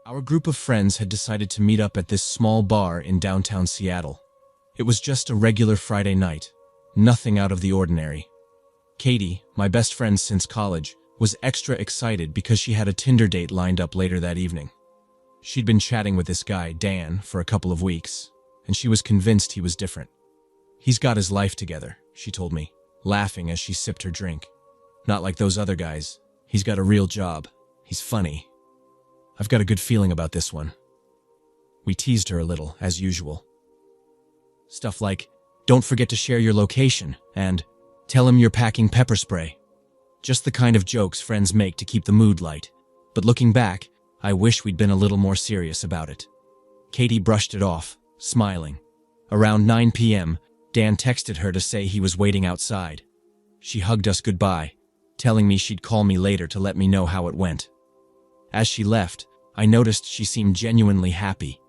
Our group of friends had decided to meet up at this small bar in downtown Seattle. It was just a regular Friday night, nothing out of the ordinary. Katie, my best friend since college, was extra excited because she had a Tinder date lined up later that evening. She'd been chatting with this guy, Dan, for a couple of weeks, and she was convinced he was different. "He's got his life together," she told me, laughing as she sipped her drink. "Not like those other guys. He's got a real job. He's funny. I've got a good feeling about this one." We teased her a little, as usual. Stuff like, "Don't forget to share your location," and "Tell him you're packing pepper spray." Just the kind of jokes friends make to keep the mood light. But looking back, I wish we'd been a little more serious about it. Katie brushed it off, smiling. Around 9 p.m., Dan texted her to say he was waiting outside. She hugged us goodbye, telling me she'd call me later to let me know how it went. As she left, I noticed she seemed genuinely happy,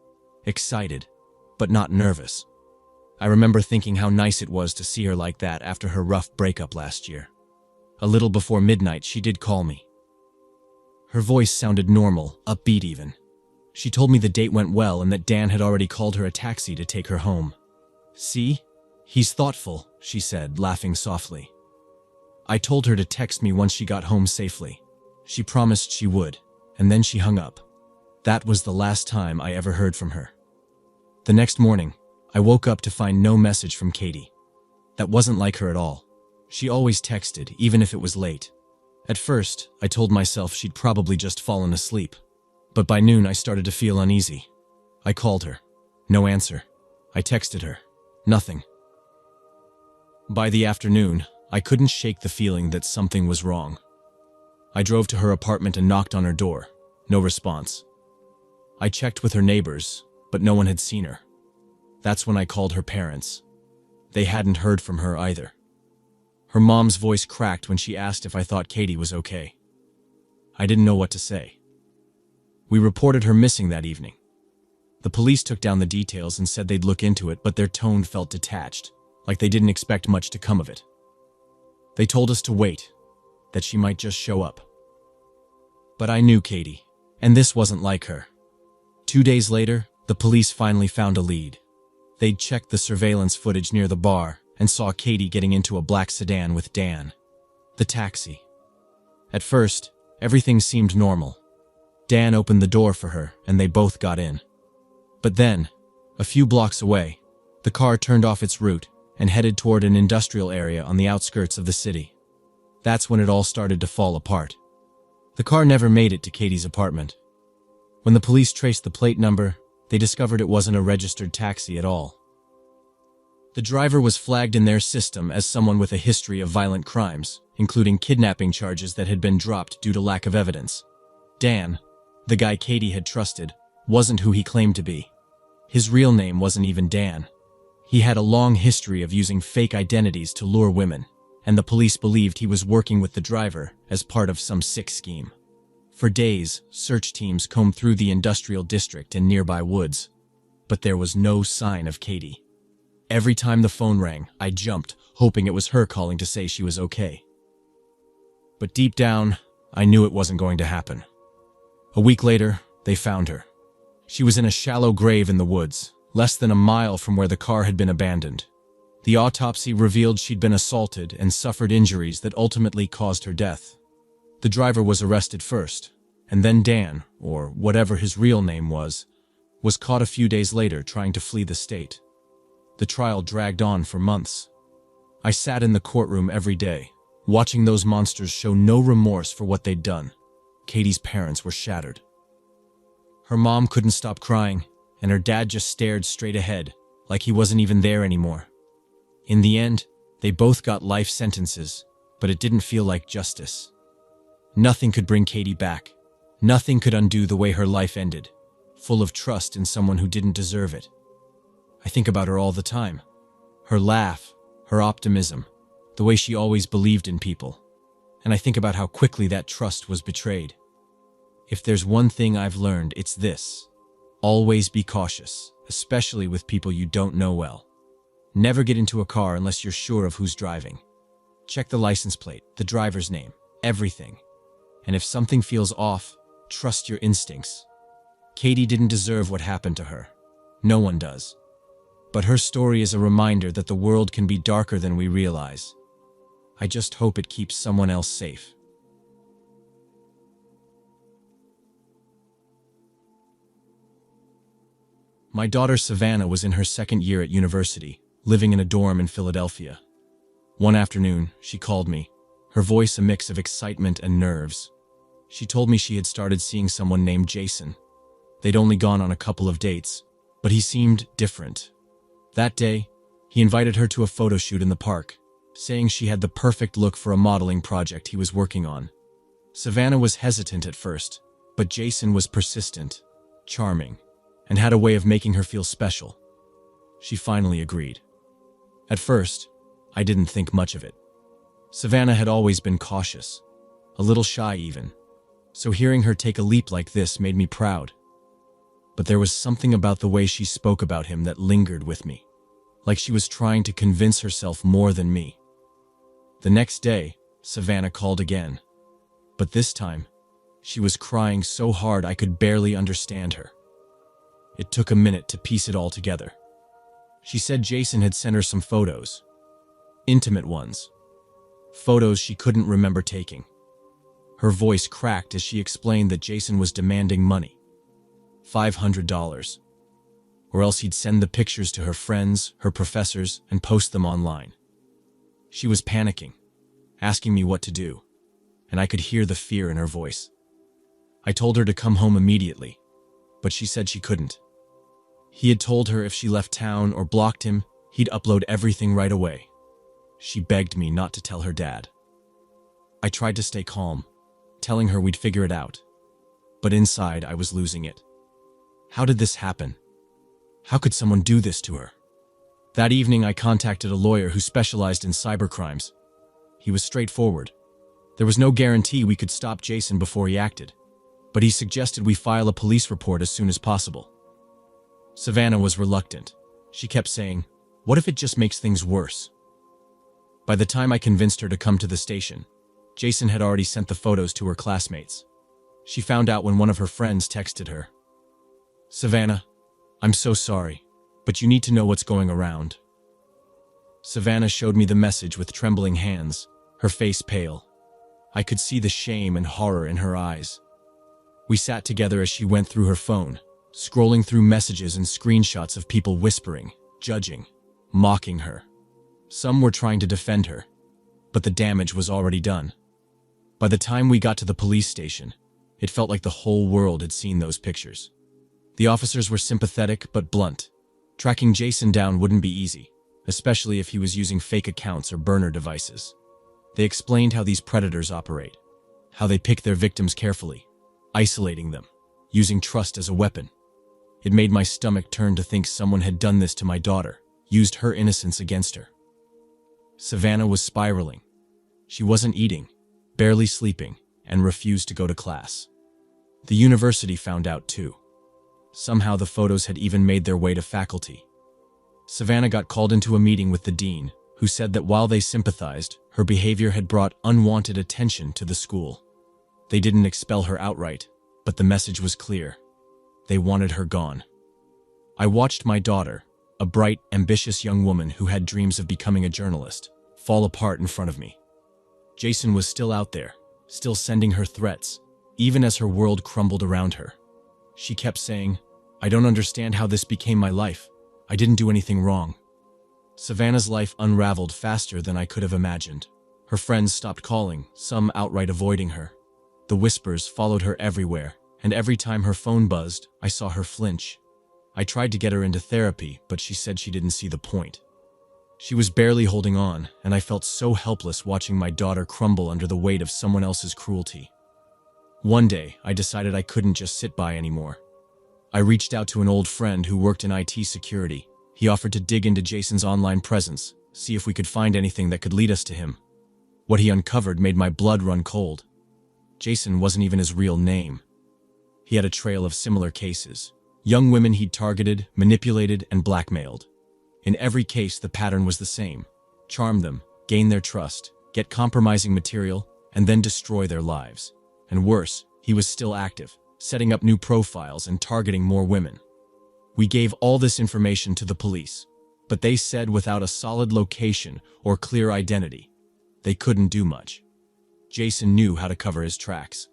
excited, but not nervous. I remember thinking how nice it was to see her like that after her rough breakup last year. A little before midnight, she did call me. Her voice sounded normal, upbeat even. She told me the date went well and that Dan had already called her a taxi to take her home. "See? He's thoughtful," she said, laughing softly. I told her to text me once she got home safely. She promised she would, and then she hung up. That was the last time I ever heard from her. The next morning, I woke up to find no message from Katie. That wasn't like her at all. She always texted, even if it was late. At first, I told myself she'd probably just fallen asleep. But by noon, I started to feel uneasy. I called her. No answer. I texted her. Nothing. By the afternoon, I couldn't shake the feeling that something was wrong. I drove to her apartment and knocked on her door. No response. I checked with her neighbors, but no one had seen her. That's when I called her parents. They hadn't heard from her either. Her mom's voice cracked when she asked if I thought Katie was okay. I didn't know what to say. We reported her missing that evening. The police took down the details and said they'd look into it, but their tone felt detached, like they didn't expect much to come of it. They told us to wait, that she might just show up. But I knew Katie, and this wasn't like her. 2 days later, the police finally found a lead. They'd checked the surveillance footage near the bar and saw Katie getting into a black sedan with Dan, the taxi. At first, everything seemed normal. Dan opened the door for her, and they both got in. But then, a few blocks away, the car turned off its route and headed toward an industrial area on the outskirts of the city. That's when it all started to fall apart. The car never made it to Katie's apartment. When the police traced the plate number, they discovered it wasn't a registered taxi at all. The driver was flagged in their system as someone with a history of violent crimes, including kidnapping charges that had been dropped due to lack of evidence. Dan, the guy Katie had trusted, wasn't who he claimed to be. His real name wasn't even Dan. He had a long history of using fake identities to lure women, and the police believed he was working with the driver as part of some sick scheme. For days, search teams combed through the industrial district and nearby woods, but there was no sign of Katie. Every time the phone rang, I jumped, hoping it was her calling to say she was okay. But deep down, I knew it wasn't going to happen. A week later, they found her. She was in a shallow grave in the woods, less than a mile from where the car had been abandoned. The autopsy revealed she'd been assaulted and suffered injuries that ultimately caused her death. The driver was arrested first, and then Dan, or whatever his real name was caught a few days later trying to flee the state. The trial dragged on for months. I sat in the courtroom every day, watching those monsters show no remorse for what they'd done. Katie's parents were shattered. Her mom couldn't stop crying, and her dad just stared straight ahead, like he wasn't even there anymore. In the end, they both got life sentences, but it didn't feel like justice. Nothing could bring Katie back. Nothing could undo the way her life ended, full of trust in someone who didn't deserve it. I think about her all the time. Her laugh, her optimism, the way she always believed in people. And I think about how quickly that trust was betrayed. If there's one thing I've learned, it's this. Always be cautious, especially with people you don't know well. Never get into a car unless you're sure of who's driving. Check the license plate, the driver's name, everything. And if something feels off, trust your instincts. Katie didn't deserve what happened to her. No one does. But her story is a reminder that the world can be darker than we realize. I just hope it keeps someone else safe. My daughter Savannah was in her second year at university, living in a dorm in Philadelphia. One afternoon, she called me, her voice a mix of excitement and nerves. She told me she had started seeing someone named Jason. They'd only gone on a couple of dates, but he seemed different. That day, he invited her to a photo shoot in the park, saying she had the perfect look for a modeling project he was working on. Savannah was hesitant at first, but Jason was persistent, charming, and had a way of making her feel special. She finally agreed. At first, I didn't think much of it. Savannah had always been cautious, a little shy even, so hearing her take a leap like this made me proud. But there was something about the way she spoke about him that lingered with me, like she was trying to convince herself more than me. The next day, Savannah called again, but this time, she was crying so hard I could barely understand her. It took a minute to piece it all together. She said Jason had sent her some photos. Intimate ones. Photos she couldn't remember taking. Her voice cracked as she explained that Jason was demanding money. $500. Or else he'd send the pictures to her friends, her professors, and post them online. She was panicking, asking me what to do, and I could hear the fear in her voice. I told her to come home immediately, but she said she couldn't. He had told her if she left town or blocked him, he'd upload everything right away. She begged me not to tell her dad. I tried to stay calm, telling her we'd figure it out. But inside, I was losing it. How did this happen? How could someone do this to her? That evening, I contacted a lawyer who specialized in cybercrimes. He was straightforward. There was no guarantee we could stop Jason before he acted, but he suggested we file a police report as soon as possible. Savannah was reluctant. She kept saying, "What if it just makes things worse?" By the time I convinced her to come to the station, Jason had already sent the photos to her classmates. She found out when one of her friends texted her. "Savannah, I'm so sorry, but you need to know what's going around." Savannah showed me the message with trembling hands, her face pale. I could see the shame and horror in her eyes. We sat together as she went through her phone, scrolling through messages and screenshots of people whispering, judging, mocking her. Some were trying to defend her, but the damage was already done. By the time we got to the police station, it felt like the whole world had seen those pictures. The officers were sympathetic but blunt. Tracking Jason down wouldn't be easy, especially if he was using fake accounts or burner devices. They explained how these predators operate, how they pick their victims carefully, isolating them, using trust as a weapon. It made my stomach turn to think someone had done this to my daughter, used her innocence against her. Savannah was spiraling. She wasn't eating, barely sleeping, and refused to go to class. The university found out too. Somehow the photos had even made their way to faculty. Savannah got called into a meeting with the dean, who said that while they sympathized, her behavior had brought unwanted attention to the school. They didn't expel her outright, but the message was clear. They wanted her gone. I watched my daughter, a bright, ambitious young woman who had dreams of becoming a journalist, fall apart in front of me. Jason was still out there, still sending her threats, even as her world crumbled around her. She kept saying, "I don't understand how this became my life. I didn't do anything wrong." Savannah's life unraveled faster than I could have imagined. Her friends stopped calling, some outright avoiding her. The whispers followed her everywhere, and every time her phone buzzed, I saw her flinch. I tried to get her into therapy, but she said she didn't see the point. She was barely holding on, and I felt so helpless watching my daughter crumble under the weight of someone else's cruelty. One day, I decided I couldn't just sit by anymore. I reached out to an old friend who worked in IT security. He offered to dig into Jason's online presence, see if we could find anything that could lead us to him. What he uncovered made my blood run cold. Jason wasn't even his real name. He had a trail of similar cases. Young women he'd targeted, manipulated, and blackmailed. In every case, the pattern was the same. Charm them, gain their trust, get compromising material, and then destroy their lives. And worse, he was still active, setting up new profiles and targeting more women. We gave all this information to the police, but they said without a solid location or clear identity, they couldn't do much. Jason knew how to cover his tracks.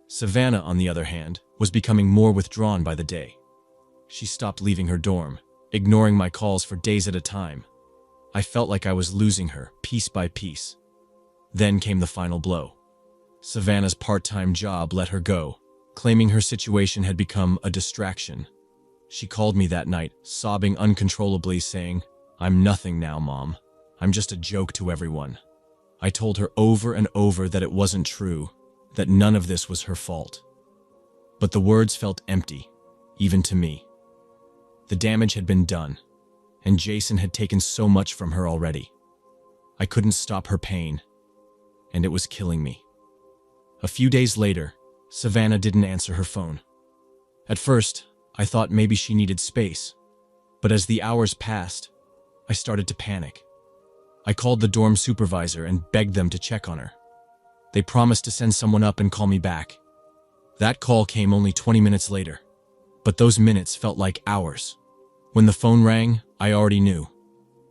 Savannah, on the other hand, was becoming more withdrawn by the day. She stopped leaving her dorm, ignoring my calls for days at a time. I felt like I was losing her, piece by piece. Then came the final blow. Savannah's part-time job let her go, claiming her situation had become a distraction. She called me that night, sobbing uncontrollably, saying, "I'm nothing now, Mom. I'm just a joke to everyone." I told her over and over that it wasn't true, that none of this was her fault. But the words felt empty, even to me. The damage had been done, and Jason had taken so much from her already. I couldn't stop her pain, and it was killing me. A few days later, Savannah didn't answer her phone. At first, I thought maybe she needed space, but as the hours passed, I started to panic. I called the dorm supervisor and begged them to check on her. They promised to send someone up and call me back. That call came only 20 minutes later, but those minutes felt like hours. When the phone rang, I already knew.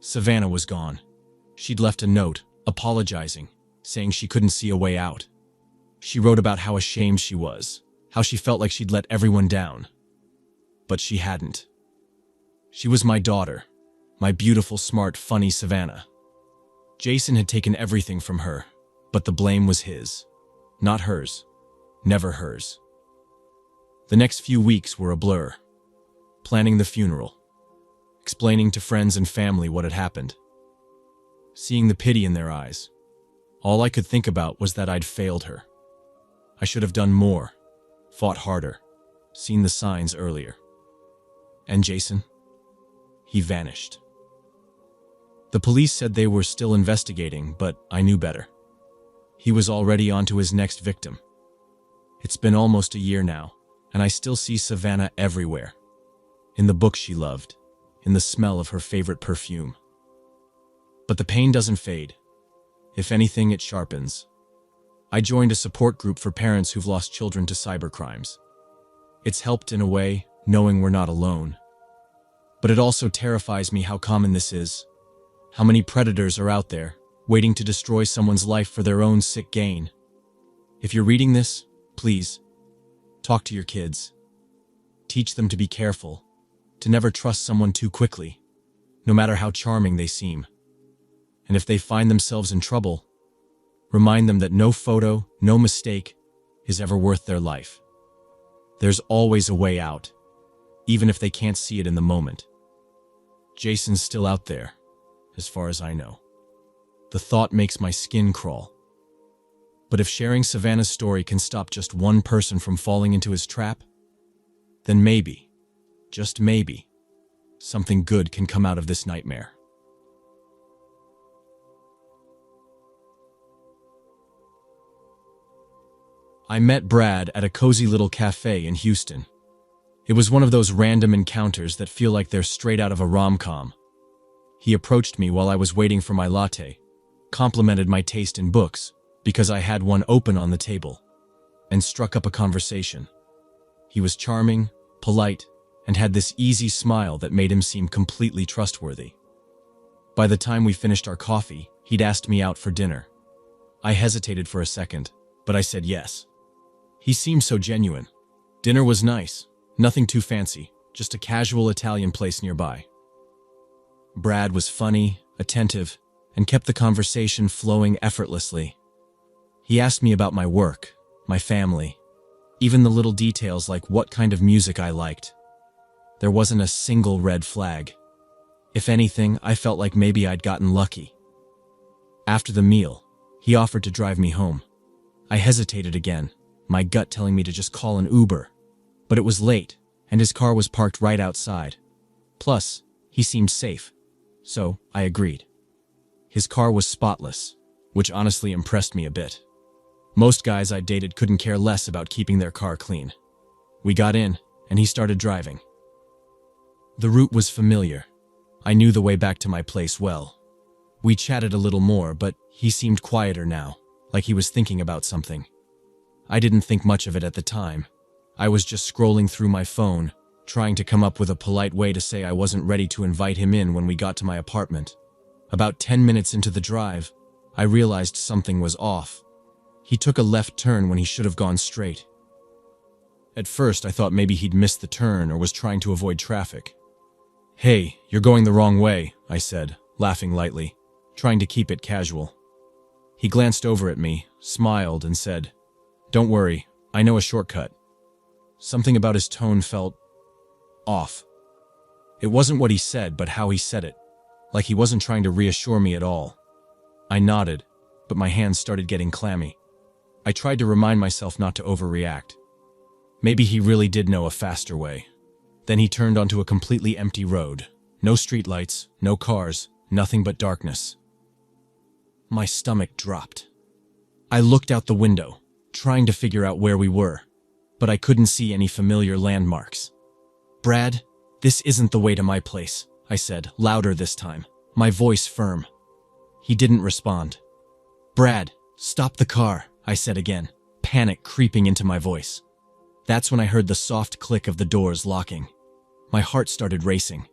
Savannah was gone. She'd left a note, apologizing, saying she couldn't see a way out. She wrote about how ashamed she was, how she felt like she'd let everyone down. But she hadn't. She was my daughter, my beautiful, smart, funny Savannah. Jason had taken everything from her, but the blame was his. Not hers. Never hers. The next few weeks were a blur. Planning the funeral. Explaining to friends and family what had happened. Seeing the pity in their eyes. All I could think about was that I'd failed her. I should have done more, fought harder, seen the signs earlier. And Jason? He vanished. The police said they were still investigating, but I knew better. He was already on to his next victim. It's been almost a year now, and I still see Savannah everywhere. In the book she loved, in the smell of her favorite perfume. But the pain doesn't fade. If anything, it sharpens. I joined a support group for parents who've lost children to cybercrimes. It's helped in a way, knowing we're not alone. But it also terrifies me how common this is. How many predators are out there, waiting to destroy someone's life for their own sick gain. If you're reading this, please, talk to your kids. Teach them to be careful, to never trust someone too quickly, no matter how charming they seem. And if they find themselves in trouble, remind them that no photo, no mistake, is ever worth their life. There's always a way out, even if they can't see it in the moment. Jason's still out there, as far as I know. The thought makes my skin crawl. But if sharing Savannah's story can stop just one person from falling into his trap, then maybe, just maybe, something good can come out of this nightmare. I met Brad at a cozy little cafe in Houston. It was one of those random encounters that feel like they're straight out of a rom-com. He approached me while I was waiting for my latte, complimented my taste in books because I had one open on the table, and struck up a conversation. He was charming, polite, and had this easy smile that made him seem completely trustworthy. By the time we finished our coffee, he'd asked me out for dinner. I hesitated for a second, but I said yes. He seemed so genuine. Dinner was nice, nothing too fancy, just a casual Italian place nearby. Brad was funny, attentive, and kept the conversation flowing effortlessly. He asked me about my work, my family, even the little details like what kind of music I liked. There wasn't a single red flag. If anything, I felt like maybe I'd gotten lucky. After the meal, he offered to drive me home. I hesitated again, my gut telling me to just call an Uber. But it was late, and his car was parked right outside. Plus, he seemed safe, so I agreed. His car was spotless, which honestly impressed me a bit. Most guys I dated couldn't care less about keeping their car clean. We got in, and he started driving. The route was familiar. I knew the way back to my place well. We chatted a little more, but he seemed quieter now, like he was thinking about something. I didn't think much of it at the time. I was just scrolling through my phone, trying to come up with a polite way to say I wasn't ready to invite him in when we got to my apartment. About 10 minutes into the drive, I realized something was off. He took a left turn when he should have gone straight. At first, I thought maybe he'd missed the turn or was trying to avoid traffic. "Hey, you're going the wrong way," I said, laughing lightly, trying to keep it casual. He glanced over at me, smiled, and said, "Don't worry, I know a shortcut." Something about his tone felt off. It wasn't what he said, but how he said it, like he wasn't trying to reassure me at all. I nodded, but my hands started getting clammy. I tried to remind myself not to overreact. Maybe he really did know a faster way. Then he turned onto a completely empty road. No streetlights, no cars, nothing but darkness. My stomach dropped. I looked out the window, trying to figure out where we were, but I couldn't see any familiar landmarks. "Brad, this isn't the way to my place," I said, louder this time, my voice firm. He didn't respond. "Brad, stop the car," I said again, panic creeping into my voice. That's when I heard the soft click of the doors locking. My heart started racing.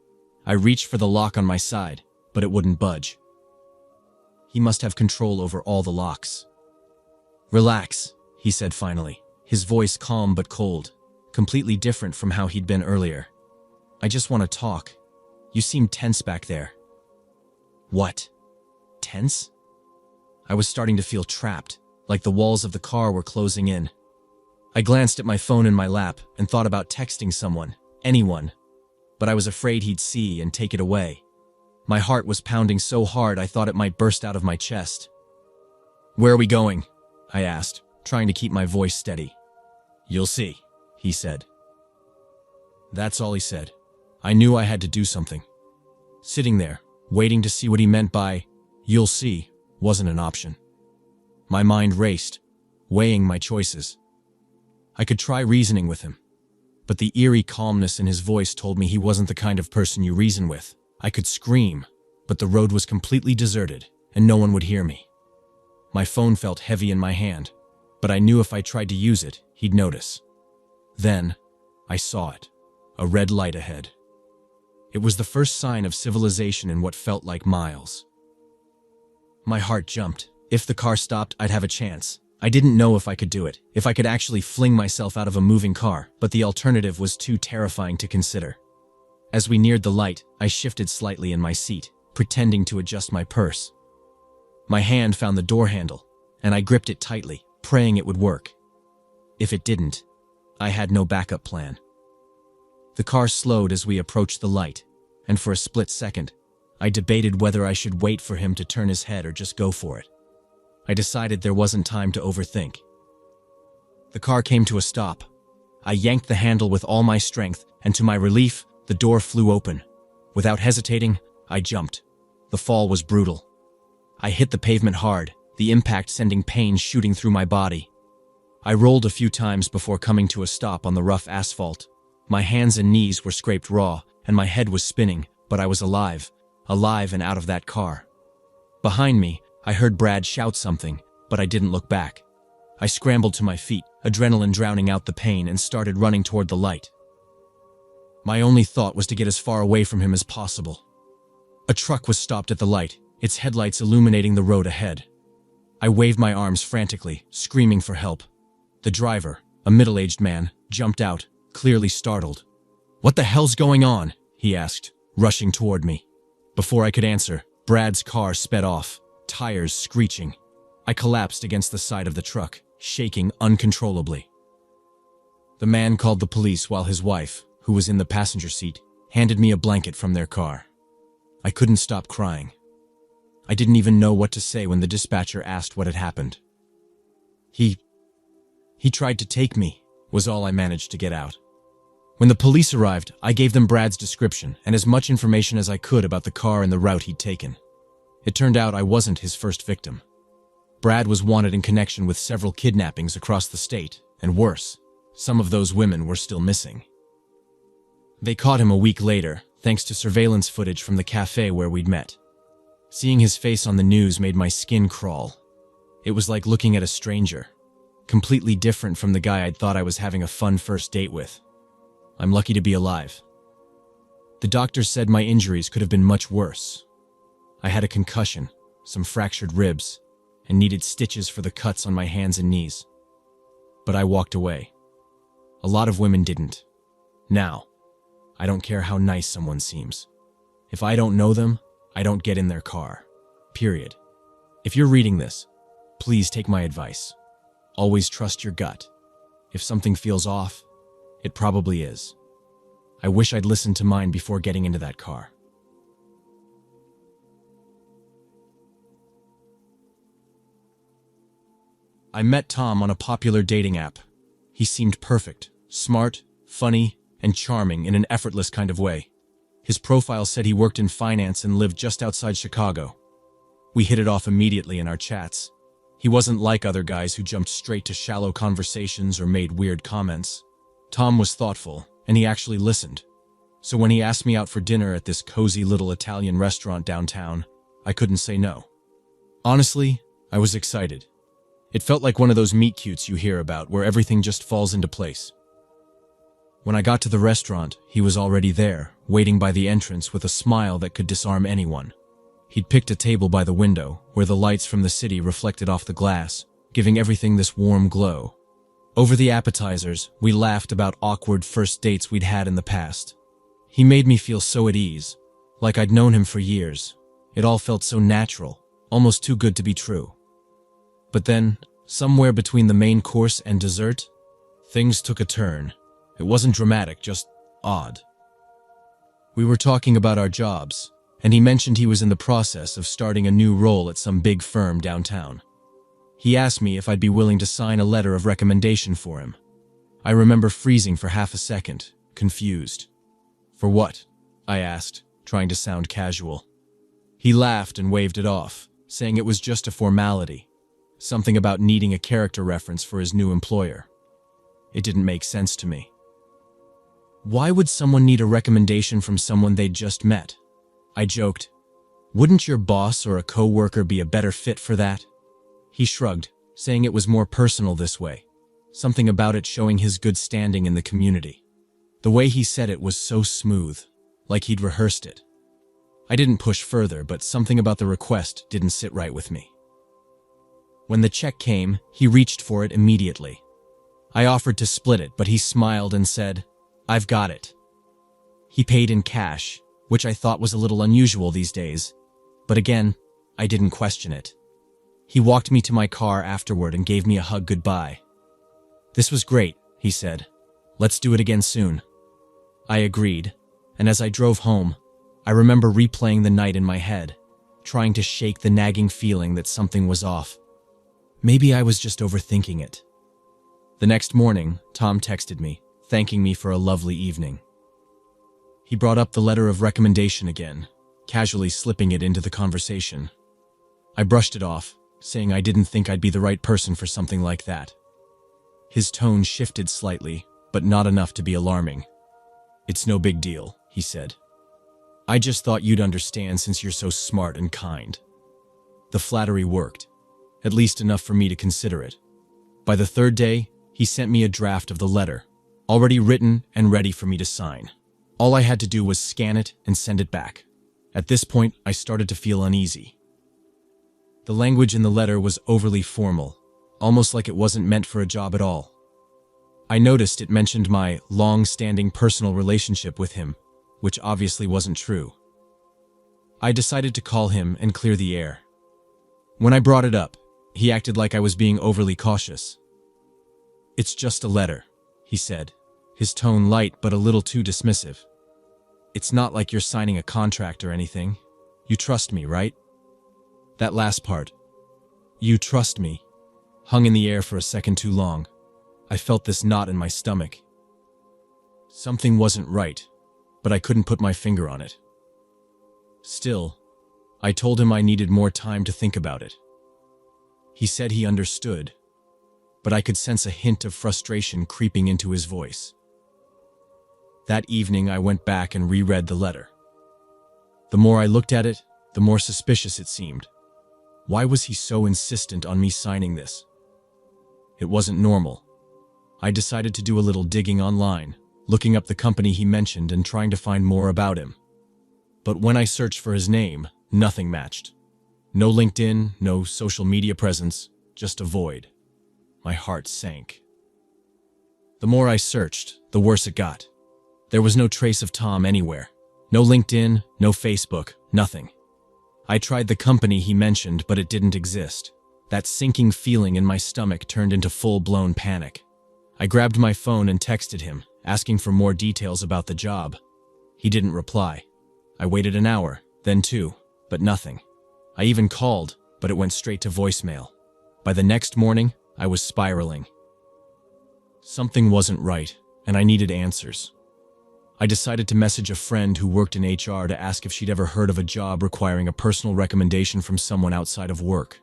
I reached for the lock on my side, but it wouldn't budge. He must have control over all the locks. "Relax," he said finally, his voice calm but cold, completely different from how he'd been earlier. "I just want to talk. You seem tense back there." "What? Tense?" I was starting to feel trapped, like the walls of the car were closing in. I glanced at my phone in my lap and thought about texting someone, anyone, but I was afraid he'd see and take it away. My heart was pounding so hard I thought it might burst out of my chest. "Where are we going?" I asked, trying to keep my voice steady. "You'll see," he said. That's all he said. I knew I had to do something. Sitting there, waiting to see what he meant by, "you'll see," wasn't an option. My mind raced, weighing my choices. I could try reasoning with him, but the eerie calmness in his voice told me he wasn't the kind of person you reason with. I could scream, but the road was completely deserted, and no one would hear me. My phone felt heavy in my hand, but I knew if I tried to use it, he'd notice. Then, I saw it, a red light ahead. It was the first sign of civilization in what felt like miles. My heart jumped. If the car stopped, I'd have a chance. I didn't know if I could do it, if I could actually fling myself out of a moving car, but the alternative was too terrifying to consider. As we neared the light, I shifted slightly in my seat, pretending to adjust my purse. My hand found the door handle, and I gripped it tightly, praying it would work. If it didn't, I had no backup plan. The car slowed as we approached the light, and for a split second, I debated whether I should wait for him to turn his head or just go for it. I decided there wasn't time to overthink. The car came to a stop. I yanked the handle with all my strength, and to my relief, the door flew open. Without hesitating, I jumped. The fall was brutal. I hit the pavement hard, the impact sending pain shooting through my body. I rolled a few times before coming to a stop on the rough asphalt. My hands and knees were scraped raw, and my head was spinning, but I was alive and out of that car. Behind me, I heard Brad shout something, but I didn't look back. I scrambled to my feet, adrenaline drowning out the pain, and started running toward the light. My only thought was to get as far away from him as possible. A truck was stopped at the light, its headlights illuminating the road ahead. I waved my arms frantically, screaming for help. The driver, a middle-aged man, jumped out, clearly startled. "What the hell's going on?" he asked, rushing toward me. Before I could answer, Brad's car sped off, tires screeching. I collapsed against the side of the truck, shaking uncontrollably. The man called the police while his wife, who was in the passenger seat, handed me a blanket from their car. I couldn't stop crying. I didn't even know what to say when the dispatcher asked what had happened. He tried to take me, was all I managed to get out. When the police arrived, I gave them Brad's description and as much information as I could about the car and the route he'd taken. It turned out I wasn't his first victim. Brad was wanted in connection with several kidnappings across the state, and worse, some of those women were still missing. They caught him a week later, thanks to surveillance footage from the cafe where we'd met. Seeing his face on the news made my skin crawl. It was like looking at a stranger. completely different from the guy I'd thought I was having a fun first date with. I'm lucky to be alive. The doctor said my injuries could have been much worse. I had a concussion, some fractured ribs, and needed stitches for the cuts on my hands and knees. But I walked away. A lot of women didn't. Now, I don't care how nice someone seems. If I don't know them, I don't get in their car. Period. If you're reading this, please take my advice. Always trust your gut. If something feels off, it probably is. I wish I'd listened to mine before getting into that car. I met Tom on a popular dating app. He seemed perfect, smart, funny, and charming in an effortless kind of way. His profile said he worked in finance and lived just outside Chicago. We hit it off immediately in our chats. He wasn't like other guys who jumped straight to shallow conversations or made weird comments. Tom was thoughtful, and he actually listened. So when he asked me out for dinner at this cozy little Italian restaurant downtown, I couldn't say no. Honestly, I was excited. It felt like one of those meet-cutes you hear about where everything just falls into place. When I got to the restaurant, he was already there, waiting by the entrance with a smile that could disarm anyone. He'd picked a table by the window, where the lights from the city reflected off the glass, giving everything this warm glow. Over the appetizers, we laughed about awkward first dates we'd had in the past. He made me feel so at ease, like I'd known him for years. It all felt so natural, almost too good to be true. But then, somewhere between the main course and dessert, things took a turn. It wasn't dramatic, just odd. We were talking about our jobs, and he mentioned he was in the process of starting a new role at some big firm downtown. He asked me if I'd be willing to sign a letter of recommendation for him. I remember freezing for half a second, confused. For what? I asked, trying to sound casual. He laughed and waved it off, saying it was just a formality, something about needing a character reference for his new employer. It didn't make sense to me. Why would someone need a recommendation from someone they'd just met? I joked, wouldn't your boss or a coworker be a better fit for that? He shrugged, saying it was more personal this way, something about it showing his good standing in the community. The way he said it was so smooth, like he'd rehearsed it. I didn't push further, but something about the request didn't sit right with me. When the check came, he reached for it immediately. I offered to split it, but he smiled and said, "I've got it." He paid in cash, which I thought was a little unusual these days, but again, I didn't question it. He walked me to my car afterward and gave me a hug goodbye. "This was great," he said. "Let's do it again soon." I agreed, and as I drove home, I remember replaying the night in my head, trying to shake the nagging feeling that something was off. Maybe I was just overthinking it. The next morning, Tom texted me, thanking me for a lovely evening. He brought up the letter of recommendation again, casually slipping it into the conversation. I brushed it off, saying I didn't think I'd be the right person for something like that. His tone shifted slightly, but not enough to be alarming. "It's no big deal," he said. "I just thought you'd understand since you're so smart and kind." The flattery worked, at least enough for me to consider it. By the third day, he sent me a draft of the letter, already written and ready for me to sign. All I had to do was scan it and send it back. At this point, I started to feel uneasy. The language in the letter was overly formal, almost like it wasn't meant for a job at all. I noticed it mentioned my long-standing personal relationship with him, which obviously wasn't true. I decided to call him and clear the air. When I brought it up, he acted like I was being overly cautious. "It's just a letter," he said, his tone light but a little too dismissive. "It's not like you're signing a contract or anything. You trust me, right?" That last part, "you trust me," hung in the air for a second too long. I felt this knot in my stomach. Something wasn't right, but I couldn't put my finger on it. Still, I told him I needed more time to think about it. He said he understood, but I could sense a hint of frustration creeping into his voice. That evening, I went back and reread the letter. The more I looked at it, the more suspicious it seemed. Why was he so insistent on me signing this? It wasn't normal. I decided to do a little digging online, looking up the company he mentioned and trying to find more about him. But when I searched for his name, nothing matched. No LinkedIn, no social media presence, just a void. My heart sank. The more I searched, the worse it got. There was no trace of Tom anywhere. No LinkedIn, no Facebook, nothing. I tried the company he mentioned, but it didn't exist. That sinking feeling in my stomach turned into full-blown panic. I grabbed my phone and texted him, asking for more details about the job. He didn't reply. I waited an hour, then 2, but nothing. I even called, but it went straight to voicemail. By the next morning, I was spiraling. Something wasn't right, and I needed answers. I decided to message a friend who worked in HR to ask if she'd ever heard of a job requiring a personal recommendation from someone outside of work.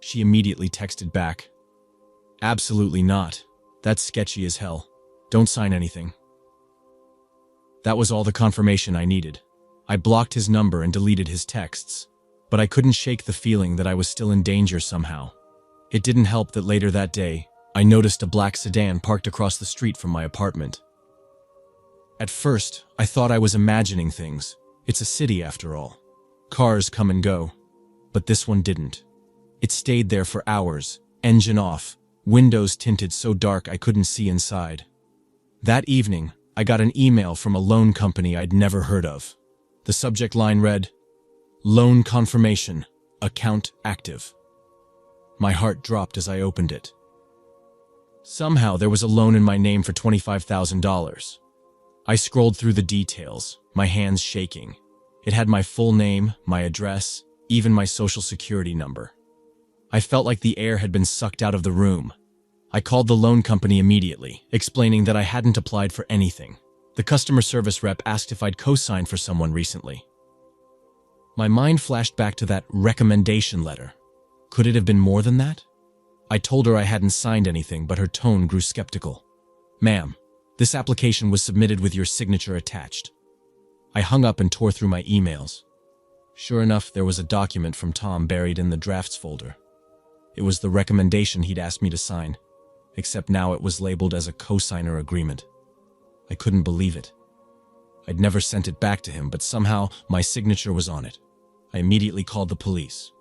She immediately texted back, "Absolutely not. That's sketchy as hell. Don't sign anything." That was all the confirmation I needed. I blocked his number and deleted his texts, but I couldn't shake the feeling that I was still in danger somehow. It didn't help that later that day, I noticed a black sedan parked across the street from my apartment. At first, I thought I was imagining things. It's a city after all. Cars come and go. But this one didn't. It stayed there for hours, engine off, windows tinted so dark I couldn't see inside. That evening, I got an email from a loan company I'd never heard of. The subject line read, "Loan confirmation, account active." My heart dropped as I opened it. Somehow there was a loan in my name for $25,000. I scrolled through the details, my hands shaking. It had my full name, my address, even my social security number. I felt like the air had been sucked out of the room. I called the loan company immediately, explaining that I hadn't applied for anything. The customer service rep asked if I'd co-signed for someone recently. My mind flashed back to that recommendation letter. Could it have been more than that? I told her I hadn't signed anything, but her tone grew skeptical. "Ma'am, this application was submitted with your signature attached." I hung up and tore through my emails. Sure enough, there was a document from Tom buried in the drafts folder. It was the recommendation he'd asked me to sign, except now it was labeled as a co-signer agreement. I couldn't believe it. I'd never sent it back to him, but somehow my signature was on it. I immediately called the police.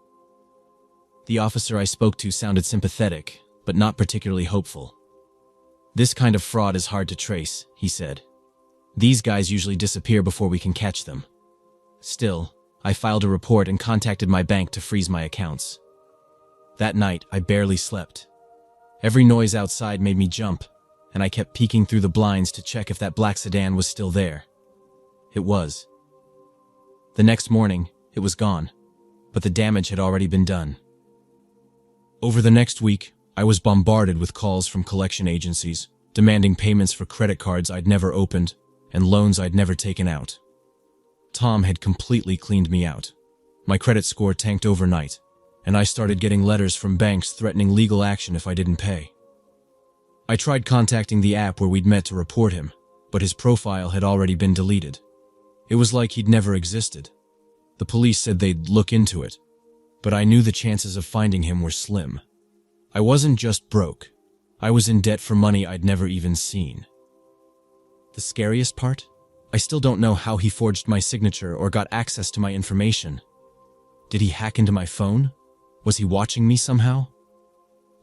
The officer I spoke to sounded sympathetic, but not particularly hopeful. "This kind of fraud is hard to trace," he said. "These guys usually disappear before we can catch them." Still, I filed a report and contacted my bank to freeze my accounts. That night, I barely slept. Every noise outside made me jump, and I kept peeking through the blinds to check if that black sedan was still there. It was. The next morning, it was gone, but the damage had already been done. Over the next week, I was bombarded with calls from collection agencies, demanding payments for credit cards I'd never opened and loans I'd never taken out. Tom had completely cleaned me out. My credit score tanked overnight, and I started getting letters from banks threatening legal action if I didn't pay. I tried contacting the app where we'd met to report him, but his profile had already been deleted. It was like he'd never existed. The police said they'd look into it, but I knew the chances of finding him were slim. I wasn't just broke. I was in debt for money I'd never even seen. The scariest part? I still don't know how he forged my signature or got access to my information. Did he hack into my phone? Was he watching me somehow?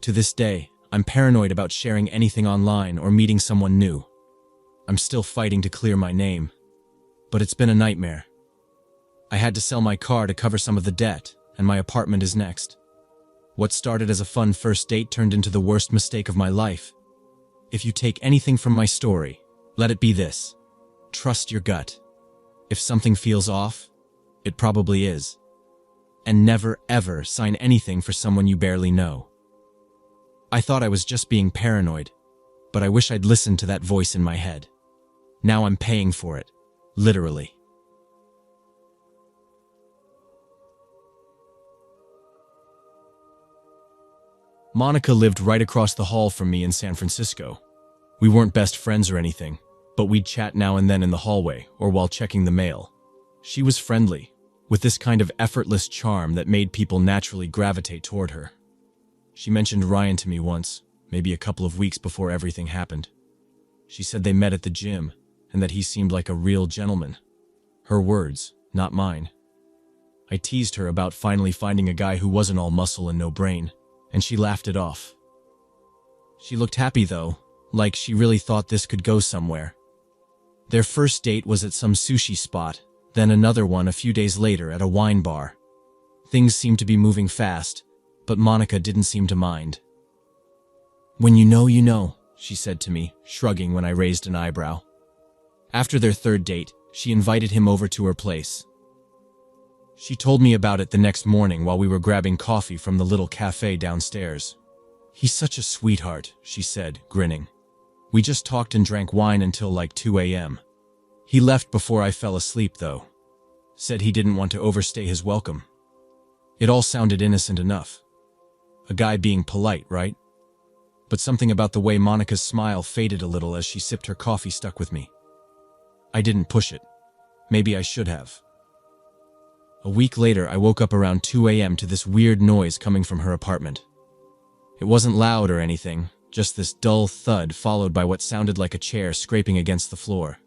To this day, I'm paranoid about sharing anything online or meeting someone new. I'm still fighting to clear my name, but it's been a nightmare. I had to sell my car to cover some of the debt, and my apartment is next. What started as a fun first date turned into the worst mistake of my life. If you take anything from my story, let it be this: trust your gut. If something feels off, it probably is. And never ever sign anything for someone you barely know. I thought I was just being paranoid, but I wish I'd listened to that voice in my head. Now I'm paying for it, literally. Monica lived right across the hall from me in San Francisco. We weren't best friends or anything, but we'd chat now and then in the hallway or while checking the mail. She was friendly, with this kind of effortless charm that made people naturally gravitate toward her. She mentioned Ryan to me once, maybe a couple of weeks before everything happened. She said they met at the gym, and that he seemed like a real gentleman. Her words, not mine. I teased her about finally finding a guy who wasn't all muscle and no brain, and she laughed it off. She looked happy though, like she really thought this could go somewhere. Their first date was at some sushi spot, then another one a few days later at a wine bar. Things seemed to be moving fast, but Monica didn't seem to mind. "When you know," she said to me, shrugging when I raised an eyebrow. After their third date, she invited him over to her place. She told me about it the next morning while we were grabbing coffee from the little cafe downstairs. "He's such a sweetheart," she said, grinning. "We just talked and drank wine until like 2 a.m. He left before I fell asleep, though. Said he didn't want to overstay his welcome." It all sounded innocent enough. A guy being polite, right? But something about the way Monica's smile faded a little as she sipped her coffee stuck with me. I didn't push it. Maybe I should have. A week later, I woke up around 2 a.m. to this weird noise coming from her apartment. It wasn't loud or anything, just this dull thud followed by what sounded like a chair scraping against the floor.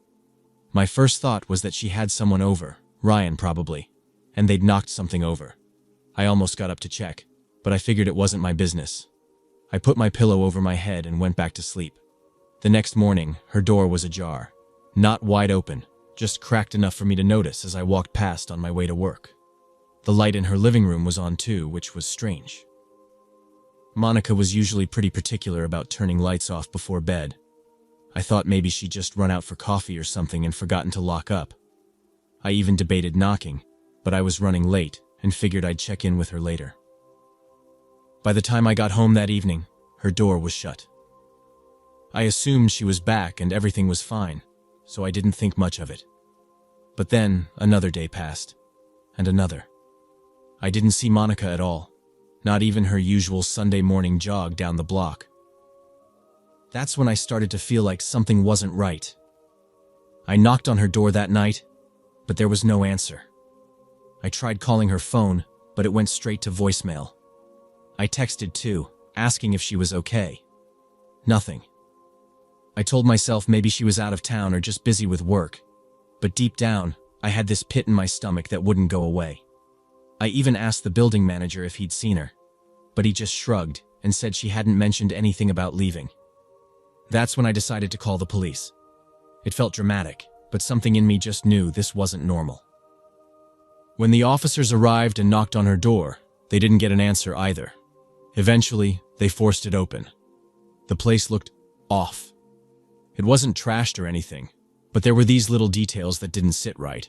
My first thought was that she had someone over, Ryan probably, and they'd knocked something over. I almost got up to check, but I figured it wasn't my business. I put my pillow over my head and went back to sleep. The next morning, her door was ajar. Not wide open, just cracked enough for me to notice as I walked past on my way to work. The light in her living room was on too, which was strange. Monica was usually pretty particular about turning lights off before bed. I thought maybe she'd just run out for coffee or something and forgotten to lock up. I even debated knocking, but I was running late and figured I'd check in with her later. By the time I got home that evening, her door was shut. I assumed she was back and everything was fine, so I didn't think much of it. But then another day passed, and another. I didn't see Monica at all, not even her usual Sunday morning jog down the block. That's when I started to feel like something wasn't right. I knocked on her door that night, but there was no answer. I tried calling her phone, but it went straight to voicemail. I texted too, asking if she was okay. Nothing. I told myself maybe she was out of town or just busy with work, but deep down, I had this pit in my stomach that wouldn't go away. I even asked the building manager if he'd seen her, but he just shrugged and said she hadn't mentioned anything about leaving. That's when I decided to call the police. It felt dramatic, but something in me just knew this wasn't normal. When the officers arrived and knocked on her door, they didn't get an answer either. Eventually, they forced it open. The place looked off. It wasn't trashed or anything, but there were these little details that didn't sit right.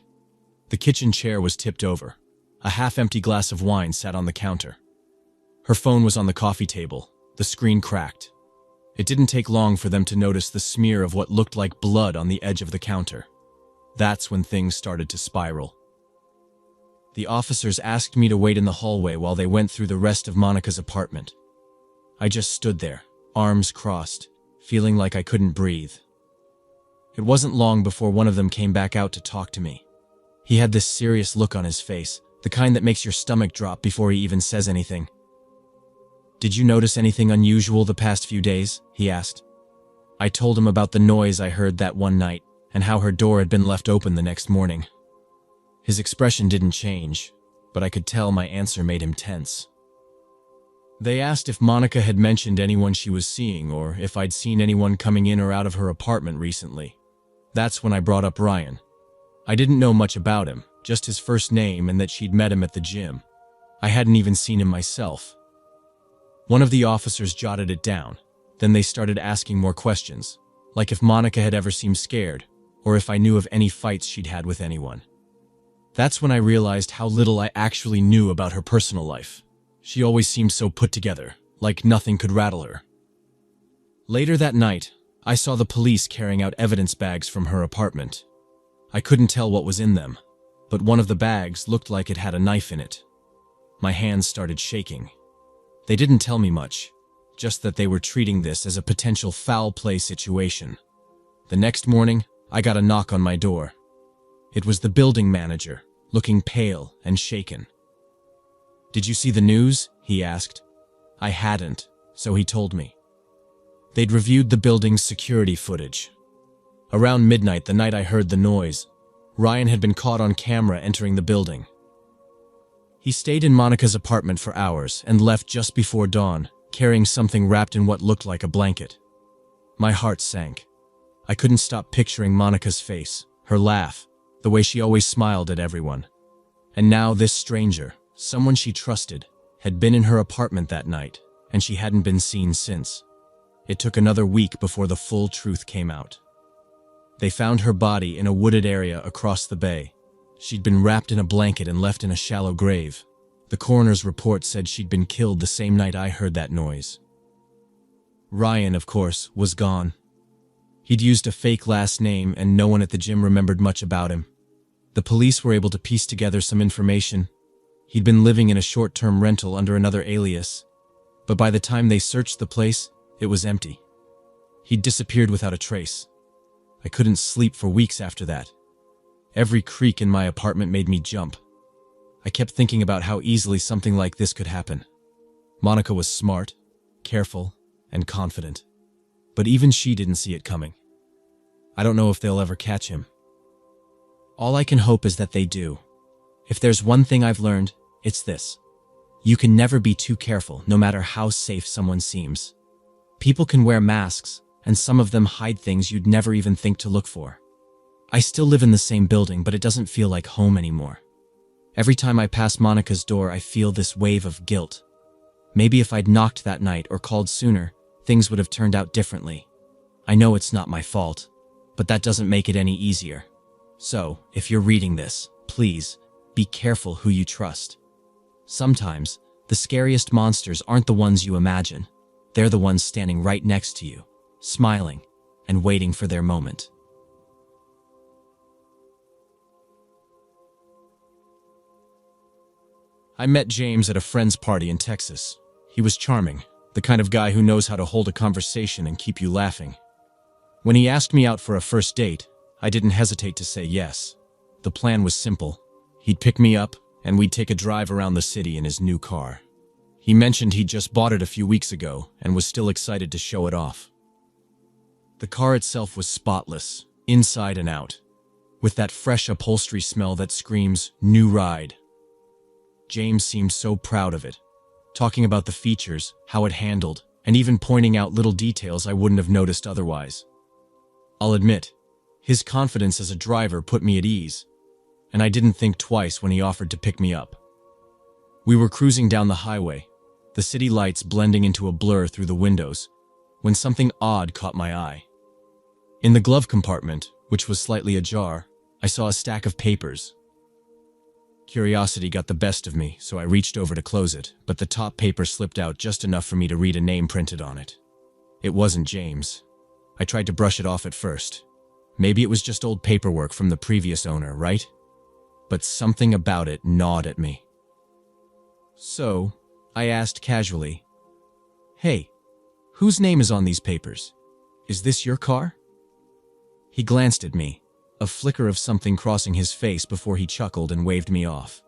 The kitchen chair was tipped over. A half-empty glass of wine sat on the counter. Her phone was on the coffee table. The screen cracked. It didn't take long for them to notice the smear of what looked like blood on the edge of the counter. That's when things started to spiral. The officers asked me to wait in the hallway while they went through the rest of Monica's apartment. I just stood there, arms crossed, feeling like I couldn't breathe. It wasn't long before one of them came back out to talk to me. He had this serious look on his face, the kind that makes your stomach drop before he even says anything. "Did you notice anything unusual the past few days?" he asked. I told him about the noise I heard that one night and how her door had been left open the next morning. His expression didn't change, but I could tell my answer made him tense. They asked if Monica had mentioned anyone she was seeing or if I'd seen anyone coming in or out of her apartment recently. That's when I brought up Ryan. I didn't know much about him, just his first name and that she'd met him at the gym. I hadn't even seen him myself. One of the officers jotted it down. Then they started asking more questions, like if Monica had ever seemed scared, or if I knew of any fights she'd had with anyone. That's when I realized how little I actually knew about her personal life. She always seemed so put together, like nothing could rattle her. Later that night, I saw the police carrying out evidence bags from her apartment. I couldn't tell what was in them, but one of the bags looked like it had a knife in it. My hands started shaking. They didn't tell me much, just that they were treating this as a potential foul play situation. The next morning, I got a knock on my door. It was the building manager, looking pale and shaken. "Did you see the news?" he asked. I hadn't, so he told me. They'd reviewed the building's security footage. Around midnight, the night I heard the noise, Ryan had been caught on camera entering the building. He stayed in Monica's apartment for hours and left just before dawn, carrying something wrapped in what looked like a blanket. My heart sank. I couldn't stop picturing Monica's face, her laugh, the way she always smiled at everyone. And now this stranger, someone she trusted, had been in her apartment that night, and she hadn't been seen since. It took another week before the full truth came out. They found her body in a wooded area across the bay. She'd been wrapped in a blanket and left in a shallow grave. The coroner's report said she'd been killed the same night I heard that noise. Ryan, of course, was gone. He'd used a fake last name, and no one at the gym remembered much about him. The police were able to piece together some information. He'd been living in a short-term rental under another alias, but by the time they searched the place, it was empty. He'd disappeared without a trace. I couldn't sleep for weeks after that. Every creak in my apartment made me jump. I kept thinking about how easily something like this could happen. Monica was smart, careful, and confident, but even she didn't see it coming. I don't know if they'll ever catch him. All I can hope is that they do. If there's one thing I've learned, it's this. You can never be too careful, no matter how safe someone seems. People can wear masks, and some of them hide things you'd never even think to look for. I still live in the same building, but it doesn't feel like home anymore. Every time I pass Monica's door, I feel this wave of guilt. Maybe if I'd knocked that night or called sooner, things would have turned out differently. I know it's not my fault, but that doesn't make it any easier. So, if you're reading this, please, be careful who you trust. Sometimes, the scariest monsters aren't the ones you imagine. They're the ones standing right next to you, smiling and waiting for their moment. I met James at a friend's party in Texas. He was charming, the kind of guy who knows how to hold a conversation and keep you laughing. When he asked me out for a first date, I didn't hesitate to say yes. The plan was simple. He'd pick me up, and we'd take a drive around the city in his new car. He mentioned he'd just bought it a few weeks ago and was still excited to show it off. The car itself was spotless, inside and out, with that fresh upholstery smell that screams, "New ride." James seemed so proud of it, talking about the features, how it handled, and even pointing out little details I wouldn't have noticed otherwise. I'll admit, his confidence as a driver put me at ease, and I didn't think twice when he offered to pick me up. We were cruising down the highway, the city lights blending into a blur through the windows, when something odd caught my eye. In the glove compartment, which was slightly ajar, I saw a stack of papers. Curiosity got the best of me, so I reached over to close it, but the top paper slipped out just enough for me to read a name printed on it. It wasn't James. I tried to brush it off at first. Maybe it was just old paperwork from the previous owner, right? But something about it gnawed at me. So, I asked casually, "Hey, whose name is on these papers? Is this your car?" He glanced at me, a flicker of something crossing his face before he chuckled and waved me off.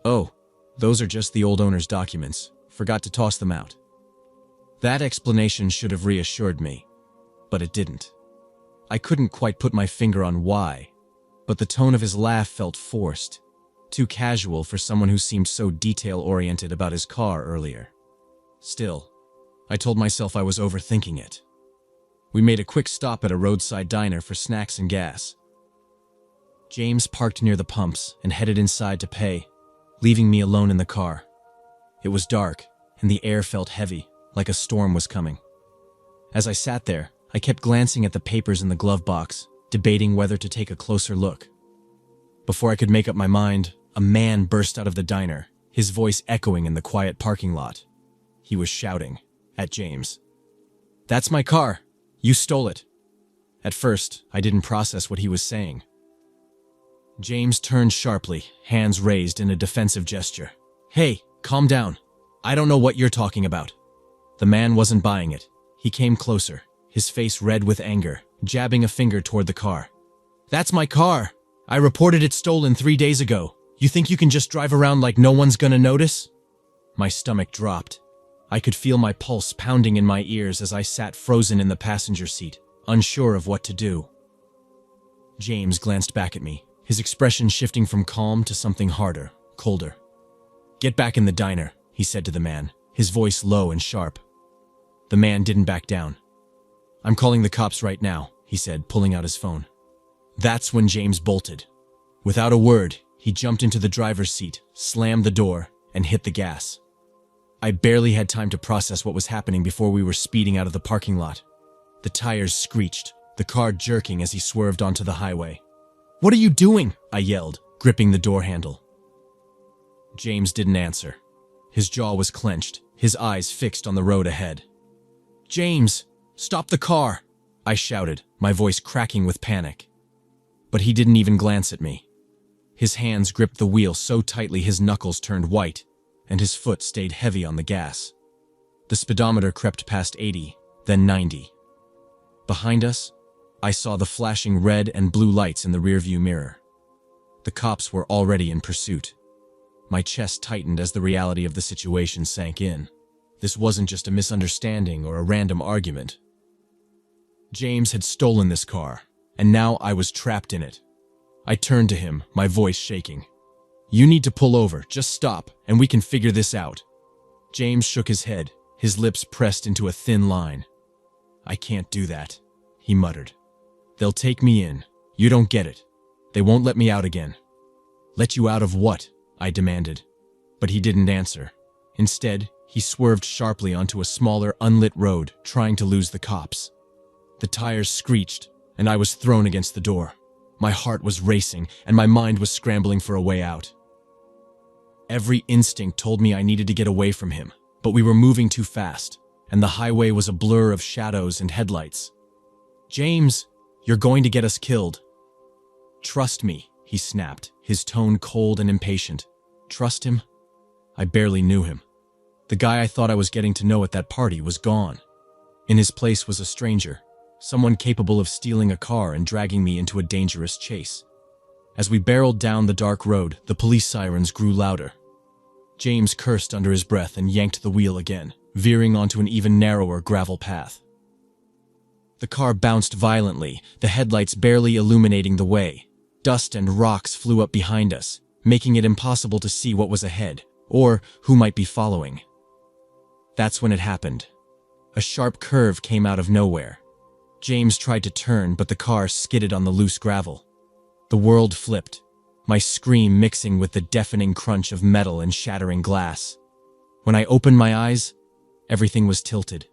"Oh, those are just the old owner's documents. Forgot to toss them out." That explanation should have reassured me, but it didn't. I couldn't quite put my finger on why, but the tone of his laugh felt forced, too casual for someone who seemed so detail-oriented about his car earlier. Still, I told myself I was overthinking it. We made a quick stop at a roadside diner for snacks and gas. James parked near the pumps and headed inside to pay, leaving me alone in the car. It was dark, and the air felt heavy, like a storm was coming. As I sat there, I kept glancing at the papers in the glove box, debating whether to take a closer look. Before I could make up my mind, a man burst out of the diner, his voice echoing in the quiet parking lot. He was shouting at James. "That's my car! You stole it!" At first, I didn't process what he was saying. James turned sharply, hands raised in a defensive gesture. "Hey, calm down. I don't know what you're talking about." The man wasn't buying it. He came closer, his face red with anger, jabbing a finger toward the car. "That's my car! I reported it stolen 3 days ago. You think you can just drive around like no one's gonna notice?" My stomach dropped. I could feel my pulse pounding in my ears as I sat frozen in the passenger seat, unsure of what to do. James glanced back at me, his expression shifting from calm to something harder, colder. "Get back in the diner," he said to the man, his voice low and sharp. The man didn't back down. "I'm calling the cops right now," he said, pulling out his phone. That's when James bolted. Without a word, he jumped into the driver's seat, slammed the door, and hit the gas. I barely had time to process what was happening before we were speeding out of the parking lot. The tires screeched, the car jerking as he swerved onto the highway. "What are you doing?" I yelled, gripping the door handle. James didn't answer. His jaw was clenched, his eyes fixed on the road ahead. "James, stop the car!" I shouted, my voice cracking with panic. But he didn't even glance at me. His hands gripped the wheel so tightly his knuckles turned white, and his foot stayed heavy on the gas. The speedometer crept past 80, then 90. Behind us, I saw the flashing red and blue lights in the rearview mirror. The cops were already in pursuit. My chest tightened as the reality of the situation sank in. This wasn't just a misunderstanding or a random argument. James had stolen this car, and now I was trapped in it. I turned to him, my voice shaking. "You need to pull over, just stop, and we can figure this out." James shook his head, his lips pressed into a thin line. "I can't do that," he muttered. "They'll take me in. You don't get it. They won't let me out again." "Let you out of what?" I demanded. But he didn't answer. Instead, he swerved sharply onto a smaller, unlit road, trying to lose the cops. The tires screeched, and I was thrown against the door. My heart was racing, and my mind was scrambling for a way out. Every instinct told me I needed to get away from him, but we were moving too fast, and the highway was a blur of shadows and headlights. "James, you're going to get us killed." "Trust me," he snapped, his tone cold and impatient. Trust him? I barely knew him. The guy I thought I was getting to know at that party was gone. In his place was a stranger, someone capable of stealing a car and dragging me into a dangerous chase. As we barreled down the dark road, the police sirens grew louder. James cursed under his breath and yanked the wheel again, veering onto an even narrower gravel path. The car bounced violently, the headlights barely illuminating the way. Dust and rocks flew up behind us, making it impossible to see what was ahead, or who might be following. That's when it happened. A sharp curve came out of nowhere. James tried to turn, but the car skidded on the loose gravel. The world flipped, my scream mixing with the deafening crunch of metal and shattering glass. When I opened my eyes, everything was tilted.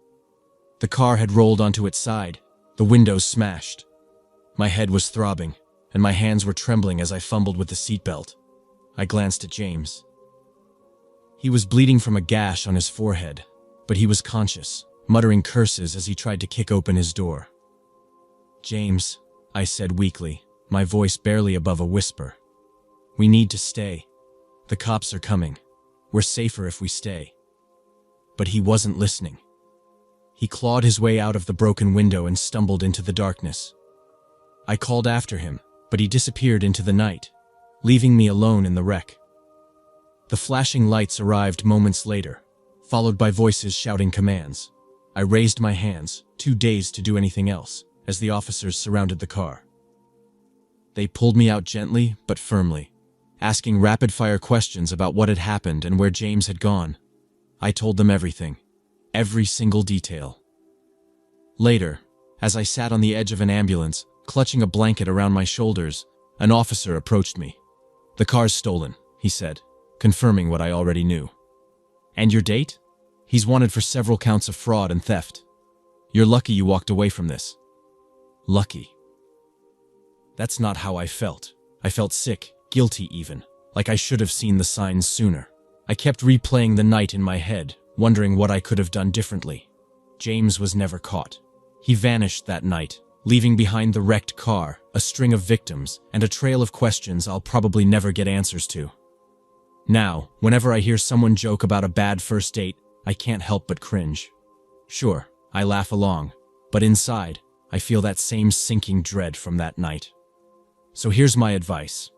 The car had rolled onto its side, the windows smashed. My head was throbbing, and my hands were trembling as I fumbled with the seatbelt. I glanced at James. He was bleeding from a gash on his forehead, but he was conscious, muttering curses as he tried to kick open his door. "James," I said weakly, my voice barely above a whisper. "We need to stay. The cops are coming. We're safer if we stay." But he wasn't listening. He clawed his way out of the broken window and stumbled into the darkness. I called after him, but he disappeared into the night, leaving me alone in the wreck. The flashing lights arrived moments later, followed by voices shouting commands. I raised my hands, too dazed to do anything else, as the officers surrounded the car. They pulled me out gently but firmly, asking rapid-fire questions about what had happened and where James had gone. I told them everything, every single detail. Later, as I sat on the edge of an ambulance, clutching a blanket around my shoulders, an officer approached me. "The car's stolen," he said, confirming what I already knew. "And your date? He's wanted for several counts of fraud and theft. You're lucky you walked away from this." Lucky. That's not how I felt. I felt sick, guilty even, like I should have seen the signs sooner. I kept replaying the night in my head, wondering what I could have done differently. James was never caught. He vanished that night, leaving behind the wrecked car, a string of victims, and a trail of questions I'll probably never get answers to. Now, whenever I hear someone joke about a bad first date, I can't help but cringe. Sure, I laugh along, but inside, I feel that same sinking dread from that night. So here's my advice.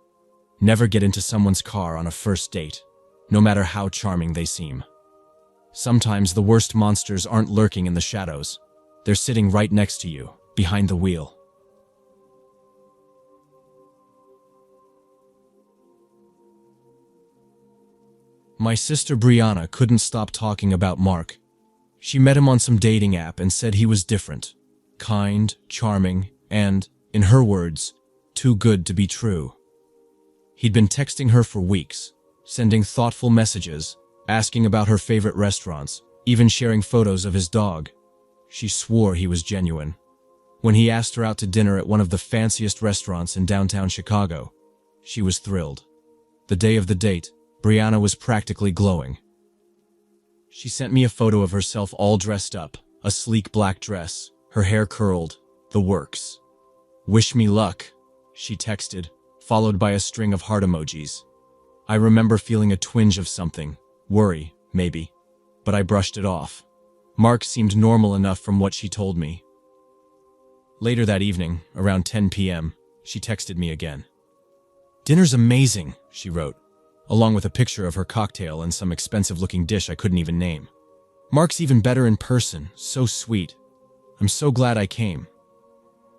Never get into someone's car on a first date, no matter how charming they seem. Sometimes the worst monsters aren't lurking in the shadows. They're sitting right next to you, behind the wheel. My sister Brianna couldn't stop talking about Mark. She met him on some dating app and said he was different, kind, charming, and, in her words, too good to be true. He'd been texting her for weeks, sending thoughtful messages, asking about her favorite restaurants, even sharing photos of his dog. She swore he was genuine. When he asked her out to dinner at one of the fanciest restaurants in downtown Chicago, she was thrilled. The day of the date, Brianna was practically glowing. She sent me a photo of herself all dressed up, a sleek black dress, her hair curled, the works. "Wish me luck," she texted, followed by a string of heart emojis. I remember feeling a twinge of something, worry, maybe, but I brushed it off. Mark seemed normal enough from what she told me. Later that evening, around 10 p.m., she texted me again. "Dinner's amazing," she wrote, along with a picture of her cocktail and some expensive-looking dish I couldn't even name. "Mark's even better in person, so sweet. I'm so glad I came."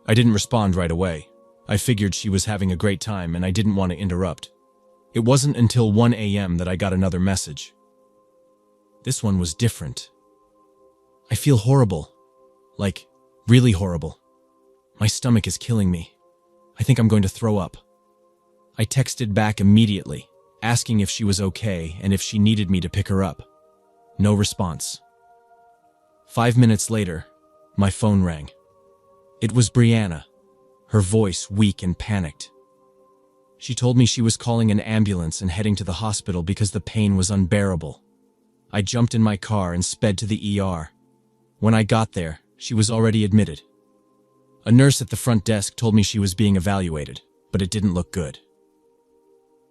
I didn't respond right away. I figured she was having a great time and I didn't want to interrupt. It wasn't until 1 a.m. that I got another message. This one was different. "I feel horrible. Like, really horrible. My stomach is killing me. I think I'm going to throw up." I texted back immediately, asking if she was okay and if she needed me to pick her up. No response. 5 minutes later, my phone rang. It was Brianna, her voice weak and panicked. She told me she was calling an ambulance and heading to the hospital because the pain was unbearable. I jumped in my car and sped to the ER. When I got there, she was already admitted. A nurse at the front desk told me she was being evaluated, but it didn't look good.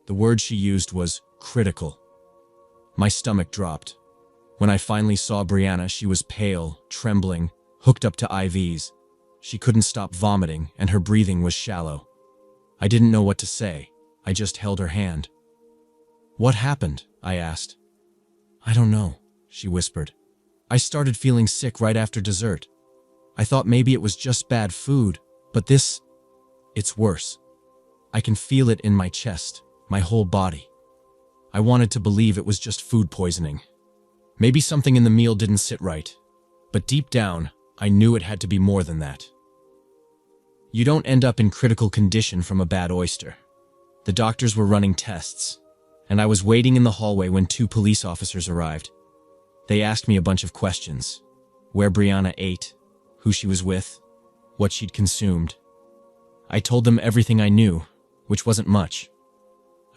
The word she used was critical. My stomach dropped. When I finally saw Brianna, she was pale, trembling, hooked up to IVs. She couldn't stop vomiting, and her breathing was shallow. I didn't know what to say. I just held her hand. "What happened?" I asked. "I don't know," she whispered. "I started feeling sick right after dessert. I thought maybe it was just bad food, but it's worse. I can feel it in my chest, my whole body. I wanted to believe it was just food poisoning. Maybe something in the meal didn't sit right, but deep down, I knew it had to be more than that." You don't end up in critical condition from a bad oyster. The doctors were running tests, and I was waiting in the hallway when 2 police officers arrived. They asked me a bunch of questions: where Brianna ate, who she was with, what she'd consumed. I told them everything I knew, which wasn't much.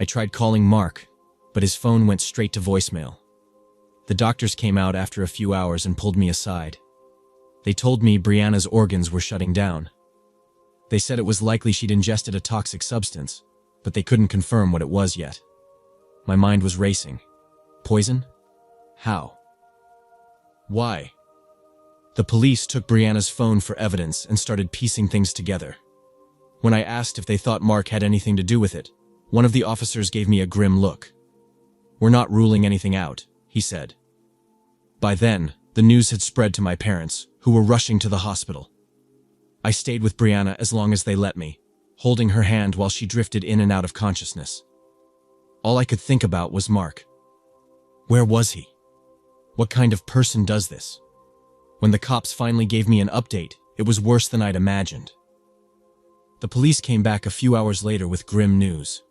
I tried calling Mark, but his phone went straight to voicemail. The doctors came out after a few hours and pulled me aside. They told me Brianna's organs were shutting down. They said it was likely she'd ingested a toxic substance, but they couldn't confirm what it was yet. My mind was racing. Poison? How? Why? The police took Brianna's phone for evidence and started piecing things together. When I asked if they thought Mark had anything to do with it, one of the officers gave me a grim look. "We're not ruling anything out," he said. By then, the news had spread to my parents, who were rushing to the hospital. I stayed with Brianna as long as they let me, holding her hand while she drifted in and out of consciousness. All I could think about was Mark. Where was he? What kind of person does this? When the cops finally gave me an update, it was worse than I'd imagined. The police came back a few hours later with grim news.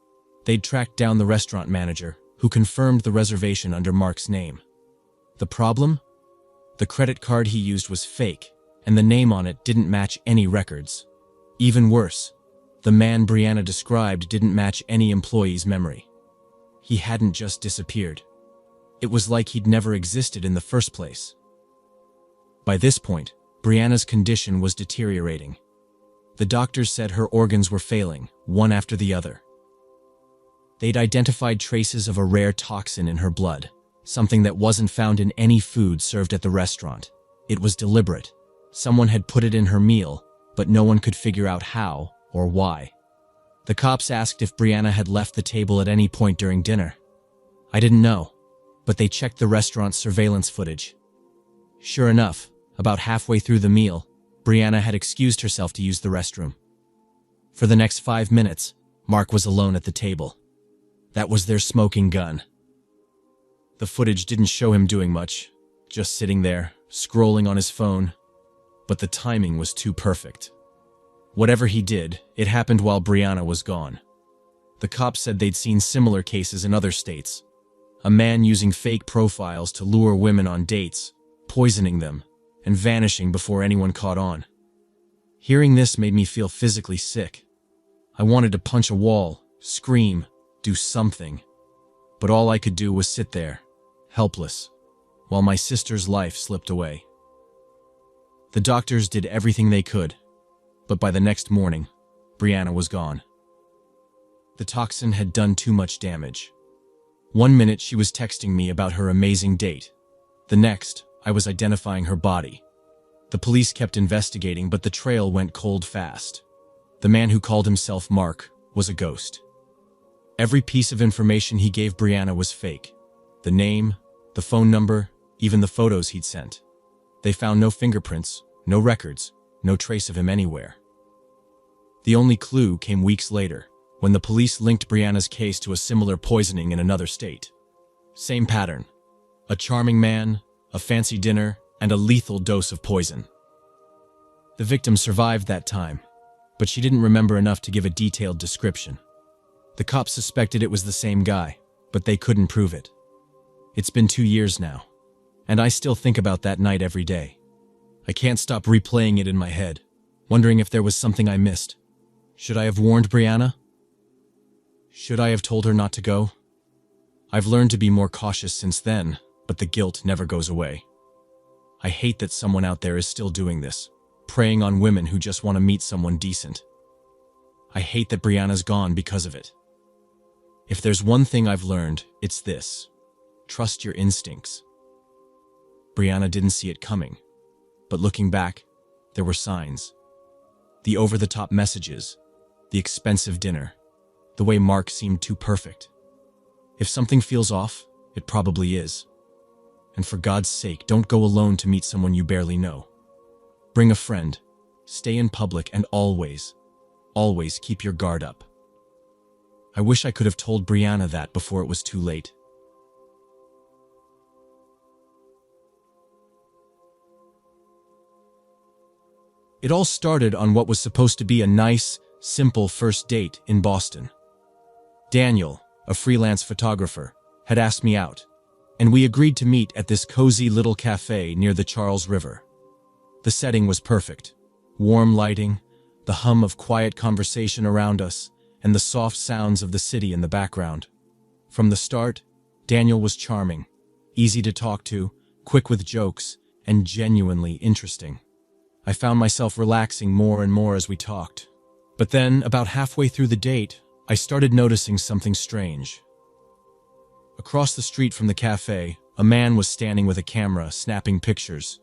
They'd tracked down the restaurant manager, who confirmed the reservation under Mark's name. The problem? The credit card he used was fake, and the name on it didn't match any records. Even worse, the man Brianna described didn't match any employee's memory. He hadn't just disappeared. It was like he'd never existed in the first place. By this point, Brianna's condition was deteriorating. The doctors said her organs were failing, one after the other. They'd identified traces of a rare toxin in her blood, something that wasn't found in any food served at the restaurant. It was deliberate. Someone had put it in her meal, but no one could figure out how or why. The cops asked if Brianna had left the table at any point during dinner. I didn't know, but they checked the restaurant's surveillance footage. Sure enough, about halfway through the meal, Brianna had excused herself to use the restroom. For the next 5 minutes, Mark was alone at the table. That was their smoking gun. The footage didn't show him doing much, just sitting there, scrolling on his phone, but the timing was too perfect. Whatever he did, it happened while Brianna was gone. The cops said they'd seen similar cases in other states. A man using fake profiles to lure women on dates, poisoning them, and vanishing before anyone caught on. Hearing this made me feel physically sick. I wanted to punch a wall, scream, do something. But all I could do was sit there, helpless, while my sister's life slipped away. The doctors did everything they could, but by the next morning, Brianna was gone. The toxin had done too much damage. One minute she was texting me about her amazing date. The next, I was identifying her body. The police kept investigating, but the trail went cold fast. The man who called himself Mark was a ghost. Every piece of information he gave Brianna was fake. The name, the phone number, even the photos he'd sent. They found no fingerprints, no records, no trace of him anywhere. The only clue came weeks later, when the police linked Brianna's case to a similar poisoning in another state. Same pattern. A charming man, a fancy dinner, and a lethal dose of poison. The victim survived that time, but she didn't remember enough to give a detailed description. The cops suspected it was the same guy, but they couldn't prove it. It's been 2 years now, and I still think about that night every day. I can't stop replaying it in my head, wondering if there was something I missed. Should I have warned Brianna? Should I have told her not to go? I've learned to be more cautious since then, but the guilt never goes away. I hate that someone out there is still doing this, preying on women who just want to meet someone decent. I hate that Brianna's gone because of it. If there's one thing I've learned, it's this. Trust your instincts. Brianna didn't see it coming, but looking back, there were signs. The over-the-top messages, the expensive dinner, the way Mark seemed too perfect. If something feels off, it probably is. And for God's sake, don't go alone to meet someone you barely know. Bring a friend, stay in public, and always keep your guard up. I wish I could have told Brianna that before it was too late. It all started on what was supposed to be a nice, simple first date in Boston. Daniel, a freelance photographer, had asked me out, and we agreed to meet at this cozy little cafe near the Charles River. The setting was perfect. Warm lighting, the hum of quiet conversation around us, and the soft sounds of the city in the background. From the start, Daniel was charming, easy to talk to, quick with jokes, and genuinely interesting. I found myself relaxing more and more as we talked. But then, about halfway through the date, I started noticing something strange. Across the street from the cafe, a man was standing with a camera, snapping pictures.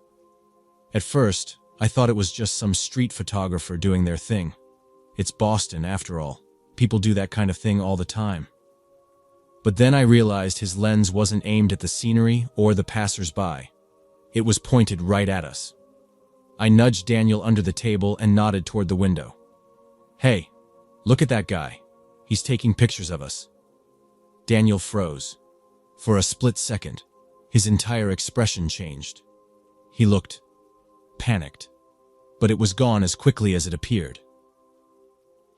At first, I thought it was just some street photographer doing their thing. It's Boston, after all. People do that kind of thing all the time. But then I realized his lens wasn't aimed at the scenery or the passers-by. It was pointed right at us. I nudged Daniel under the table and nodded toward the window. "Hey, look at that guy. He's taking pictures of us." Daniel froze. For a split second, his entire expression changed. He looked panicked, but it was gone as quickly as it appeared.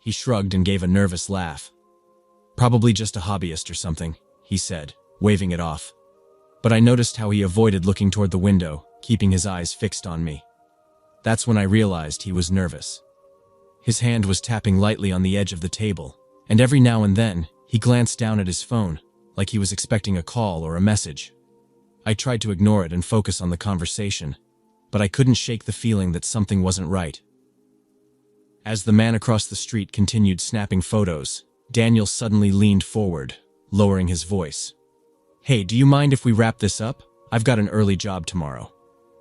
He shrugged and gave a nervous laugh. "Probably just a hobbyist or something," he said, waving it off. But I noticed how he avoided looking toward the window, keeping his eyes fixed on me. That's when I realized he was nervous. His hand was tapping lightly on the edge of the table, and every now and then, he glanced down at his phone, like he was expecting a call or a message. I tried to ignore it and focus on the conversation, but I couldn't shake the feeling that something wasn't right. As the man across the street continued snapping photos, Daniel suddenly leaned forward, lowering his voice. "Hey, do you mind if we wrap this up? I've got an early job tomorrow."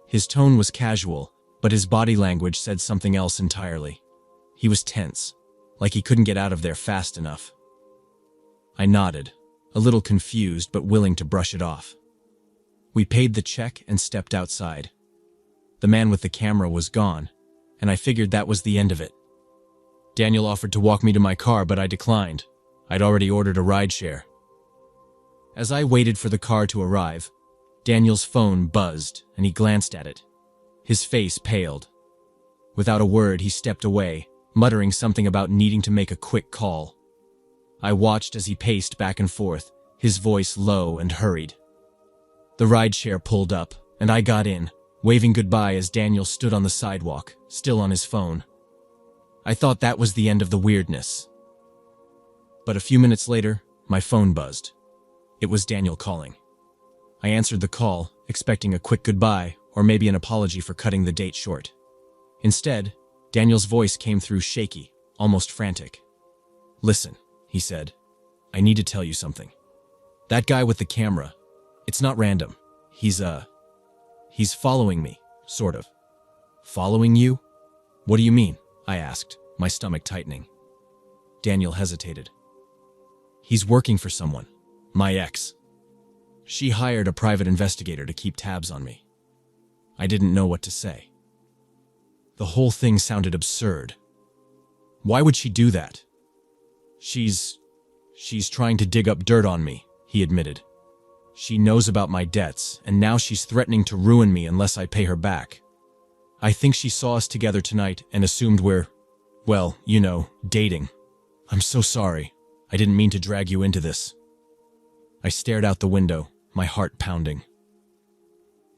His tone was casual, but his body language said something else entirely. He was tense, like he couldn't get out of there fast enough. I nodded, a little confused but willing to brush it off. We paid the check and stepped outside. The man with the camera was gone, and I figured that was the end of it. Daniel offered to walk me to my car, but I declined. I'd already ordered a rideshare. As I waited for the car to arrive, Daniel's phone buzzed, and he glanced at it. His face paled. Without a word, he stepped away, muttering something about needing to make a quick call. I watched as he paced back and forth, his voice low and hurried. The rideshare pulled up, and I got in, waving goodbye as Daniel stood on the sidewalk, still on his phone. I thought that was the end of the weirdness. But a few minutes later, my phone buzzed. It was Daniel calling. I answered the call, expecting a quick goodbye or maybe an apology for cutting the date short. Instead, Daniel's voice came through shaky, almost frantic. "Listen," he said. "I need to tell you something. That guy with the camera, it's not random. He's following me, sort of." "Following you? What do you mean?" I asked, my stomach tightening. Daniel hesitated. "He's working for someone, my ex. She hired a private investigator to keep tabs on me." I didn't know what to say. The whole thing sounded absurd. Why would she do that? She's trying to dig up dirt on me," he admitted. "She knows about my debts, and now she's threatening to ruin me unless I pay her back. I think she saw us together tonight and assumed we're, well, dating. I'm so sorry. I didn't mean to drag you into this." I stared out the window, my heart pounding.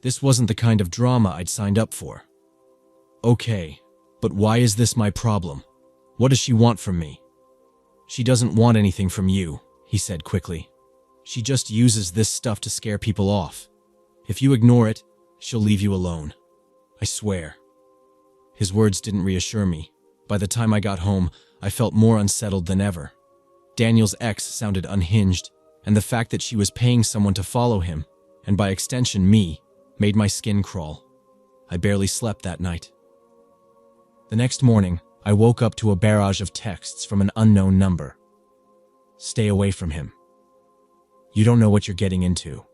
This wasn't the kind of drama I'd signed up for. "Okay, but why is this my problem? What does she want from me?" "She doesn't want anything from you," he said quickly. "She just uses this stuff to scare people off. If you ignore it, she'll leave you alone. I swear." His words didn't reassure me. By the time I got home, I felt more unsettled than ever. Daniel's ex sounded unhinged, and the fact that she was paying someone to follow him, and by extension me, made my skin crawl. I barely slept that night. The next morning, I woke up to a barrage of texts from an unknown number. "Stay away from him. You don't know what you're getting into.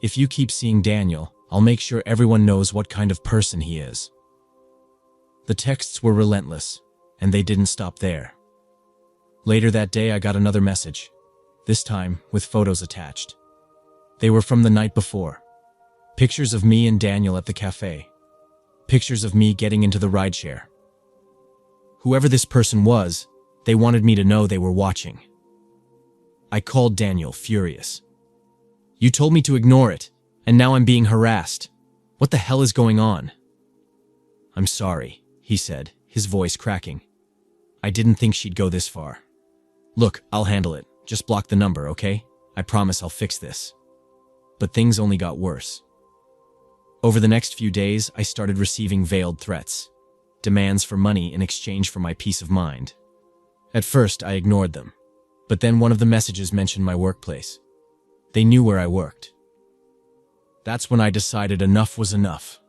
If you keep seeing Daniel, I'll make sure everyone knows what kind of person he is." The texts were relentless, and they didn't stop there. Later that day, I got another message, this time with photos attached. They were from the night before. Pictures of me and Daniel at the cafe. Pictures of me getting into the rideshare. Whoever this person was, they wanted me to know they were watching. I called Daniel, furious. "You told me to ignore it, and now I'm being harassed. What the hell is going on?" "I'm sorry," he said, his voice cracking. "I didn't think she'd go this far. Look, I'll handle it. Just block the number, okay? I promise I'll fix this." But things only got worse. Over the next few days, I started receiving veiled threats, demands for money in exchange for my peace of mind. At first, I ignored them, but then one of the messages mentioned my workplace. They knew where I worked. That's when I decided enough was enough.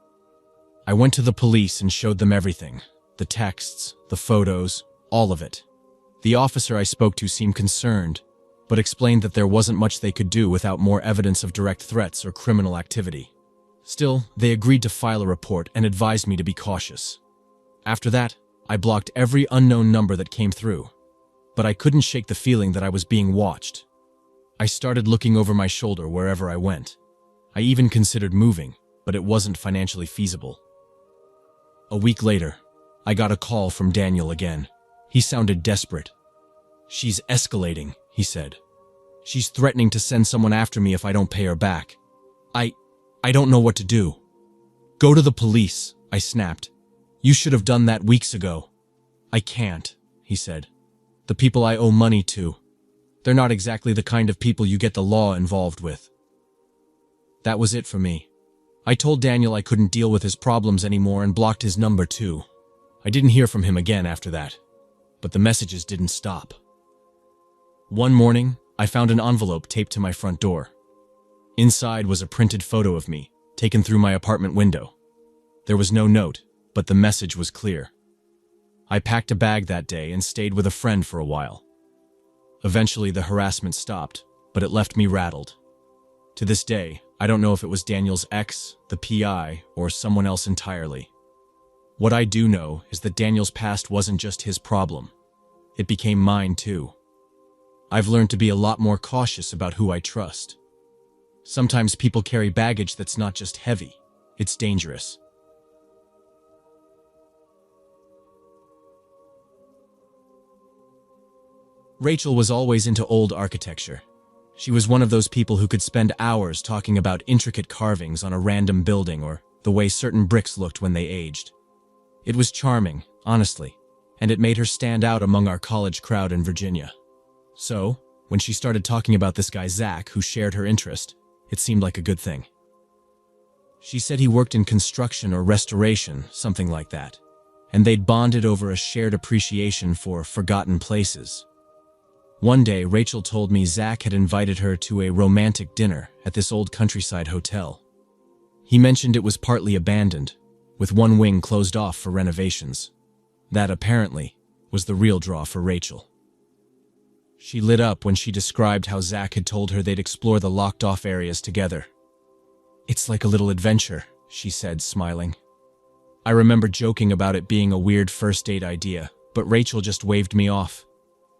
I went to the police and showed them everything, the texts, the photos, all of it. The officer I spoke to seemed concerned, but explained that there wasn't much they could do without more evidence of direct threats or criminal activity. Still, they agreed to file a report and advised me to be cautious. After that, I blocked every unknown number that came through, but I couldn't shake the feeling that I was being watched. I started looking over my shoulder wherever I went. I even considered moving, but it wasn't financially feasible. A week later, I got a call from Daniel again. He sounded desperate. "She's escalating," he said. "She's threatening to send someone after me if I don't pay her back. I don't know what to do." "Go to the police," I snapped. "You should have done that weeks ago." "I can't," he said. "The people I owe money to, they're not exactly the kind of people you get the law involved with." That was it for me. I told Daniel I couldn't deal with his problems anymore and blocked his number too. I didn't hear from him again after that, but the messages didn't stop. One morning, I found an envelope taped to my front door. Inside was a printed photo of me, taken through my apartment window. There was no note, but the message was clear. I packed a bag that day and stayed with a friend for a while. Eventually, the harassment stopped, but it left me rattled. To this day, I don't know if it was Daniel's ex, the PI, or someone else entirely. What I do know is that Daniel's past wasn't just his problem. It became mine too. I've learned to be a lot more cautious about who I trust. Sometimes people carry baggage that's not just heavy, it's dangerous. Rachel was always into old architecture. She was one of those people who could spend hours talking about intricate carvings on a random building or the way certain bricks looked when they aged. It was charming, honestly, and it made her stand out among our college crowd in Virginia. So, when she started talking about this guy Zach who shared her interest, it seemed like a good thing. She said he worked in construction or restoration, something like that, and they'd bonded over a shared appreciation for forgotten places. One day, Rachel told me Zach had invited her to a romantic dinner at this old countryside hotel. He mentioned it was partly abandoned, with one wing closed off for renovations. That, apparently, was the real draw for Rachel. She lit up when she described how Zach had told her they'd explore the locked-off areas together. "It's like a little adventure," she said, smiling. I remember joking about it being a weird first date idea, but Rachel just waved me off.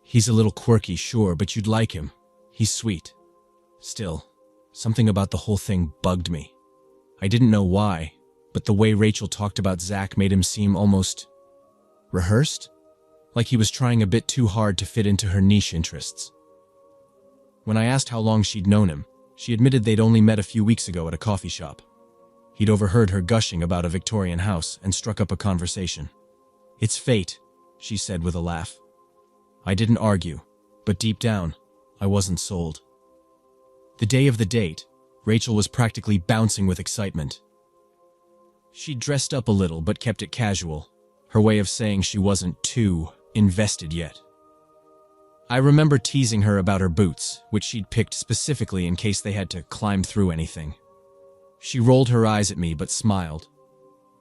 "He's a little quirky, sure, but you'd like him. He's sweet." Still, something about the whole thing bugged me. I didn't know why, but the way Rachel talked about Zach made him seem almost rehearsed, like he was trying a bit too hard to fit into her niche interests. When I asked how long she'd known him, she admitted they'd only met a few weeks ago at a coffee shop. He'd overheard her gushing about a Victorian house and struck up a conversation. "It's fate," she said with a laugh. I didn't argue, but deep down, I wasn't sold. The day of the date, Rachel was practically bouncing with excitement. She dressed up a little but kept it casual, her way of saying she wasn't too invested yet. I remember teasing her about her boots, which she'd picked specifically in case they had to climb through anything. She rolled her eyes at me but smiled.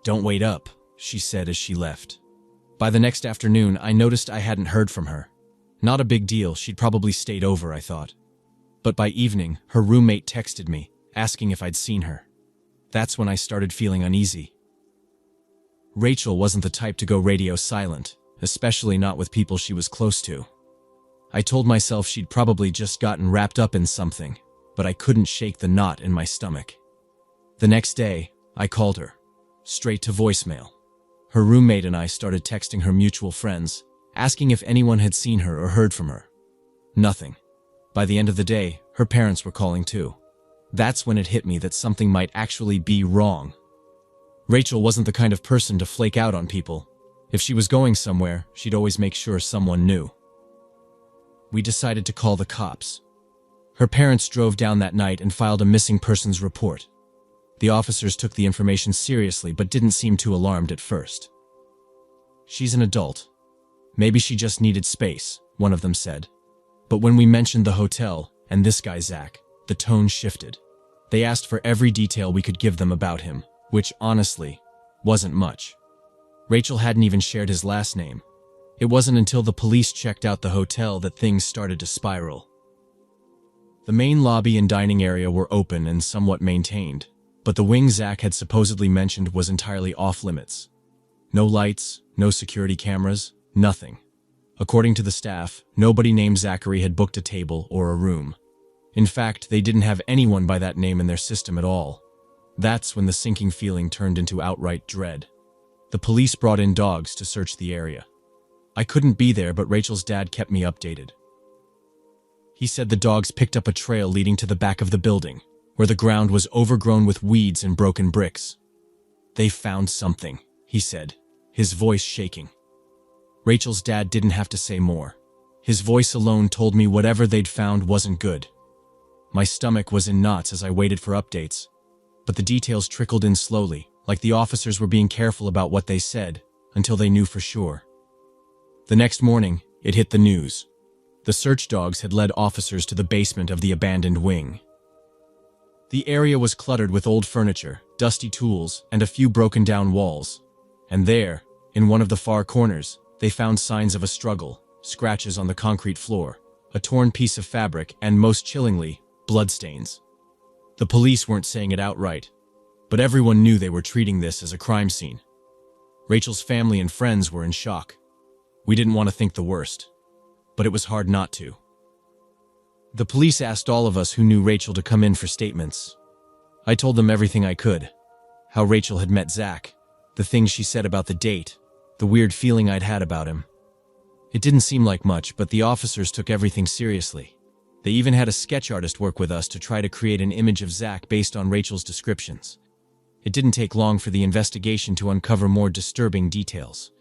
"Don't wait up," she said as she left. By the next afternoon, I noticed I hadn't heard from her. Not a big deal, she'd probably stayed over, I thought. But by evening, her roommate texted me, asking if I'd seen her. That's when I started feeling uneasy. Rachel wasn't the type to go radio silent, especially not with people she was close to. I told myself she'd probably just gotten wrapped up in something, but I couldn't shake the knot in my stomach. The next day, I called her, straight to voicemail. Her roommate and I started texting her mutual friends, asking if anyone had seen her or heard from her. Nothing. By the end of the day, her parents were calling too. That's when it hit me that something might actually be wrong. Rachel wasn't the kind of person to flake out on people. If she was going somewhere, she'd always make sure someone knew. We decided to call the cops. Her parents drove down that night and filed a missing persons report. The officers took the information seriously but didn't seem too alarmed at first. "She's an adult. Maybe she just needed space," one of them said. But when we mentioned the hotel and this guy Zach, the tone shifted. They asked for every detail we could give them about him, which, honestly, wasn't much. Rachel hadn't even shared his last name. It wasn't until the police checked out the hotel that things started to spiral. The main lobby and dining area were open and somewhat maintained, but the wing Zach had supposedly mentioned was entirely off-limits. No lights, no security cameras, nothing. According to the staff, nobody named Zachary had booked a table or a room. In fact, they didn't have anyone by that name in their system at all. That's when the sinking feeling turned into outright dread. The police brought in dogs to search the area. I couldn't be there, but Rachel's dad kept me updated. He said the dogs picked up a trail leading to the back of the building, where the ground was overgrown with weeds and broken bricks. "They found something," he said, his voice shaking. Rachel's dad didn't have to say more. His voice alone told me whatever they'd found wasn't good. My stomach was in knots as I waited for updates, but the details trickled in slowly, like the officers were being careful about what they said, until they knew for sure. The next morning, it hit the news. The search dogs had led officers to the basement of the abandoned wing. The area was cluttered with old furniture, dusty tools, and a few broken-down walls. And there, in one of the far corners, they found signs of a struggle, scratches on the concrete floor, a torn piece of fabric, and most chillingly, bloodstains. The police weren't saying it outright, but everyone knew they were treating this as a crime scene. Rachel's family and friends were in shock. We didn't want to think the worst, but it was hard not to. The police asked all of us who knew Rachel to come in for statements. I told them everything I could. How Rachel had met Zach, the things she said about the date, the weird feeling I'd had about him. It didn't seem like much, but the officers took everything seriously. They even had a sketch artist work with us to try to create an image of Zach based on Rachel's descriptions. It didn't take long for the investigation to uncover more disturbing details.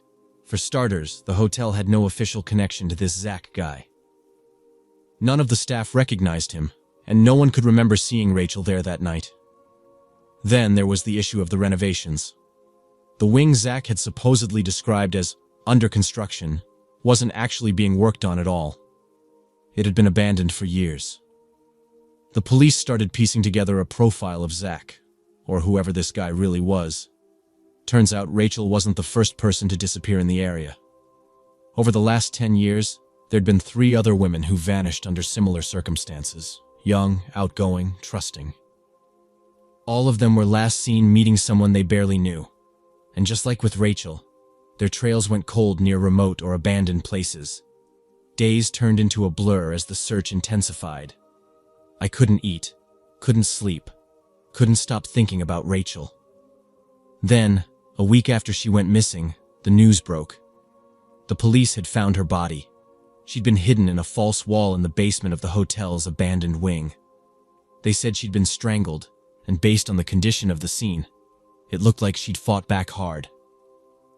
For starters, the hotel had no official connection to this Zach guy. None of the staff recognized him, and no one could remember seeing Rachel there that night. Then there was the issue of the renovations. The wing Zach had supposedly described as under construction wasn't actually being worked on at all. It had been abandoned for years. The police started piecing together a profile of Zach, or whoever this guy really was. Turns out Rachel wasn't the first person to disappear in the area. Over the last 10 years, there'd been 3 other women who vanished under similar circumstances. Young, outgoing, trusting. All of them were last seen meeting someone they barely knew. And just like with Rachel, their trails went cold near remote or abandoned places. Days turned into a blur as the search intensified. I couldn't eat, couldn't sleep, couldn't stop thinking about Rachel. Then, a week after she went missing, the news broke. The police had found her body. She'd been hidden in a false wall in the basement of the hotel's abandoned wing. They said she'd been strangled, and based on the condition of the scene, it looked like she'd fought back hard.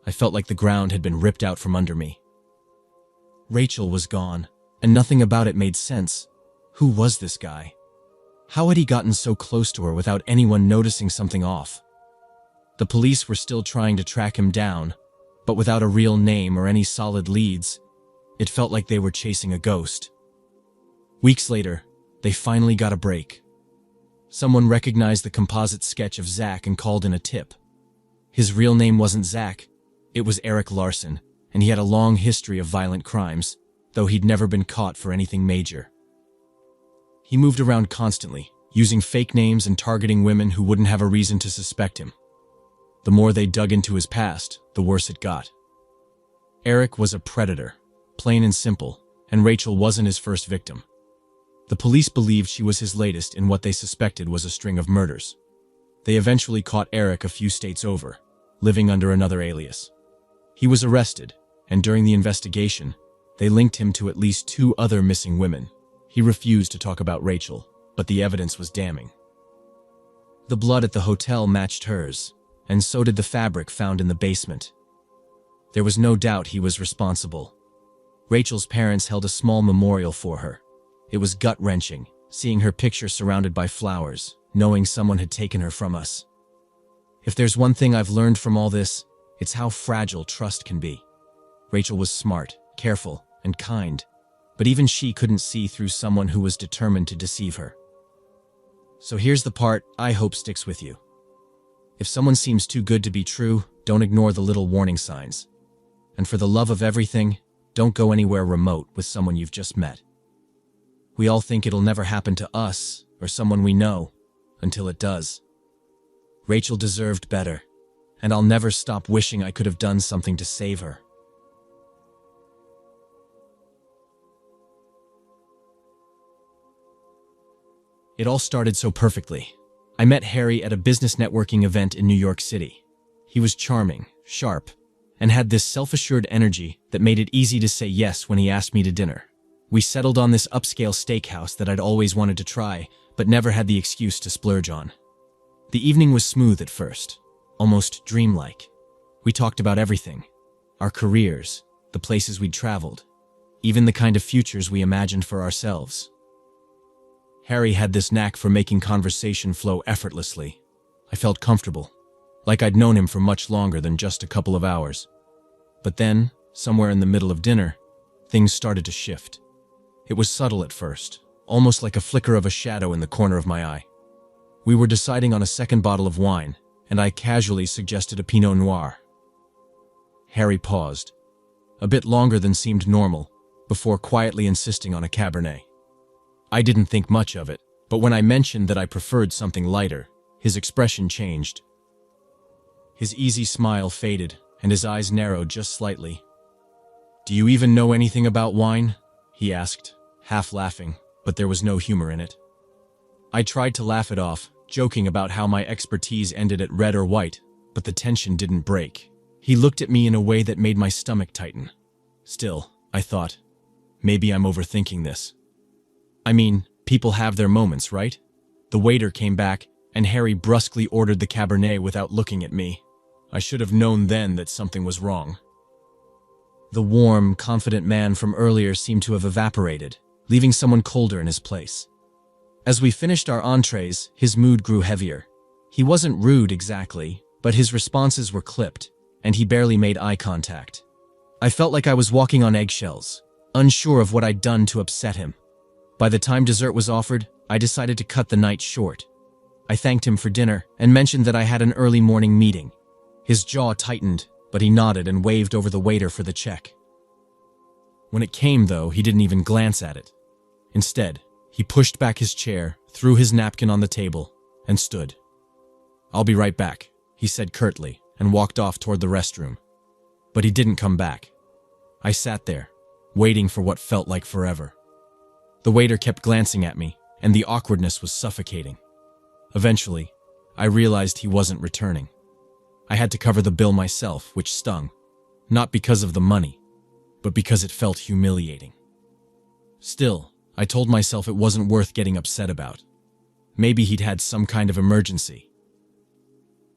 I felt like the ground had been ripped out from under me. Rachel was gone, and nothing about it made sense. Who was this guy? How had he gotten so close to her without anyone noticing something off? The police were still trying to track him down, but without a real name or any solid leads, it felt like they were chasing a ghost. Weeks later, they finally got a break. Someone recognized the composite sketch of Zach and called in a tip. His real name wasn't Zach, it was Eric Larson, and he had a long history of violent crimes, though he'd never been caught for anything major. He moved around constantly, using fake names and targeting women who wouldn't have a reason to suspect him. The more they dug into his past, the worse it got. Eric was a predator, plain and simple, and Rachel wasn't his first victim. The police believed she was his latest in what they suspected was a string of murders. They eventually caught Eric a few states over, living under another alias. He was arrested, and during the investigation, they linked him to at least 2 other missing women. He refused to talk about Rachel, but the evidence was damning. The blood at the hotel matched hers, and so did the fabric found in the basement. There was no doubt he was responsible. Rachel's parents held a small memorial for her. It was gut-wrenching, seeing her picture surrounded by flowers, knowing someone had taken her from us. If there's one thing I've learned from all this, it's how fragile trust can be. Rachel was smart, careful, and kind, but even she couldn't see through someone who was determined to deceive her. So here's the part I hope sticks with you. If someone seems too good to be true, don't ignore the little warning signs. And for the love of everything, don't go anywhere remote with someone you've just met. We all think it'll never happen to us or someone we know, until it does. Rachel deserved better, and I'll never stop wishing I could have done something to save her. It all started so perfectly. I met Harry at a business networking event in New York City. He was charming, sharp, and had this self-assured energy that made it easy to say yes when he asked me to dinner. We settled on this upscale steakhouse that I'd always wanted to try, but never had the excuse to splurge on. The evening was smooth at first, almost dreamlike. We talked about everything. Our careers, the places we'd traveled, even the kind of futures we imagined for ourselves. Harry had this knack for making conversation flow effortlessly. I felt comfortable, like I'd known him for much longer than just a couple of hours. But then, somewhere in the middle of dinner, things started to shift. It was subtle at first, almost like a flicker of a shadow in the corner of my eye. We were deciding on a second bottle of wine, and I casually suggested a Pinot Noir. Harry paused, a bit longer than seemed normal, before quietly insisting on a Cabernet. I didn't think much of it, But when I mentioned that I preferred something lighter, his expression changed. His easy smile faded, and his eyes narrowed just slightly. "Do you even know anything about wine?" he asked, half laughing, but there was no humor in it. I tried to laugh it off, joking about how my expertise ended at red or white, but the tension didn't break. He looked at me in a way that made my stomach tighten. Still, I thought, maybe I'm overthinking this. I mean, people have their moments, right? The waiter came back, and Harry brusquely ordered the Cabernet without looking at me. I should have known then that something was wrong. The warm, confident man from earlier seemed to have evaporated, leaving someone colder in his place. As we finished our entrees, his mood grew heavier. He wasn't rude exactly, but his responses were clipped, and he barely made eye contact. I felt like I was walking on eggshells, unsure of what I'd done to upset him. By the time dessert was offered, I decided to cut the night short. I thanked him for dinner and mentioned that I had an early morning meeting. His jaw tightened, but he nodded and waved over the waiter for the check. When it came, though, he didn't even glance at it. Instead, he pushed back his chair, threw his napkin on the table, and stood. "I'll be right back," he said curtly, and walked off toward the restroom. But he didn't come back. I sat there, waiting for what felt like forever. The waiter kept glancing at me, and the awkwardness was suffocating. Eventually, I realized he wasn't returning. I had to cover the bill myself, which stung. Not because of the money, but because it felt humiliating. Still, I told myself it wasn't worth getting upset about. Maybe he'd had some kind of emergency.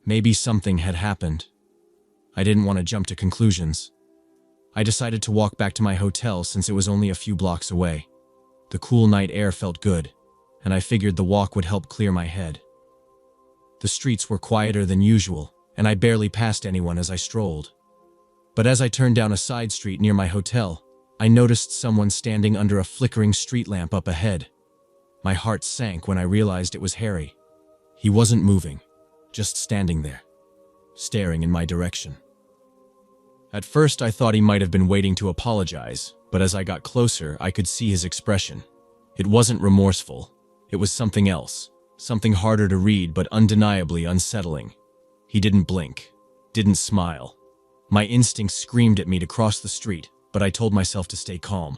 Maybe something had happened. I didn't want to jump to conclusions. I decided to walk back to my hotel since it was only a few blocks away. The cool night air felt good, and I figured the walk would help clear my head. The streets were quieter than usual, and I barely passed anyone as I strolled. But as I turned down a side street near my hotel, I noticed someone standing under a flickering street lamp up ahead. My heart sank when I realized it was Harry. He wasn't moving, just standing there, staring in my direction. At first, I thought he might have been waiting to apologize, but as I got closer, I could see his expression. It wasn't remorseful. It was something else, something harder to read but undeniably unsettling. He didn't blink, didn't smile. My instincts screamed at me to cross the street, but I told myself to stay calm.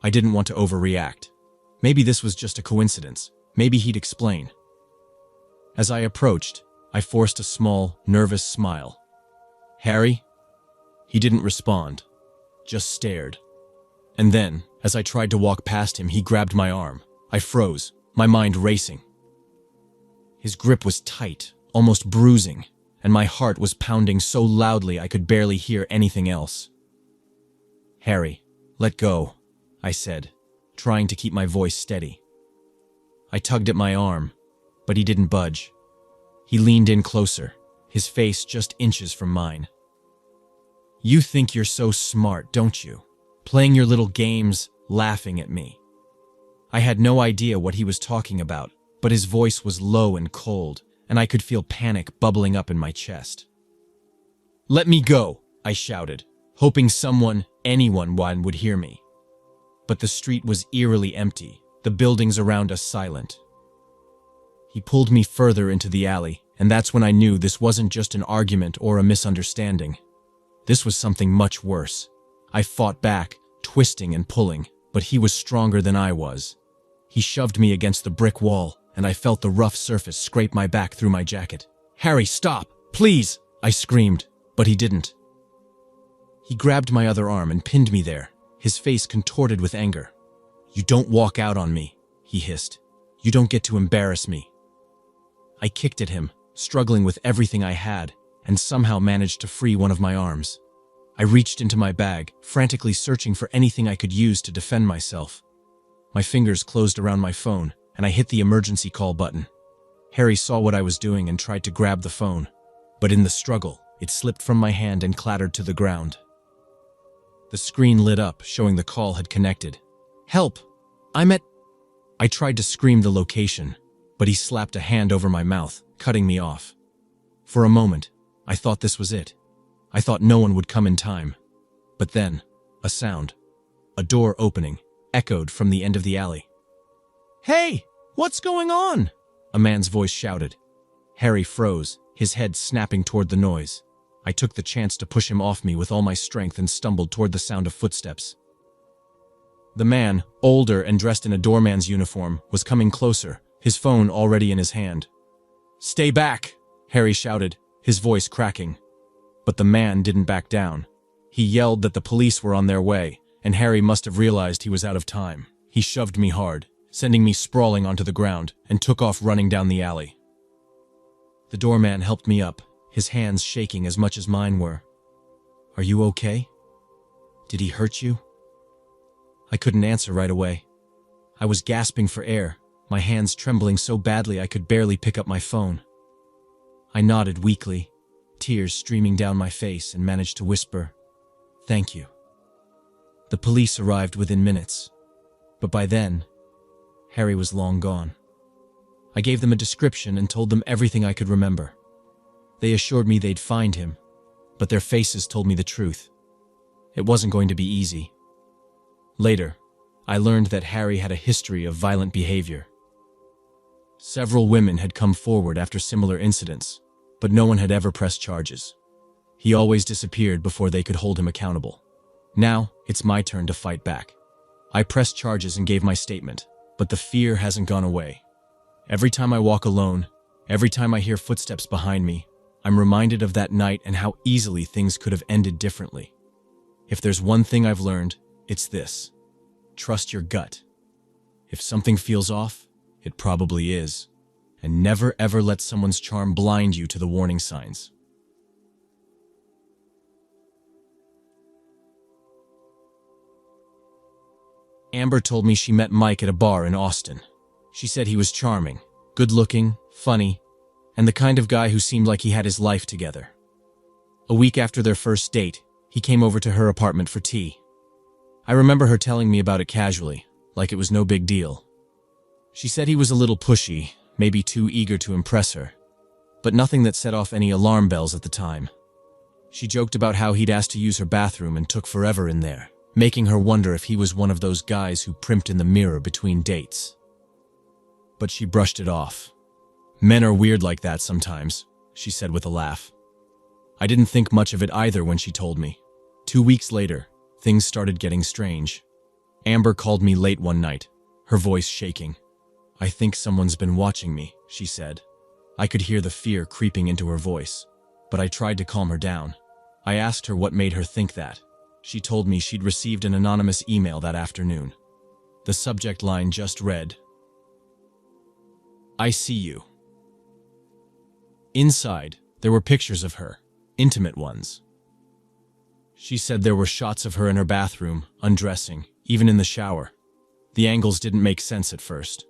I didn't want to overreact. Maybe this was just a coincidence. Maybe he'd explain. As I approached, I forced a small, nervous smile. "Harry?" He didn't respond, just stared. And then, as I tried to walk past him, he grabbed my arm. I froze, my mind racing. His grip was tight, almost bruising, and my heart was pounding so loudly I could barely hear anything else. "Harry, let go," I said, trying to keep my voice steady. I tugged at my arm, but he didn't budge. He leaned in closer, his face just inches from mine. "You think you're so smart, don't you? Playing your little games, laughing at me." I had no idea what he was talking about, but his voice was low and cold, and I could feel panic bubbling up in my chest. "Let me go," I shouted, hoping anyone would hear me. But the street was eerily empty, the buildings around us silent. He pulled me further into the alley, and that's when I knew this wasn't just an argument or a misunderstanding. This was something much worse. I fought back, twisting and pulling, but he was stronger than I was. He shoved me against the brick wall, and I felt the rough surface scrape my back through my jacket. "Harry, stop! Please!" I screamed, but he didn't. He grabbed my other arm and pinned me there, his face contorted with anger. "You don't walk out on me," he hissed. "You don't get to embarrass me." I kicked at him, struggling with everything I had, and somehow managed to free one of my arms. I reached into my bag, frantically searching for anything I could use to defend myself. My fingers closed around my phone, and I hit the emergency call button. Harry saw what I was doing and tried to grab the phone, but in the struggle, it slipped from my hand and clattered to the ground. The screen lit up, showing the call had connected. "Help! I'm at—" I tried to scream the location, but he slapped a hand over my mouth, cutting me off. For a moment, I thought this was it. I thought no one would come in time. But then, a sound, a door opening, echoed from the end of the alley. "Hey!" "What's going on?" a man's voice shouted. Harry froze, his head snapping toward the noise. I took the chance to push him off me with all my strength and stumbled toward the sound of footsteps. The man, older and dressed in a doorman's uniform, was coming closer, his phone already in his hand. "Stay back!" Harry shouted, his voice cracking. But the man didn't back down. He yelled that the police were on their way, and Harry must have realized he was out of time. He shoved me hard, sending me sprawling onto the ground, and took off running down the alley. The doorman helped me up, his hands shaking as much as mine were. "Are you okay? Did he hurt you?" I couldn't answer right away. I was gasping for air, my hands trembling so badly I could barely pick up my phone. I nodded weakly, tears streaming down my face, and managed to whisper, "Thank you." The police arrived within minutes, but by then, Harry was long gone. I gave them a description and told them everything I could remember. They assured me they'd find him, but their faces told me the truth. It wasn't going to be easy. Later, I learned that Harry had a history of violent behavior. Several women had come forward after similar incidents, but no one had ever pressed charges. He always disappeared before they could hold him accountable. Now, it's my turn to fight back. I pressed charges and gave my statement, but the fear hasn't gone away. Every time I walk alone, every time I hear footsteps behind me, I'm reminded of that night and how easily things could have ended differently. If there's one thing I've learned, it's this: trust your gut. If something feels off, it probably is. And never ever let someone's charm blind you to the warning signs. Amber told me she met Mike at a bar in Austin. She said he was charming, good-looking, funny, and the kind of guy who seemed like he had his life together. A week after their first date, he came over to her apartment for tea. I remember her telling me about it casually, like it was no big deal. She said he was a little pushy, maybe too eager to impress her, but nothing that set off any alarm bells at the time. She joked about how he'd asked to use her bathroom and took forever in there, making her wonder if he was one of those guys who primped in the mirror between dates. But she brushed it off. "Men are weird like that sometimes," she said with a laugh. I didn't think much of it either when she told me. 2 weeks later, things started getting strange. Amber called me late one night, her voice shaking. "I think someone's been watching me," she said. I could hear the fear creeping into her voice, but I tried to calm her down. I asked her what made her think that. She told me she'd received an anonymous email that afternoon. The subject line just read, "I see you." Inside, there were pictures of her, intimate ones. She said there were shots of her in her bathroom, undressing, even in the shower. The angles didn't make sense at first.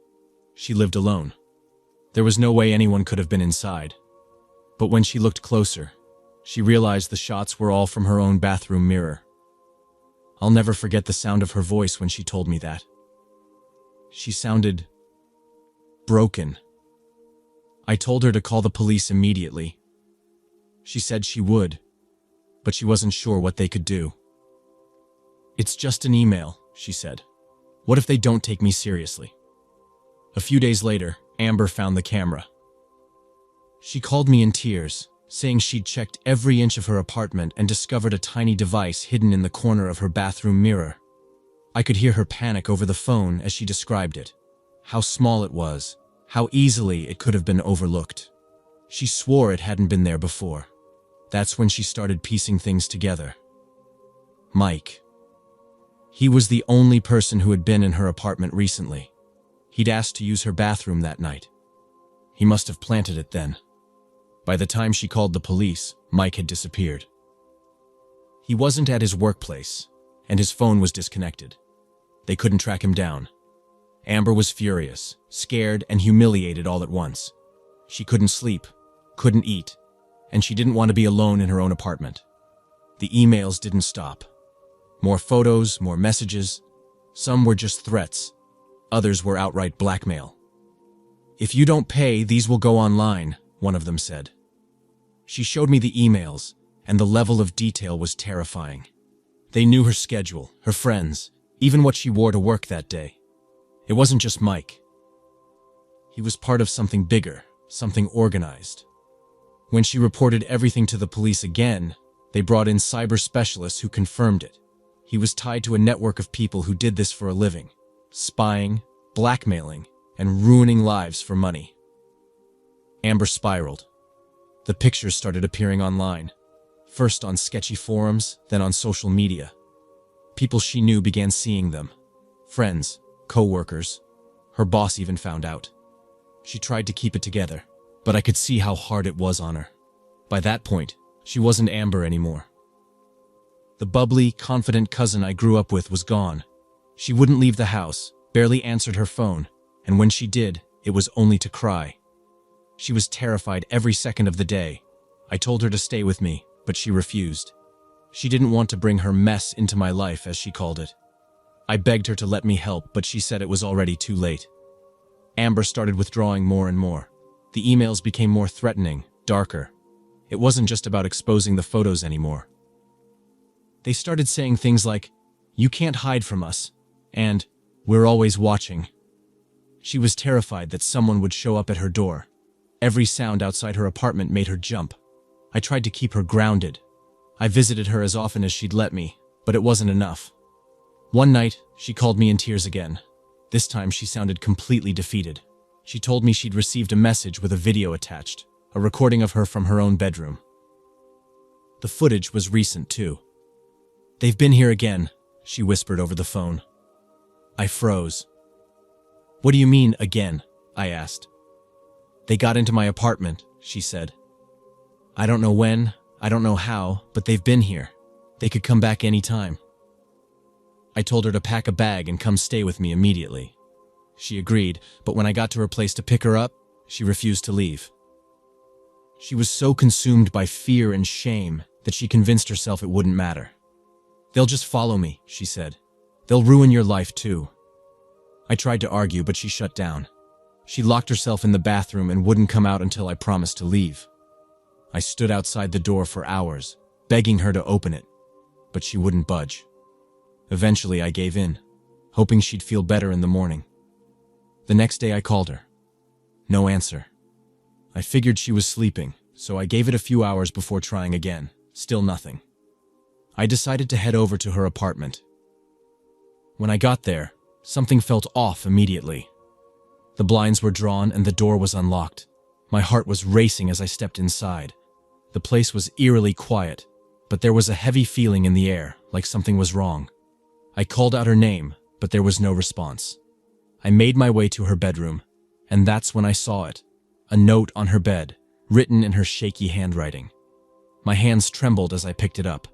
She lived alone. There was no way anyone could have been inside. But when she looked closer, she realized the shots were all from her own bathroom mirror. I'll never forget the sound of her voice when she told me that. She sounded broken. I told her to call the police immediately. She said she would, but she wasn't sure what they could do. "It's just an email," she said. "What if they don't take me seriously?" A few days later, Amber found the camera. She called me in tears, saying she'd checked every inch of her apartment and discovered a tiny device hidden in the corner of her bathroom mirror. I could hear her panic over the phone as she described it. How small it was, how easily it could have been overlooked. She swore it hadn't been there before. That's when she started piecing things together. Mike. He was the only person who had been in her apartment recently. He'd asked to use her bathroom that night. He must have planted it then. By the time she called the police, Mike had disappeared. He wasn't at his workplace, and his phone was disconnected. They couldn't track him down. Amber was furious, scared, and humiliated all at once. She couldn't sleep, couldn't eat, and she didn't want to be alone in her own apartment. The emails didn't stop. More photos, more messages. Some were just threats. Others were outright blackmail. "If you don't pay, these will go online," one of them said. She showed me the emails, and the level of detail was terrifying. They knew her schedule, her friends, even what she wore to work that day. It wasn't just Mike. He was part of something bigger, something organized. When she reported everything to the police again, they brought in cyber specialists who confirmed it. He was tied to a network of people who did this for a living, spying, blackmailing, and ruining lives for money. Amber spiraled. The pictures started appearing online, first on sketchy forums, then on social media. People she knew began seeing them. Friends, co-workers. Her boss even found out. She tried to keep it together, but I could see how hard it was on her. By that point, she wasn't Amber anymore. The bubbly, confident cousin I grew up with was gone. She wouldn't leave the house, barely answered her phone, and when she did, it was only to cry. She was terrified every second of the day. I told her to stay with me, but she refused. She didn't want to bring her mess into my life, as she called it. I begged her to let me help, but she said it was already too late. Amber started withdrawing more and more. The emails became more threatening, darker. It wasn't just about exposing the photos anymore. They started saying things like, "You can't hide from us," and "We're always watching." She was terrified that someone would show up at her door. Every sound outside her apartment made her jump. I tried to keep her grounded. I visited her as often as she'd let me, but it wasn't enough. One night, she called me in tears again. This time she sounded completely defeated. She told me she'd received a message with a video attached, a recording of her from her own bedroom. The footage was recent too. "They've been here again," she whispered over the phone. I froze. "What do you mean, again?" I asked. "They got into my apartment," she said. "I don't know when, I don't know how, but they've been here. They could come back anytime." I told her to pack a bag and come stay with me immediately. She agreed, but when I got to her place to pick her up, she refused to leave. She was so consumed by fear and shame that she convinced herself it wouldn't matter. "They'll just follow me," she said. "They'll ruin your life too." I tried to argue, but she shut down. She locked herself in the bathroom and wouldn't come out until I promised to leave. I stood outside the door for hours, begging her to open it, but she wouldn't budge. Eventually, I gave in, hoping she'd feel better in the morning. The next day, I called her. No answer. I figured she was sleeping, so I gave it a few hours before trying again. Still nothing. I decided to head over to her apartment. When I got there, something felt off immediately. The blinds were drawn and the door was unlocked. My heart was racing as I stepped inside. The place was eerily quiet, but there was a heavy feeling in the air, like something was wrong. I called out her name, but there was no response. I made my way to her bedroom, and that's when I saw it. A note on her bed, written in her shaky handwriting. My hands trembled as I picked it up.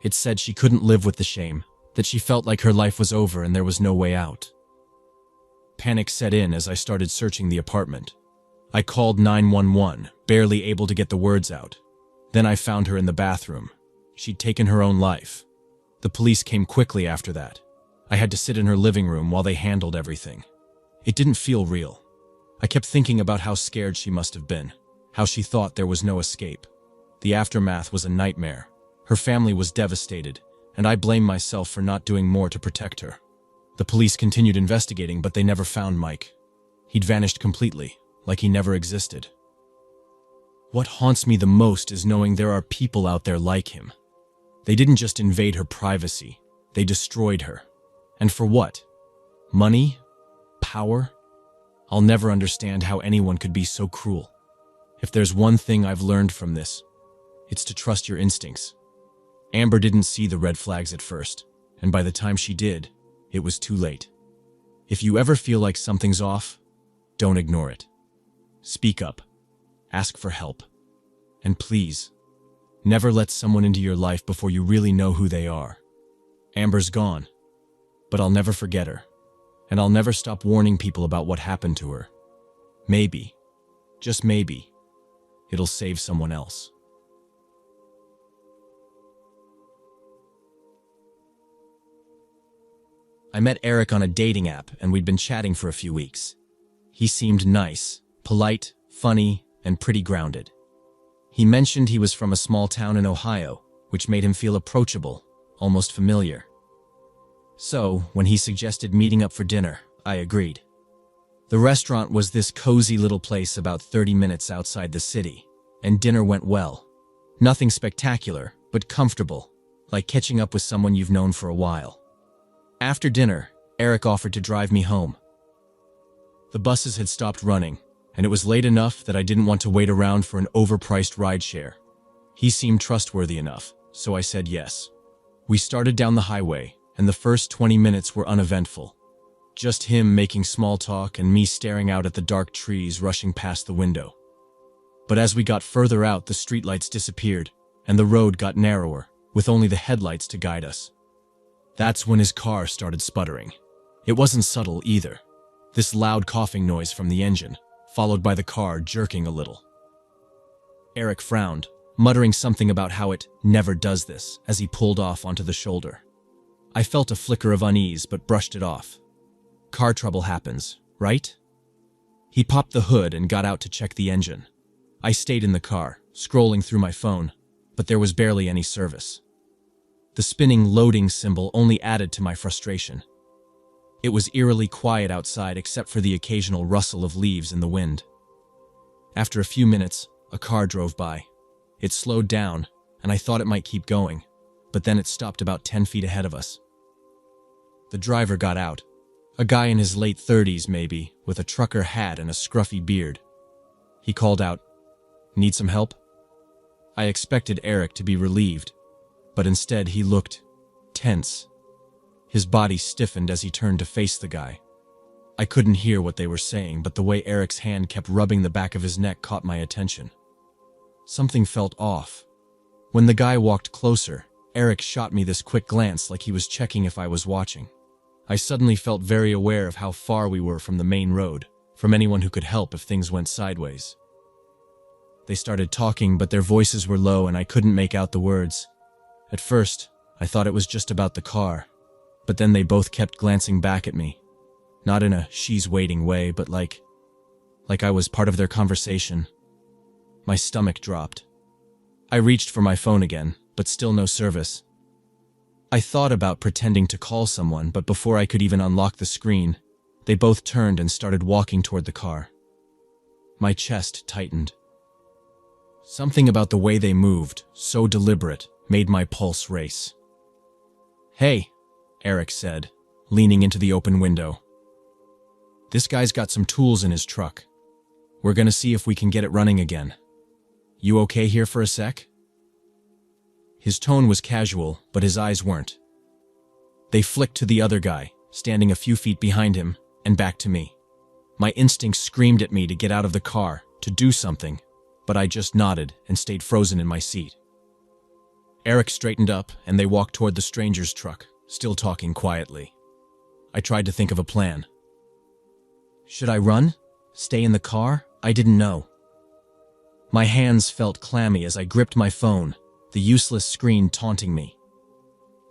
It said she couldn't live with the shame, that she felt like her life was over and there was no way out. Panic set in as I started searching the apartment. I called 911, barely able to get the words out. Then I found her in the bathroom. She'd taken her own life. The police came quickly after that. I had to sit in her living room while they handled everything. It didn't feel real. I kept thinking about how scared she must have been, how she thought there was no escape. The aftermath was a nightmare. Her family was devastated, and I blamed myself for not doing more to protect her. The police continued investigating, but they never found Mike. He'd vanished completely, like he never existed. What haunts me the most is knowing there are people out there like him. They didn't just invade her privacy, they destroyed her. And for what? Money? Power? I'll never understand how anyone could be so cruel. If there's one thing I've learned from this, it's to trust your instincts. Amber didn't see the red flags at first, and by the time she did, it was too late. If you ever feel like something's off, don't ignore it. Speak up. Ask for help. And please, never let someone into your life before you really know who they are. Amber's gone, but I'll never forget her, and I'll never stop warning people about what happened to her. Maybe, just maybe, it'll save someone else. I met Eric on a dating app, and we'd been chatting for a few weeks. He seemed nice, polite, funny, and pretty grounded. He mentioned he was from a small town in Ohio, which made him feel approachable, almost familiar. So, when he suggested meeting up for dinner, I agreed. The restaurant was this cozy little place about 30 minutes outside the city, and dinner went well. Nothing spectacular, but comfortable, like catching up with someone you've known for a while. After dinner, Eric offered to drive me home. The buses had stopped running, and it was late enough that I didn't want to wait around for an overpriced rideshare. He seemed trustworthy enough, so I said yes. We started down the highway, and the first 20 minutes were uneventful. Just him making small talk and me staring out at the dark trees rushing past the window. But as we got further out, the streetlights disappeared, and the road got narrower, with only the headlights to guide us. That's when his car started sputtering. It wasn't subtle either. This loud coughing noise from the engine, followed by the car jerking a little. Eric frowned, muttering something about how it never does this as he pulled off onto the shoulder. I felt a flicker of unease but brushed it off. Car trouble happens, right? He popped the hood and got out to check the engine. I stayed in the car, scrolling through my phone, but there was barely any service. The spinning loading symbol only added to my frustration. It was eerily quiet outside except for the occasional rustle of leaves in the wind. After a few minutes, a car drove by. It slowed down, and I thought it might keep going, but then it stopped about 10 feet ahead of us. The driver got out. A guy in his late 30s maybe, with a trucker hat and a scruffy beard. He called out, "Need some help?" I expected Eric to be relieved, but instead he looked tense. His body stiffened as he turned to face the guy. I couldn't hear what they were saying, but the way Eric's hand kept rubbing the back of his neck caught my attention. Something felt off. When the guy walked closer, Eric shot me this quick glance like he was checking if I was watching. I suddenly felt very aware of how far we were from the main road, from anyone who could help if things went sideways. They started talking, but their voices were low and I couldn't make out the words. At first, I thought it was just about the car, but then they both kept glancing back at me. Not in a she's waiting way, but like I was part of their conversation. My stomach dropped. I reached for my phone again, but still no service. I thought about pretending to call someone, but before I could even unlock the screen, they both turned and started walking toward the car. My chest tightened. Something about the way they moved, so deliberate, made my pulse race. "Hey," Eric said, leaning into the open window. "This guy's got some tools in his truck. We're gonna see if we can get it running again. You okay here for a sec?" His tone was casual, but his eyes weren't. They flicked to the other guy, standing a few feet behind him, and back to me. My instincts screamed at me to get out of the car, to do something, but I just nodded and stayed frozen in my seat. Eric straightened up, and they walked toward the stranger's truck, still talking quietly. I tried to think of a plan. Should I run? Stay in the car? I didn't know. My hands felt clammy as I gripped my phone, the useless screen taunting me.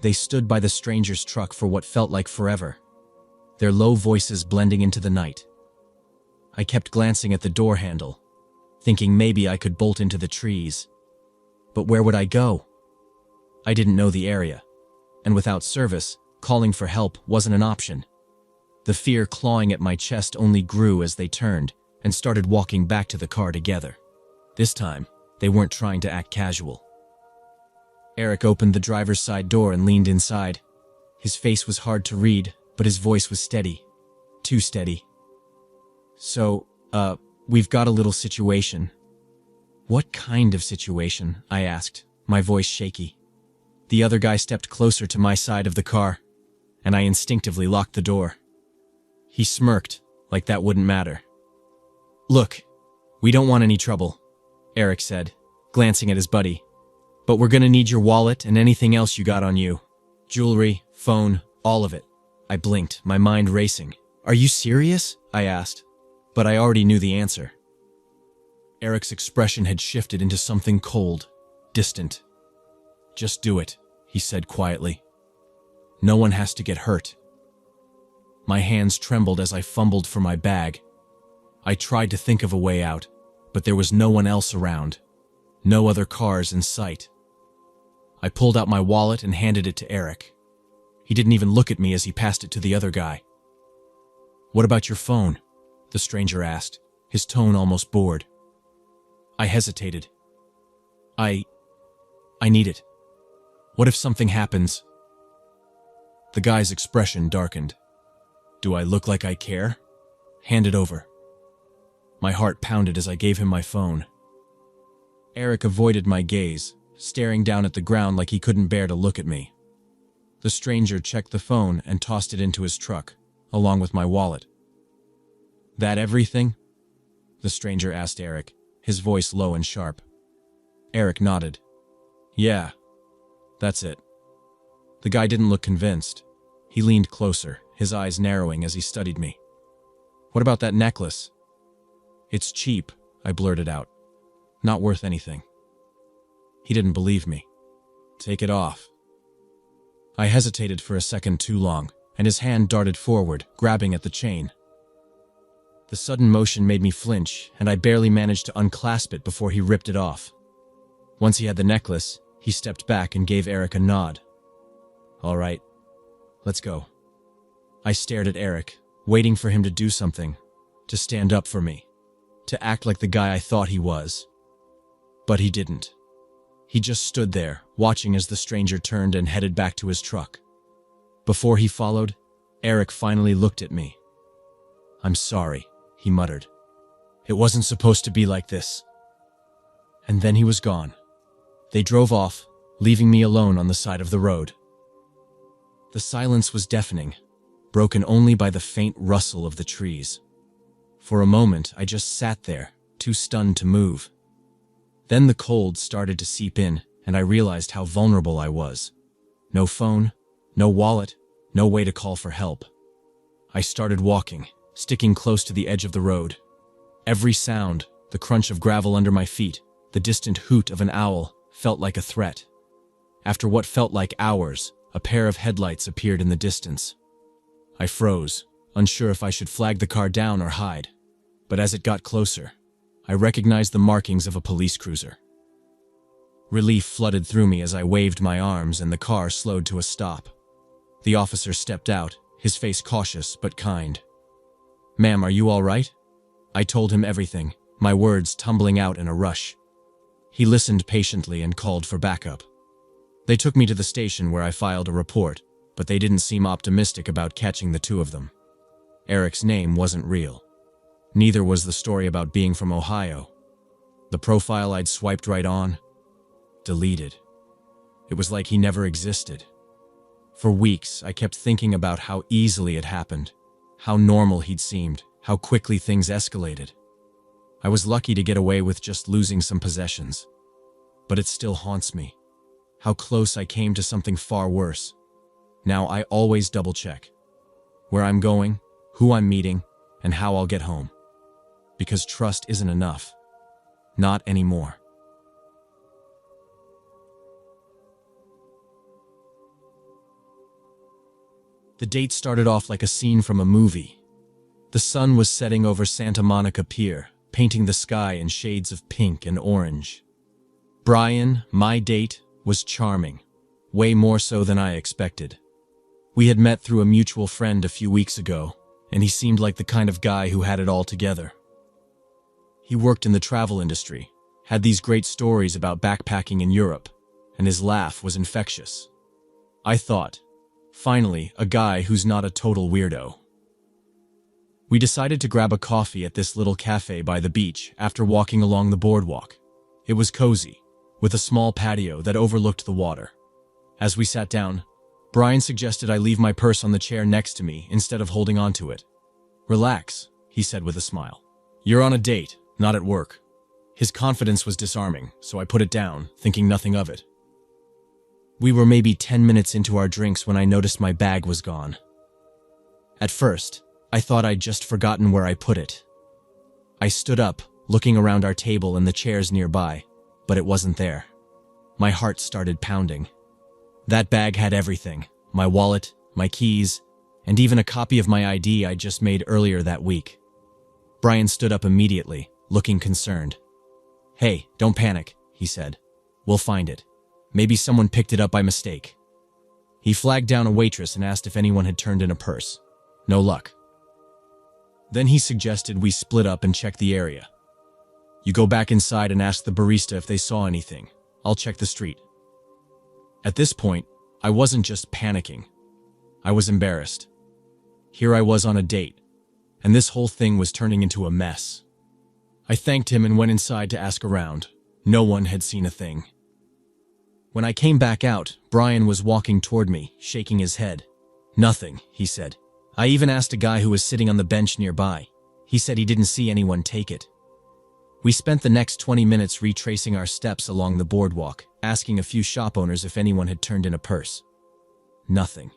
They stood by the stranger's truck for what felt like forever, their low voices blending into the night. I kept glancing at the door handle, thinking maybe I could bolt into the trees. But where would I go? I didn't know the area, and without service, calling for help wasn't an option. The fear clawing at my chest only grew as they turned and started walking back to the car together. This time, they weren't trying to act casual. Eric opened the driver's side door and leaned inside. His face was hard to read, but his voice was steady. Too steady. "So, we've got a little situation." "What kind of situation?" I asked, my voice shaky. The other guy stepped closer to my side of the car, and I instinctively locked the door. He smirked, like that wouldn't matter. "Look, we don't want any trouble," Eric said, glancing at his buddy. "But we're gonna need your wallet and anything else you got on you. Jewelry, phone, all of it." I blinked, my mind racing. "Are you serious?" I asked, but I already knew the answer. Eric's expression had shifted into something cold, distant. "Just do it," he said quietly. "No one has to get hurt." My hands trembled as I fumbled for my bag. I tried to think of a way out, but there was no one else around. No other cars in sight. I pulled out my wallet and handed it to Eric. He didn't even look at me as he passed it to the other guy. "What about your phone?" the stranger asked, his tone almost bored. I hesitated. I need it. What if something happens? The guy's expression darkened. Do I look like I care? Hand it over. My heart pounded as I gave him my phone. Eric avoided my gaze, staring down at the ground like he couldn't bear to look at me. The stranger checked the phone and tossed it into his truck, along with my wallet. That everything? The stranger asked Eric, his voice low and sharp. Eric nodded. Yeah, that's it. The guy didn't look convinced. He leaned closer, his eyes narrowing as he studied me. What about that necklace? It's cheap, I blurted out. Not worth anything. He didn't believe me. Take it off. I hesitated for a second too long, and his hand darted forward, grabbing at the chain. The sudden motion made me flinch, and I barely managed to unclasp it before he ripped it off. Once he had the necklace, he stepped back and gave Eric a nod. All right, let's go. I stared at Eric, waiting for him to do something, to stand up for me, to act like the guy I thought he was. But he didn't. He just stood there, watching as the stranger turned and headed back to his truck. Before he followed, Eric finally looked at me. I'm sorry, he muttered. It wasn't supposed to be like this. And then he was gone. They drove off, leaving me alone on the side of the road. The silence was deafening, broken only by the faint rustle of the trees. For a moment, I just sat there, too stunned to move. Then the cold started to seep in, and I realized how vulnerable I was. No phone, no wallet, no way to call for help. I started walking, sticking close to the edge of the road. Every sound, the crunch of gravel under my feet, the distant hoot of an owl, felt like a threat. After what felt like hours, a pair of headlights appeared in the distance. I froze, unsure if I should flag the car down or hide. But as it got closer, I recognized the markings of a police cruiser. Relief flooded through me as I waved my arms and the car slowed to a stop. The officer stepped out, his face cautious but kind. Ma'am, are you all right? I told him everything, my words tumbling out in a rush. He listened patiently and called for backup. They took me to the station where I filed a report, but they didn't seem optimistic about catching the two of them. Eric's name wasn't real. Neither was the story about being from Ohio. The profile I'd swiped right on, deleted. It was like he never existed. For weeks, I kept thinking about how easily it happened, how normal he'd seemed, how quickly things escalated. I was lucky to get away with just losing some possessions. But it still haunts me. How close I came to something far worse. Now I always double-check where I'm going, who I'm meeting, and how I'll get home. Because trust isn't enough. Not anymore. The date started off like a scene from a movie. The sun was setting over Santa Monica Pier, painting the sky in shades of pink and orange. Brian, my date, was charming, way more so than I expected. We had met through a mutual friend a few weeks ago, and he seemed like the kind of guy who had it all together. He worked in the travel industry, had these great stories about backpacking in Europe, and his laugh was infectious. I thought, finally, a guy who's not a total weirdo. We decided to grab a coffee at this little cafe by the beach after walking along the boardwalk. It was cozy, with a small patio that overlooked the water. As we sat down, Brian suggested I leave my purse on the chair next to me instead of holding onto it. Relax, he said with a smile. You're on a date, not at work. His confidence was disarming, so I put it down, thinking nothing of it. We were maybe 10 minutes into our drinks when I noticed my bag was gone. At first, I thought I'd just forgotten where I put it. I stood up, looking around our table and the chairs nearby, but it wasn't there. My heart started pounding. That bag had everything, my wallet, my keys, and even a copy of my ID I just made earlier that week. Brian stood up immediately, looking concerned. Hey, don't panic, he said. We'll find it. Maybe someone picked it up by mistake. He flagged down a waitress and asked if anyone had turned in a purse. No luck. Then he suggested we split up and check the area. You go back inside and ask the barista if they saw anything. I'll check the street. At this point, I wasn't just panicking. I was embarrassed. Here I was on a date, and this whole thing was turning into a mess. I thanked him and went inside to ask around. No one had seen a thing. When I came back out, Brian was walking toward me, shaking his head. Nothing, he said. I even asked a guy who was sitting on the bench nearby. He said he didn't see anyone take it. We spent the next 20 minutes retracing our steps along the boardwalk, asking a few shop owners if anyone had turned in a purse. Nothing.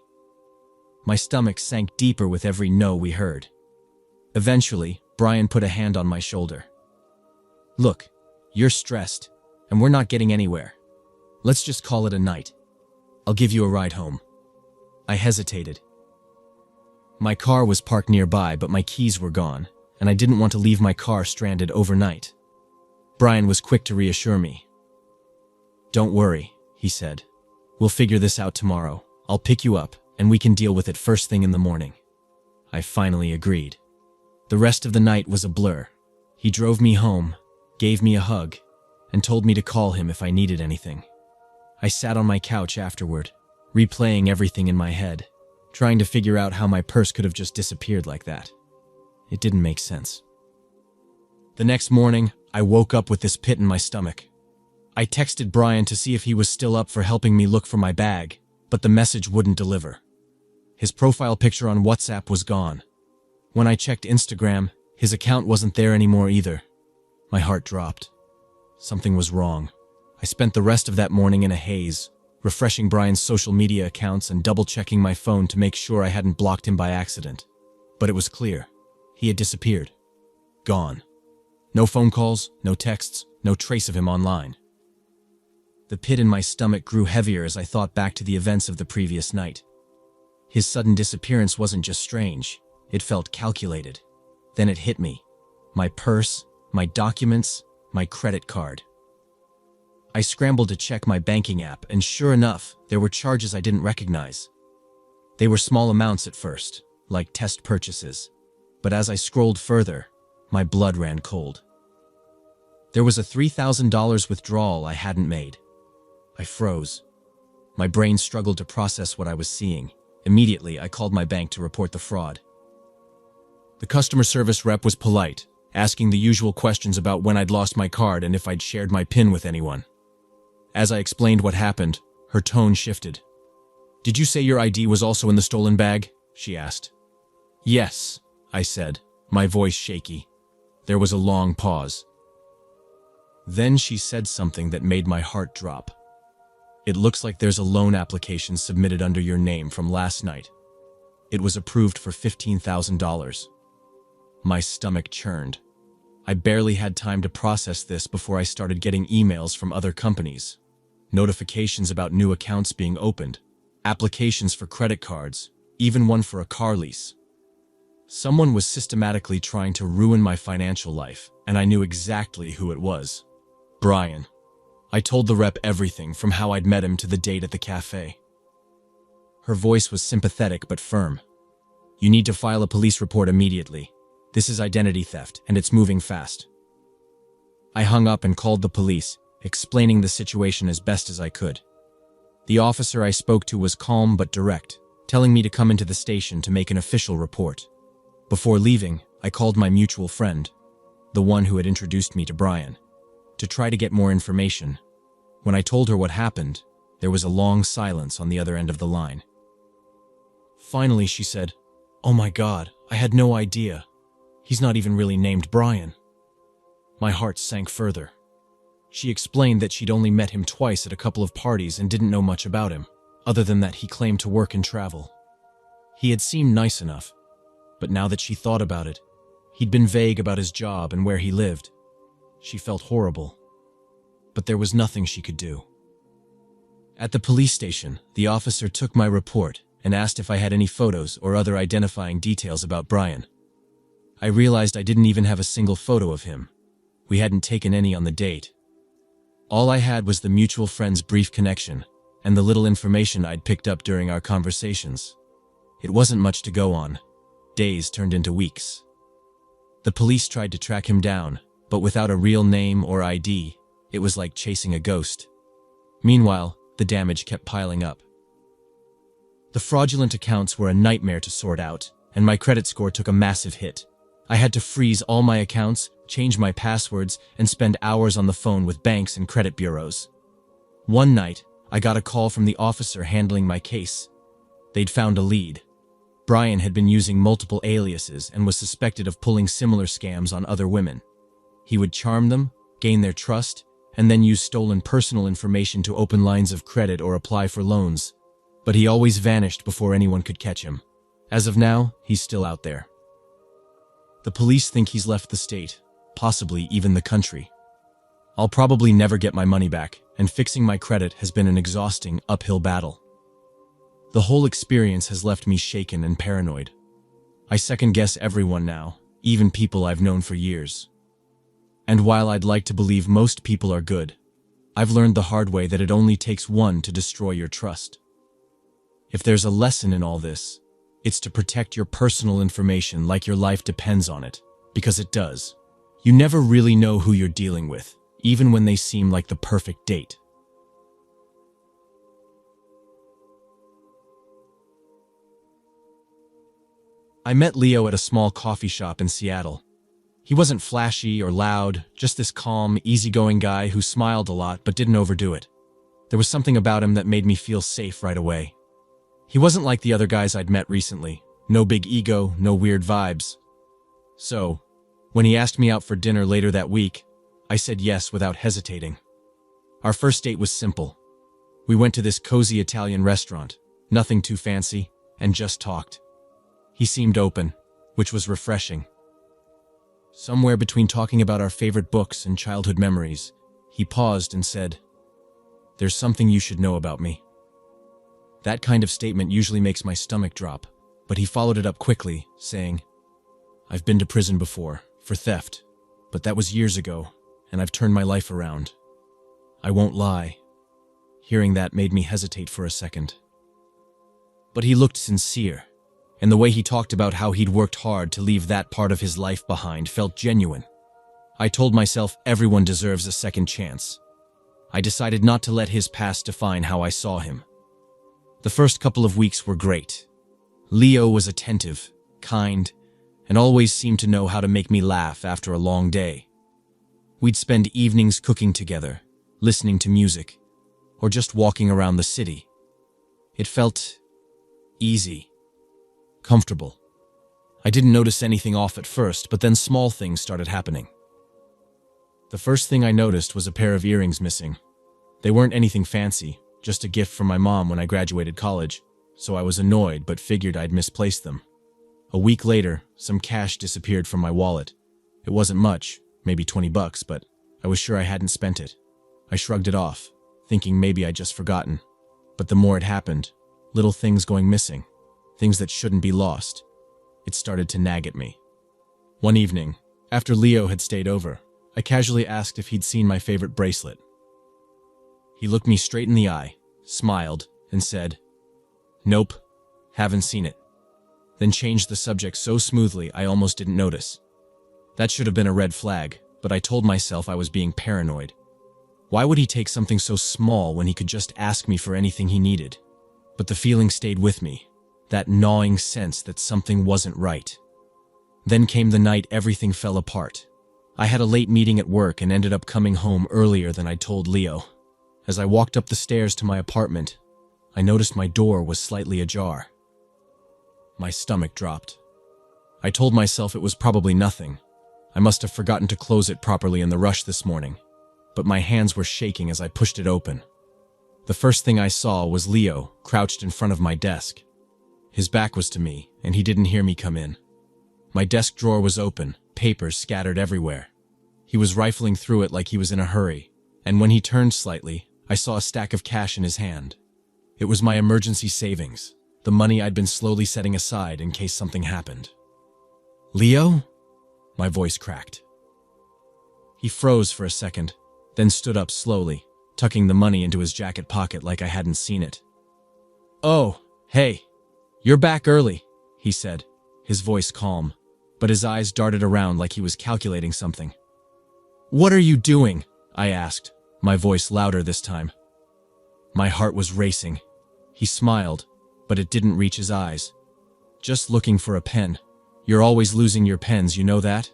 My stomach sank deeper with every no we heard. Eventually, Brian put a hand on my shoulder. Look, you're stressed, and we're not getting anywhere. Let's just call it a night. I'll give you a ride home. I hesitated. My car was parked nearby, but my keys were gone, and I didn't want to leave my car stranded overnight. Brian was quick to reassure me. Don't worry, he said. We'll figure this out tomorrow. I'll pick you up, and we can deal with it first thing in the morning. I finally agreed. The rest of the night was a blur. He drove me home, gave me a hug, and told me to call him if I needed anything. I sat on my couch afterward, replaying everything in my head, trying to figure out how my purse could have just disappeared like that. It didn't make sense. The next morning, I woke up with this pit in my stomach. I texted Brian to see if he was still up for helping me look for my bag, but the message wouldn't deliver. His profile picture on WhatsApp was gone. When I checked Instagram, his account wasn't there anymore either. My heart dropped. Something was wrong. I spent the rest of that morning in a haze, refreshing Brian's social media accounts and double-checking my phone to make sure I hadn't blocked him by accident. But it was clear. He had disappeared. Gone. No phone calls, no texts, no trace of him online. The pit in my stomach grew heavier as I thought back to the events of the previous night. His sudden disappearance wasn't just strange, it felt calculated. Then it hit me. My purse, my documents, my credit card. I scrambled to check my banking app, and sure enough, there were charges I didn't recognize. They were small amounts at first, like test purchases. But as I scrolled further, my blood ran cold. There was a $3,000 withdrawal I hadn't made. I froze. My brain struggled to process what I was seeing. Immediately, I called my bank to report the fraud. The customer service rep was polite, asking the usual questions about when I'd lost my card and if I'd shared my PIN with anyone. As I explained what happened, her tone shifted. "Did you say your ID was also in the stolen bag?" she asked. "Yes," I said, my voice shaky. There was a long pause. Then she said something that made my heart drop. "It looks like there's a loan application submitted under your name from last night. It was approved for $15,000. My stomach churned. I barely had time to process this before I started getting emails from other companies. Notifications about new accounts being opened, applications for credit cards, even one for a car lease. Someone was systematically trying to ruin my financial life, and I knew exactly who it was. Brian. I told the rep everything from how I'd met him to the date at the cafe. Her voice was sympathetic but firm. "You need to file a police report immediately. This is identity theft, and it's moving fast." I hung up and called the police, explaining the situation as best as I could. The officer I spoke to was calm but direct, telling me to come into the station to make an official report. Before leaving, I called my mutual friend, the one who had introduced me to Brian, to try to get more information. When I told her what happened, there was a long silence on the other end of the line. Finally, she said, "Oh my God, I had no idea. He's not even really named Brian." My heart sank further. She explained that she'd only met him twice at a couple of parties and didn't know much about him, other than that he claimed to work and travel. He had seemed nice enough, but now that she thought about it, he'd been vague about his job and where he lived. She felt horrible, but there was nothing she could do. At the police station, the officer took my report and asked if I had any photos or other identifying details about Brian. I realized I didn't even have a single photo of him. We hadn't taken any on the date. All I had was the mutual friend's brief connection and the little information I'd picked up during our conversations. It wasn't much to go on. Days turned into weeks. The police tried to track him down, but without a real name or ID, it was like chasing a ghost. Meanwhile, the damage kept piling up. The fraudulent accounts were a nightmare to sort out, and my credit score took a massive hit. I had to freeze all my accounts, change my passwords, and spend hours on the phone with banks and credit bureaus. One night, I got a call from the officer handling my case. They'd found a lead. Brian had been using multiple aliases and was suspected of pulling similar scams on other women. He would charm them, gain their trust, and then use stolen personal information to open lines of credit or apply for loans. But he always vanished before anyone could catch him. As of now, he's still out there. The police think he's left the state, possibly even the country. I'll probably never get my money back, and fixing my credit has been an exhausting, uphill battle. The whole experience has left me shaken and paranoid. I second-guess everyone now, even people I've known for years. And while I'd like to believe most people are good, I've learned the hard way that it only takes one to destroy your trust. If there's a lesson in all this, it's to protect your personal information like your life depends on it, because it does. You never really know who you're dealing with, even when they seem like the perfect date. I met Leo at a small coffee shop in Seattle. He wasn't flashy or loud, just this calm, easygoing guy who smiled a lot but didn't overdo it. There was something about him that made me feel safe right away. He wasn't like the other guys I'd met recently. No big ego, no weird vibes. So, when he asked me out for dinner later that week, I said yes without hesitating. Our first date was simple. We went to this cozy Italian restaurant, nothing too fancy, and just talked. He seemed open, which was refreshing. Somewhere between talking about our favorite books and childhood memories, he paused and said, "There's something you should know about me." That kind of statement usually makes my stomach drop, but he followed it up quickly, saying, "I've been to prison before, for theft, but that was years ago, and I've turned my life around. I won't lie." Hearing that made me hesitate for a second. But he looked sincere, and the way he talked about how he'd worked hard to leave that part of his life behind felt genuine. I told myself everyone deserves a second chance. I decided not to let his past define how I saw him. The first couple of weeks were great. Leo was attentive, kind, and always seemed to know how to make me laugh after a long day. We'd spend evenings cooking together, listening to music, or just walking around the city. It felt easy, comfortable. I didn't notice anything off at first, but then small things started happening. The first thing I noticed was a pair of earrings missing. They weren't anything fancy, just a gift from my mom when I graduated college, so I was annoyed but figured I'd misplaced them. A week later, some cash disappeared from my wallet. It wasn't much, maybe $20, but I was sure I hadn't spent it. I shrugged it off, thinking maybe I'd just forgotten. But the more it happened, little things going missing, things that shouldn't be lost, it started to nag at me. One evening, after Leo had stayed over, I casually asked if he'd seen my favorite bracelet. He looked me straight in the eye, smiled, and said, "Nope, haven't seen it." Then changed the subject so smoothly I almost didn't notice. That should have been a red flag, but I told myself I was being paranoid. Why would he take something so small when he could just ask me for anything he needed? But the feeling stayed with me, that gnawing sense that something wasn't right. Then came the night everything fell apart. I had a late meeting at work and ended up coming home earlier than I told Leo. As I walked up the stairs to my apartment, I noticed my door was slightly ajar. My stomach dropped. I told myself it was probably nothing. I must have forgotten to close it properly in the rush this morning, but my hands were shaking as I pushed it open. The first thing I saw was Leo crouched in front of my desk. His back was to me, and he didn't hear me come in. My desk drawer was open, papers scattered everywhere. He was rifling through it like he was in a hurry, and when he turned slightly, I saw a stack of cash in his hand. It was my emergency savings, the money I'd been slowly setting aside in case something happened. "Leo?" My voice cracked. He froze for a second, then stood up slowly, tucking the money into his jacket pocket like I hadn't seen it. "Oh, hey, you're back early," he said, his voice calm, but his eyes darted around like he was calculating something. "What are you doing?" I asked, my voice louder this time. My heart was racing. He smiled, but it didn't reach his eyes. "Just looking for a pen. You're always losing your pens, you know that?"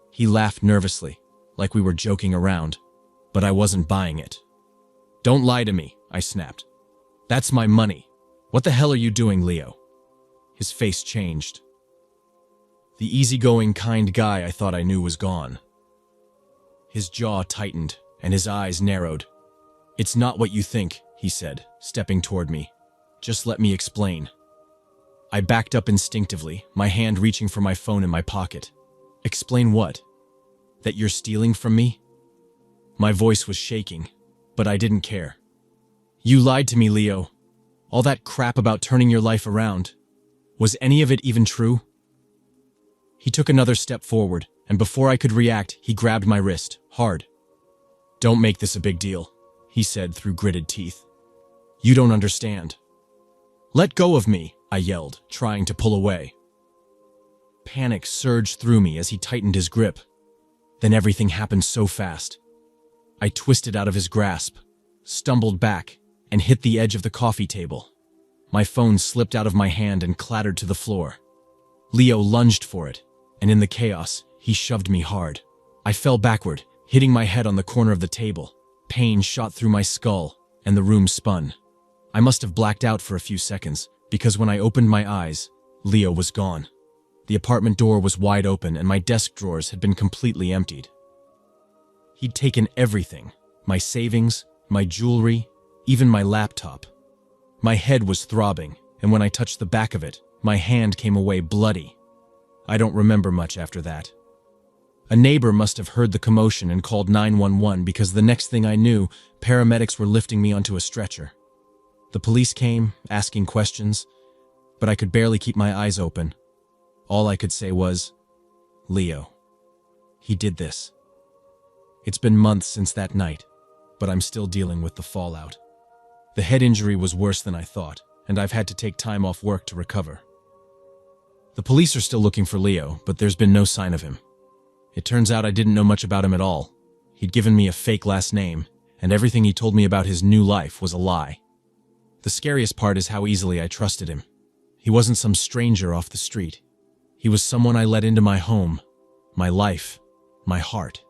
He laughed nervously, like we were joking around, but I wasn't buying it. "Don't lie to me," I snapped. "That's my money. What the hell are you doing, Leo?" His face changed. The easygoing, kind guy I thought I knew was gone. His jaw tightened, and his eyes narrowed. "It's not what you think," he said, stepping toward me. "Just let me explain." I backed up instinctively, my hand reaching for my phone in my pocket. "Explain what? That you're stealing from me?" My voice was shaking, but I didn't care. "You lied to me, Leo. All that crap about turning your life around. Was any of it even true?" He took another step forward, and before I could react, he grabbed my wrist, hard. "Don't make this a big deal," he said through gritted teeth. "You don't understand." "Let go of me," I yelled, trying to pull away. Panic surged through me as he tightened his grip. Then everything happened so fast. I twisted out of his grasp, stumbled back, and hit the edge of the coffee table. My phone slipped out of my hand and clattered to the floor. Leo lunged for it, and in the chaos, he shoved me hard. I fell backward, hitting my head on the corner of the table. Pain shot through my skull, and the room spun. I must have blacked out for a few seconds, because when I opened my eyes, Leo was gone. The apartment door was wide open, and my desk drawers had been completely emptied. He'd taken everything, my savings, my jewelry, even my laptop. My head was throbbing, and when I touched the back of it, my hand came away bloody. I don't remember much after that. A neighbor must have heard the commotion and called 911 because the next thing I knew, paramedics were lifting me onto a stretcher. The police came, asking questions, but I could barely keep my eyes open. All I could say was, "Leo. He did this." It's been months since that night, but I'm still dealing with the fallout. The head injury was worse than I thought, and I've had to take time off work to recover. The police are still looking for Leo, but there's been no sign of him. It turns out I didn't know much about him at all. He'd given me a fake last name, and everything he told me about his new life was a lie. The scariest part is how easily I trusted him. He wasn't some stranger off the street. He was someone I let into my home, my life, my heart.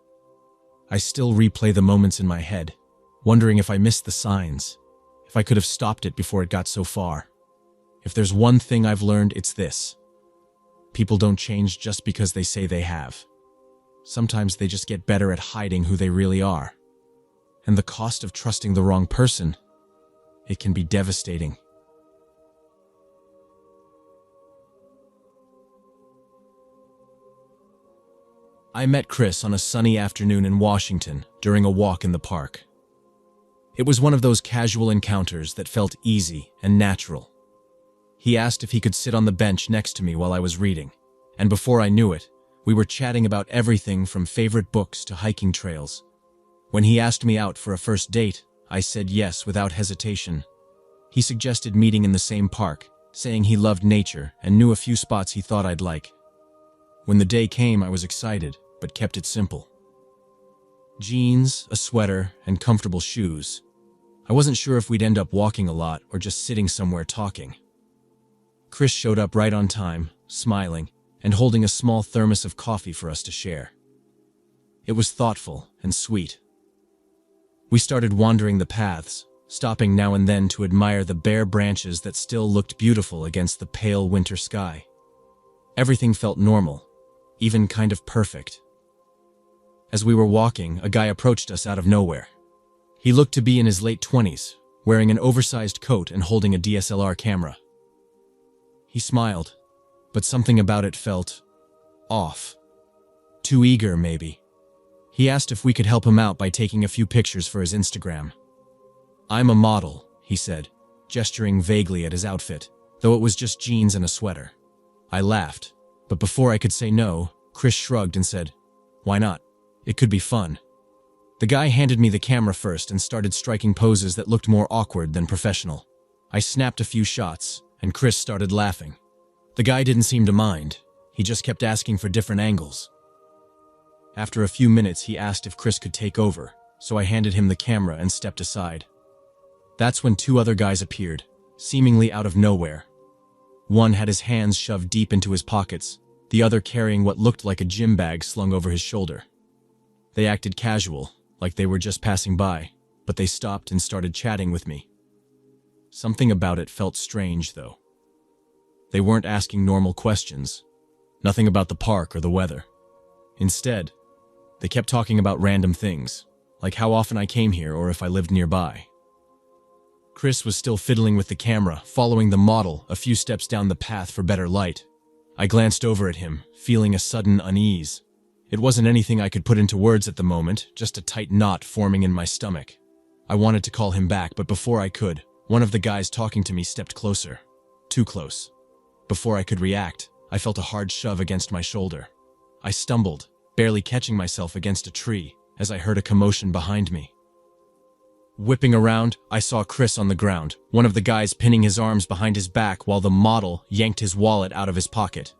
I still replay the moments in my head, wondering if I missed the signs, if I could have stopped it before it got so far. If there's one thing I've learned, it's this. People don't change just because they say they have. Sometimes they just get better at hiding who they really are. And the cost of trusting the wrong person, it can be devastating. I met Chris on a sunny afternoon in Washington during a walk in the park. It was one of those casual encounters that felt easy and natural. He asked if he could sit on the bench next to me while I was reading, and before I knew it, we were chatting about everything from favorite books to hiking trails. When he asked me out for a first date, I said yes without hesitation. He suggested meeting in the same park, saying he loved nature and knew a few spots he thought I'd like. When the day came, I was excited, but kept it simple. Jeans, a sweater, and comfortable shoes. I wasn't sure if we'd end up walking a lot or just sitting somewhere talking. Chris showed up right on time, smiling, and holding a small thermos of coffee for us to share. It was thoughtful and sweet. We started wandering the paths, stopping now and then to admire the bare branches that still looked beautiful against the pale winter sky. Everything felt normal, even kind of perfect. As we were walking, a guy approached us out of nowhere. He looked to be in his late 20s, wearing an oversized coat and holding a DSLR camera. He smiled, but something about it felt off. Too eager, maybe. He asked if we could help him out by taking a few pictures for his Instagram. "I'm a model," he said, gesturing vaguely at his outfit, though it was just jeans and a sweater. I laughed, but before I could say no, Chris shrugged and said, "Why not? It could be fun." The guy handed me the camera first and started striking poses that looked more awkward than professional. I snapped a few shots, and Chris started laughing. The guy didn't seem to mind. He just kept asking for different angles. After a few minutes, he asked if Chris could take over, so I handed him the camera and stepped aside. That's when two other guys appeared, seemingly out of nowhere. One had his hands shoved deep into his pockets, the other carrying what looked like a gym bag slung over his shoulder. They acted casual, like they were just passing by, but they stopped and started chatting with me. Something about it felt strange, though. They weren't asking normal questions, nothing about the park or the weather. Instead, they kept talking about random things, like how often I came here or if I lived nearby. Chris was still fiddling with the camera, following the model a few steps down the path for better light. I glanced over at him, feeling a sudden unease. It wasn't anything I could put into words at the moment, just a tight knot forming in my stomach. I wanted to call him back, but before I could, one of the guys talking to me stepped closer. Too close. Before I could react, I felt a hard shove against my shoulder. I stumbled, barely catching myself against a tree, as I heard a commotion behind me. Whipping around, I saw Chris on the ground, one of the guys pinning his arms behind his back while the model yanked his wallet out of his pocket.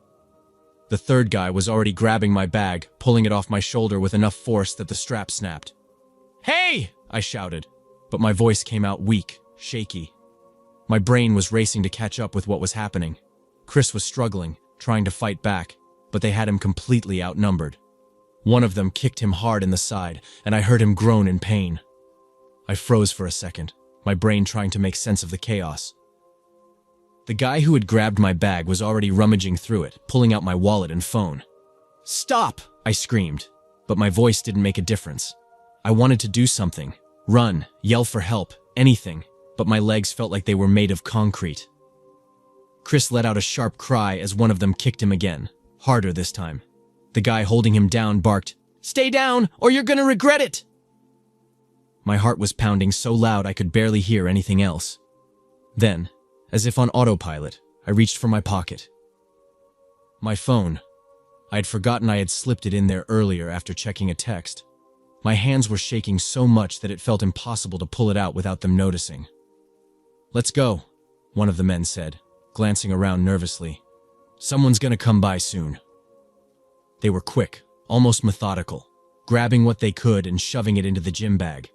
The third guy was already grabbing my bag, pulling it off my shoulder with enough force that the strap snapped. "Hey!" I shouted, but my voice came out weak, shaky. My brain was racing to catch up with what was happening. Chris was struggling, trying to fight back, but they had him completely outnumbered. One of them kicked him hard in the side, and I heard him groan in pain. I froze for a second, my brain trying to make sense of the chaos. The guy who had grabbed my bag was already rummaging through it, pulling out my wallet and phone. "Stop!" I screamed, but my voice didn't make a difference. I wanted to do something, run, yell for help, anything, but my legs felt like they were made of concrete. Chris let out a sharp cry as one of them kicked him again, harder this time. The guy holding him down barked, "Stay down, or you're gonna regret it!" My heart was pounding so loud I could barely hear anything else. Then, as if on autopilot, I reached for my pocket. My phone. I had forgotten I had slipped it in there earlier after checking a text. My hands were shaking so much that it felt impossible to pull it out without them noticing. "Let's go," one of the men said, glancing around nervously. "Someone's gonna come by soon." They were quick, almost methodical, grabbing what they could and shoving it into the gym bag.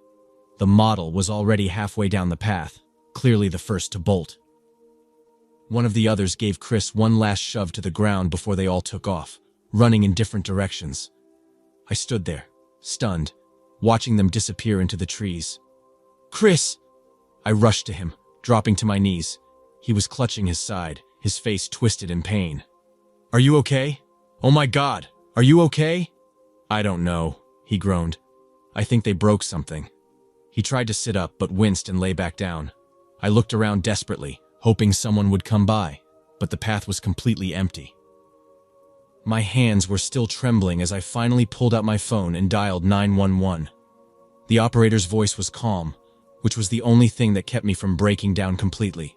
The model was already halfway down the path, clearly the first to bolt. One of the others gave Chris one last shove to the ground before they all took off, running in different directions. I stood there, stunned, watching them disappear into the trees. "Chris!" I rushed to him, dropping to my knees. He was clutching his side, his face twisted in pain. "Are you okay? Oh my God, are you okay?" "I don't know," he groaned. "I think they broke something." He tried to sit up but winced and lay back down. I looked around desperately, hoping someone would come by, but the path was completely empty. My hands were still trembling as I finally pulled out my phone and dialed 911. The operator's voice was calm, which was the only thing that kept me from breaking down completely.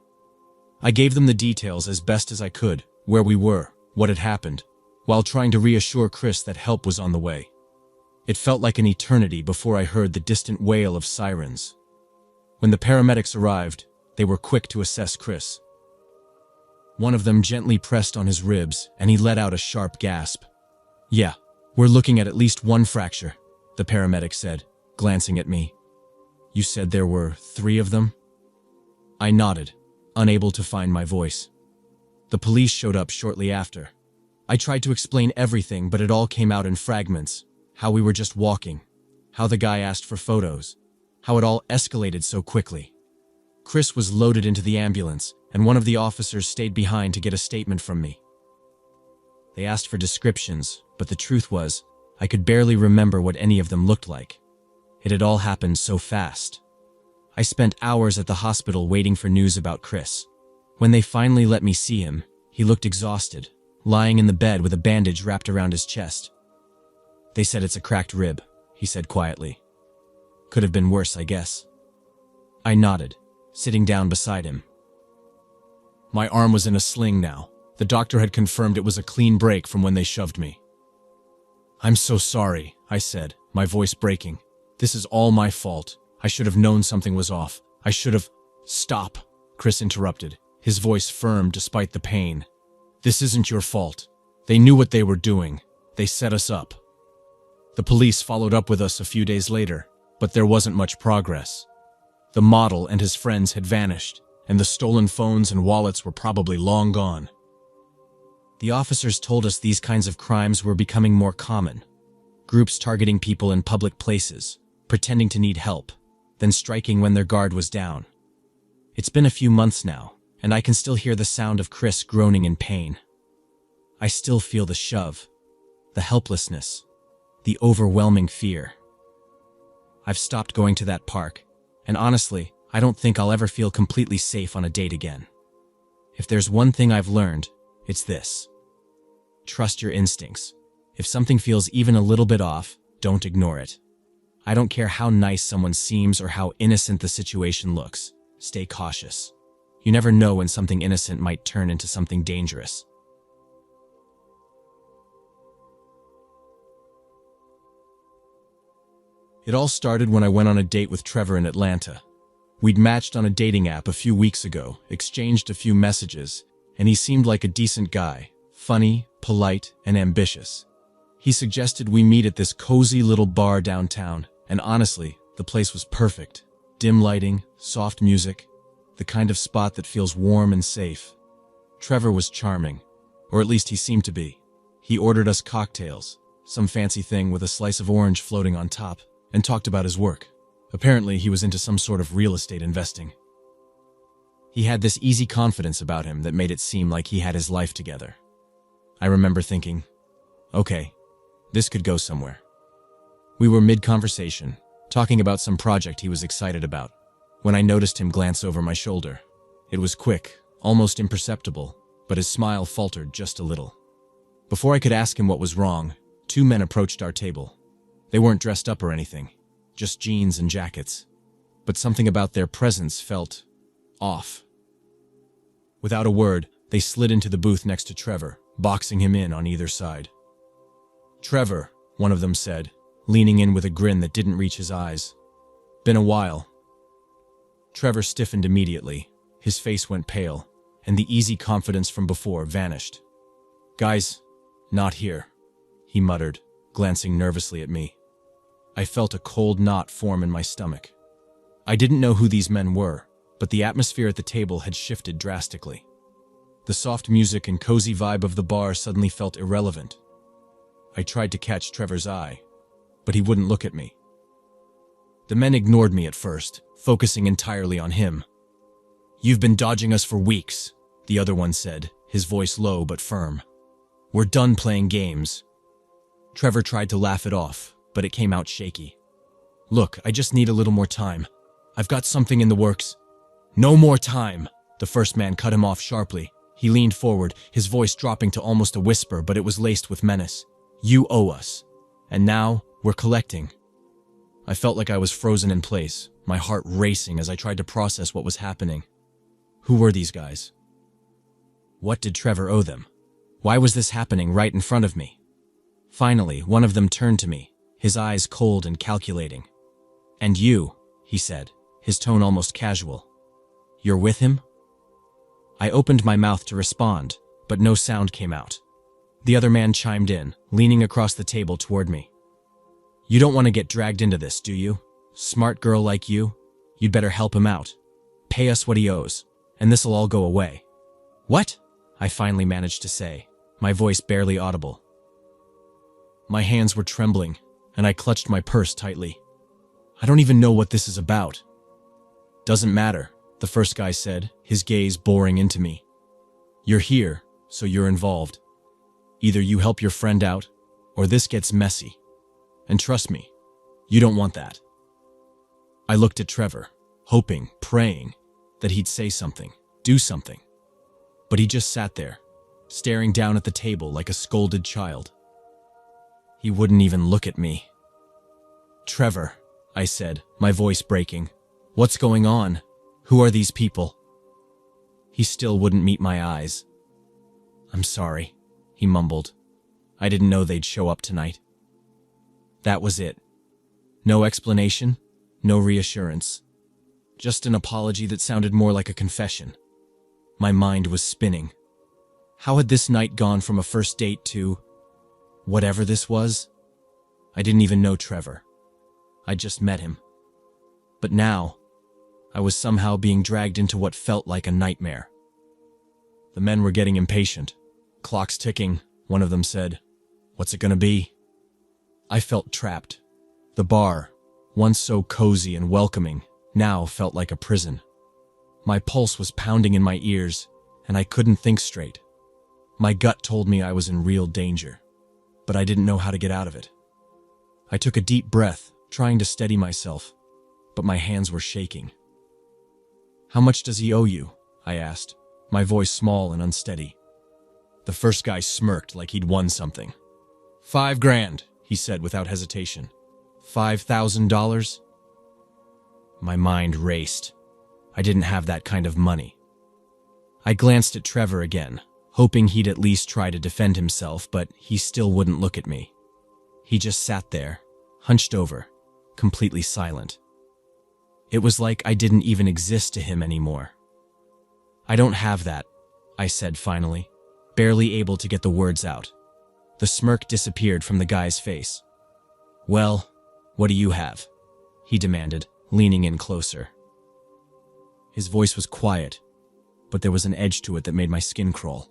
I gave them the details as best as I could, where we were, what had happened, while trying to reassure Chris that help was on the way. It felt like an eternity before I heard the distant wail of sirens. When the paramedics arrived, they were quick to assess Chris. One of them gently pressed on his ribs, and he let out a sharp gasp. "Yeah, we're looking at least one fracture," the paramedic said, glancing at me. "You said there were 3 of them?" I nodded, unable to find my voice. The police showed up shortly after. I tried to explain everything, but it all came out in fragments. How we were just walking, how the guy asked for photos, how it all escalated so quickly. Chris was loaded into the ambulance, and one of the officers stayed behind to get a statement from me. They asked for descriptions, but the truth was, I could barely remember what any of them looked like. It had all happened so fast. I spent hours at the hospital waiting for news about Chris. When they finally let me see him, he looked exhausted, lying in the bed with a bandage wrapped around his chest. "They said it's a cracked rib," he said quietly. "Could have been worse, I guess." I nodded, sitting down beside him. My arm was in a sling now. The doctor had confirmed it was a clean break from when they shoved me. "I'm so sorry," I said, my voice breaking. "This is all my fault. I should have known something was off. I should have—" "Stop," Chris interrupted, his voice firm despite the pain. "This isn't your fault. They knew what they were doing. They set us up. The police followed up with us a few days later, but there wasn't much progress. The model and his friends had vanished, and the stolen phones and wallets were probably long gone. The officers told us these kinds of crimes were becoming more common. Groups targeting people in public places, pretending to need help, then striking when their guard was down. It's been a few months now, and I can still hear the sound of Chris groaning in pain. I still feel the shove, the helplessness, the overwhelming fear. I've stopped going to that park, and honestly, I don't think I'll ever feel completely safe on a date again. If there's one thing I've learned, it's this. Trust your instincts. If something feels even a little bit off, don't ignore it. I don't care how nice someone seems or how innocent the situation looks. Stay cautious. You never know when something innocent might turn into something dangerous. It all started when I went on a date with Trevor in Atlanta. We'd matched on a dating app a few weeks ago, exchanged a few messages, and he seemed like a decent guy, funny, polite, and ambitious. He suggested we meet at this cozy little bar downtown, and honestly, the place was perfect. Dim lighting, soft music, the kind of spot that feels warm and safe. Trevor was charming, or at least he seemed to be. He ordered us cocktails, some fancy thing with a slice of orange floating on top, and talked about his work. Apparently, he was into some sort of real estate investing. He had this easy confidence about him that made it seem like he had his life together. I remember thinking, okay, this could go somewhere. We were mid-conversation, talking about some project he was excited about, when I noticed him glance over my shoulder. It was quick, almost imperceptible, but his smile faltered just a little. Before I could ask him what was wrong, two men approached our table. They weren't dressed up or anything, just jeans and jackets, but something about their presence felt off. Without a word, they slid into the booth next to Trevor, boxing him in on either side. "Trevor," one of them said, leaning in with a grin that didn't reach his eyes. "Been a while." Trevor stiffened immediately, his face went pale, and the easy confidence from before vanished. "Guys, not here," he muttered, glancing nervously at me. I felt a cold knot form in my stomach. I didn't know who these men were, but the atmosphere at the table had shifted drastically. The soft music and cozy vibe of the bar suddenly felt irrelevant. I tried to catch Trevor's eye, but he wouldn't look at me. The men ignored me at first, focusing entirely on him. "You've been dodging us for weeks," the other one said, his voice low but firm. "We're done playing games." Trevor tried to laugh it off, but it came out shaky. "Look, I just need a little more time. I've got something in the works." "No more time!" The first man cut him off sharply. He leaned forward, his voice dropping to almost a whisper, but it was laced with menace. "You owe us. And now, we're collecting." I felt like I was frozen in place, my heart racing as I tried to process what was happening. Who were these guys? What did Trevor owe them? Why was this happening right in front of me? Finally, one of them turned to me, his eyes cold and calculating. "And you," he said, his tone almost casual. "You're with him?" I opened my mouth to respond, but no sound came out. The other man chimed in, leaning across the table toward me. "You don't want to get dragged into this, do you? Smart girl like you? You'd better help him out. Pay us what he owes, and this'll all go away." "What?" I finally managed to say, my voice barely audible. My hands were trembling, and I clutched my purse tightly. "I don't even know what this is about." "Doesn't matter," the first guy said, his gaze boring into me. "You're here, so you're involved. Either you help your friend out, or this gets messy. And trust me, you don't want that." I looked at Trevor, hoping, praying, that he'd say something, do something. But he just sat there, staring down at the table like a scolded child. He wouldn't even look at me. "Trevor," I said, my voice breaking. "What's going on? Who are these people?" He still wouldn't meet my eyes. "I'm sorry," he mumbled. "I didn't know they'd show up tonight." That was it. No explanation, no reassurance. Just an apology that sounded more like a confession. My mind was spinning. How had this night gone from a first date to whatever this was? I didn't even know Trevor. I just met him. But now, I was somehow being dragged into what felt like a nightmare. The men were getting impatient. Clock's ticking, one of them said. What's it gonna be? I felt trapped. The bar, once so cozy and welcoming, now felt like a prison. My pulse was pounding in my ears, and I couldn't think straight. My gut told me I was in real danger, but I didn't know how to get out of it. I took a deep breath, trying to steady myself, but my hands were shaking. How much does he owe you? I asked, my voice small and unsteady. The first guy smirked like he'd won something. $5,000, he said without hesitation. $5,000? My mind raced. I didn't have that kind of money. I glanced at Trevor again, hoping he'd at least try to defend himself, but he still wouldn't look at me. He just sat there, hunched over, completely silent. It was like I didn't even exist to him anymore. I don't have that, I said finally, barely able to get the words out. The smirk disappeared from the guy's face. Well, what do you have? He demanded, leaning in closer. His voice was quiet, but there was an edge to it that made my skin crawl.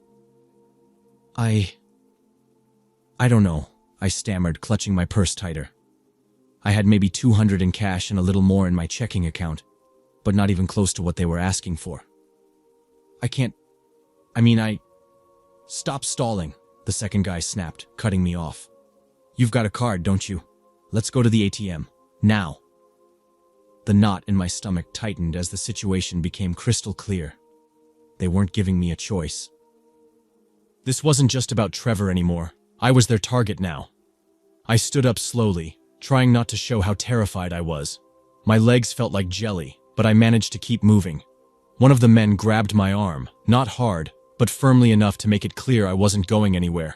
I don't know, I stammered, clutching my purse tighter. I had maybe $200 in cash and a little more in my checking account, but not even close to what they were asking for. Stop stalling, the second guy snapped, cutting me off. You've got a card, don't you? Let's go to the ATM, now. The knot in my stomach tightened as the situation became crystal clear. They weren't giving me a choice. This wasn't just about Trevor anymore. I was their target now. I stood up slowly, trying not to show how terrified I was. My legs felt like jelly, but I managed to keep moving. One of the men grabbed my arm, not hard, but firmly enough to make it clear I wasn't going anywhere.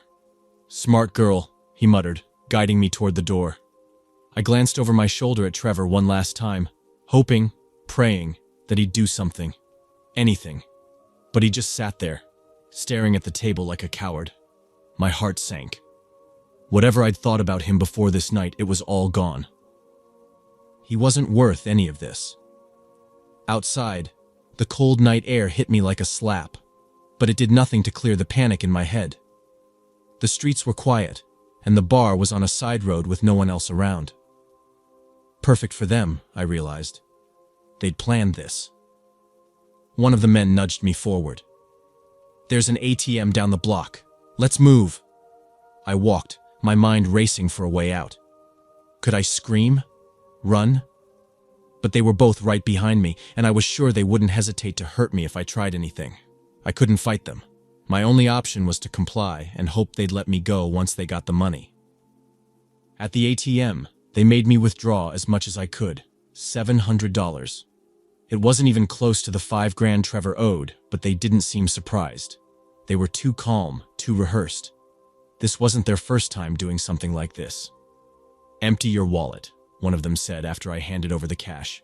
Smart girl, he muttered, guiding me toward the door. I glanced over my shoulder at Trevor one last time, hoping, praying, that he'd do something. Anything. But he just sat there, staring at the table like a coward. My heart sank. Whatever I'd thought about him before this night, it was all gone. He wasn't worth any of this. Outside, the cold night air hit me like a slap, but it did nothing to clear the panic in my head. The streets were quiet, and the bar was on a side road with no one else around. Perfect for them, I realized. They'd planned this. One of the men nudged me forward. There's an ATM down the block. Let's move. I walked, my mind racing for a way out. Could I scream? Run? But they were both right behind me, and I was sure they wouldn't hesitate to hurt me if I tried anything. I couldn't fight them. My only option was to comply and hope they'd let me go once they got the money. At the ATM, they made me withdraw as much as I could, $700. It wasn't even close to the $5,000 Trevor owed, but they didn't seem surprised. They were too calm, too rehearsed. This wasn't their first time doing something like this. Empty your wallet, one of them said after I handed over the cash.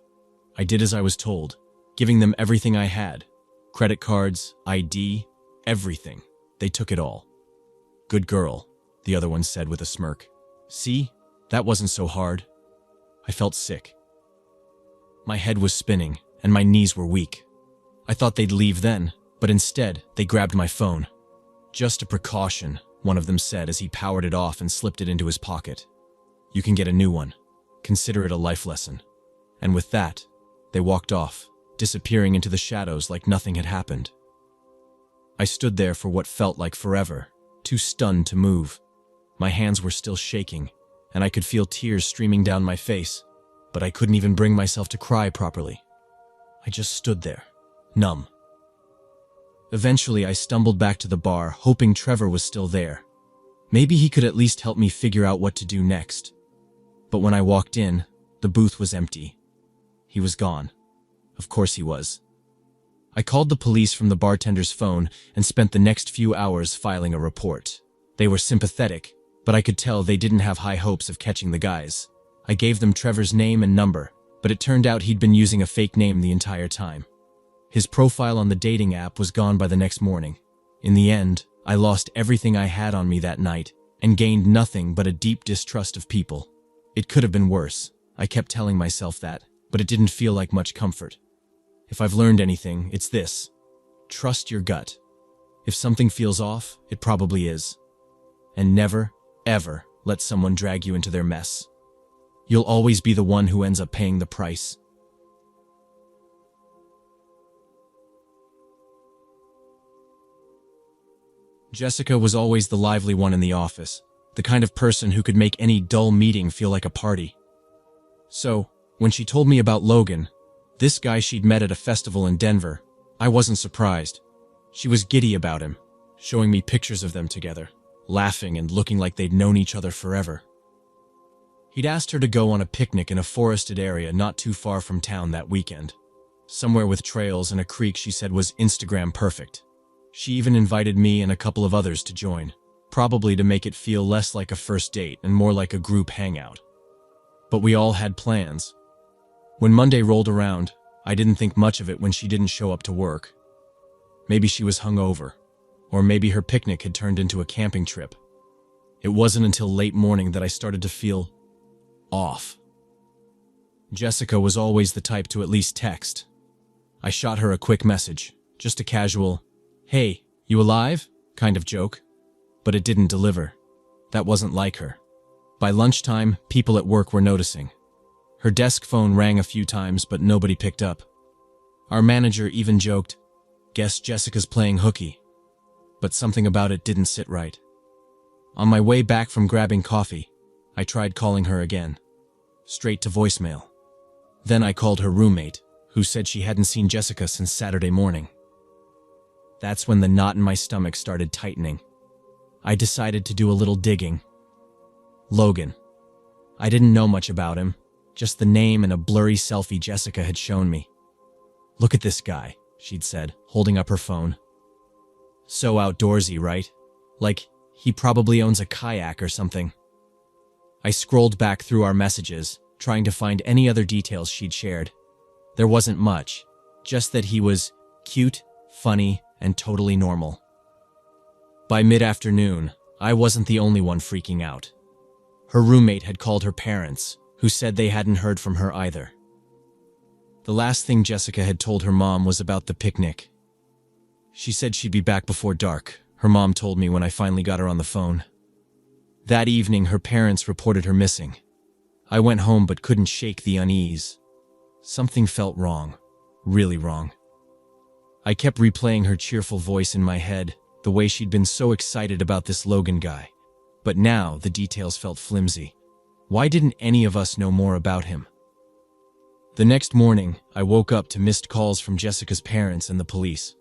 I did as I was told, giving them everything I had. Credit cards, ID, everything. They took it all. Good girl, the other one said with a smirk. See, that wasn't so hard. I felt sick. My head was spinning, and my knees were weak. I thought they'd leave then, but instead, they grabbed my phone. Just a precaution, one of them said as he powered it off and slipped it into his pocket. You can get a new one. Consider it a life lesson. And with that, they walked off, disappearing into the shadows like nothing had happened. I stood there for what felt like forever, too stunned to move. My hands were still shaking, and I could feel tears streaming down my face, but I couldn't even bring myself to cry properly. I just stood there, numb. Eventually, I stumbled back to the bar, hoping Trevor was still there. Maybe he could at least help me figure out what to do next. But when I walked in, the booth was empty. He was gone. Of course he was. I called the police from the bartender's phone and spent the next few hours filing a report. They were sympathetic, but I could tell they didn't have high hopes of catching the guys. I gave them Trevor's name and number, but it turned out he'd been using a fake name the entire time. His profile on the dating app was gone by the next morning. In the end, I lost everything I had on me that night and gained nothing but a deep distrust of people. It could have been worse. I kept telling myself that, but it didn't feel like much comfort. If I've learned anything, it's this. Trust your gut. If something feels off, it probably is. And never, ever let someone drag you into their mess. You'll always be the one who ends up paying the price. Jessica was always the lively one in the office, the kind of person who could make any dull meeting feel like a party. So, when she told me about Logan, this guy she'd met at a festival in Denver, I wasn't surprised. She was giddy about him, showing me pictures of them together, laughing and looking like they'd known each other forever. He'd asked her to go on a picnic in a forested area not too far from town that weekend. Somewhere with trails and a creek she said was Instagram perfect. She even invited me and a couple of others to join, probably to make it feel less like a first date and more like a group hangout. But we all had plans. When Monday rolled around, I didn't think much of it when she didn't show up to work. Maybe she was hungover, or maybe her picnic had turned into a camping trip. It wasn't until late morning that I started to feel off. Jessica was always the type to at least text. I shot her a quick message, just a casual, "Hey, you alive?" kind of joke. But it didn't deliver. That wasn't like her. By lunchtime, people at work were noticing. Her desk phone rang a few times, but nobody picked up. Our manager even joked, "Guess Jessica's playing hooky." But something about it didn't sit right. On my way back from grabbing coffee, I tried calling her again. Straight to voicemail. Then I called her roommate, who said she hadn't seen Jessica since Saturday morning. That's when the knot in my stomach started tightening. I decided to do a little digging. Logan. I didn't know much about him, just the name and a blurry selfie Jessica had shown me. "Look at this guy," she'd said, holding up her phone. "So outdoorsy, right? Like, he probably owns a kayak or something." I scrolled back through our messages, trying to find any other details she'd shared. There wasn't much, just that he was cute, funny, and totally normal. By mid-afternoon, I wasn't the only one freaking out. Her roommate had called her parents, who said they hadn't heard from her either. The last thing Jessica had told her mom was about the picnic. She said she'd be back before dark, her mom told me when I finally got her on the phone. That evening, her parents reported her missing. I went home but couldn't shake the unease. Something felt wrong, really wrong. I kept replaying her cheerful voice in my head, the way she'd been so excited about this Logan guy. But now the details felt flimsy. Why didn't any of us know more about him? The next morning, I woke up to missed calls from Jessica's parents and the police.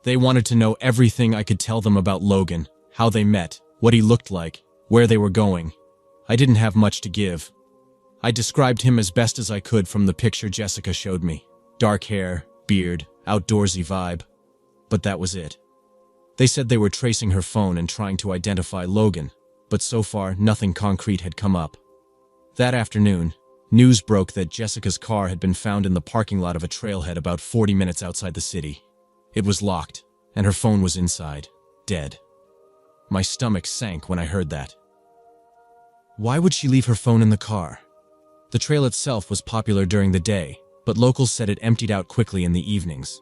They wanted to know everything I could tell them about Logan, how they met, what he looked like, where they were going. I didn't have much to give. I described him as best as I could from the picture Jessica showed me. Dark hair, beard, outdoorsy vibe. But that was it. They said they were tracing her phone and trying to identify Logan, but so far nothing concrete had come up. That afternoon, news broke that Jessica's car had been found in the parking lot of a trailhead about 40 minutes outside the city. It was locked, and her phone was inside, dead. My stomach sank when I heard that. Why would she leave her phone in the car? The trail itself was popular during the day, but locals said it emptied out quickly in the evenings.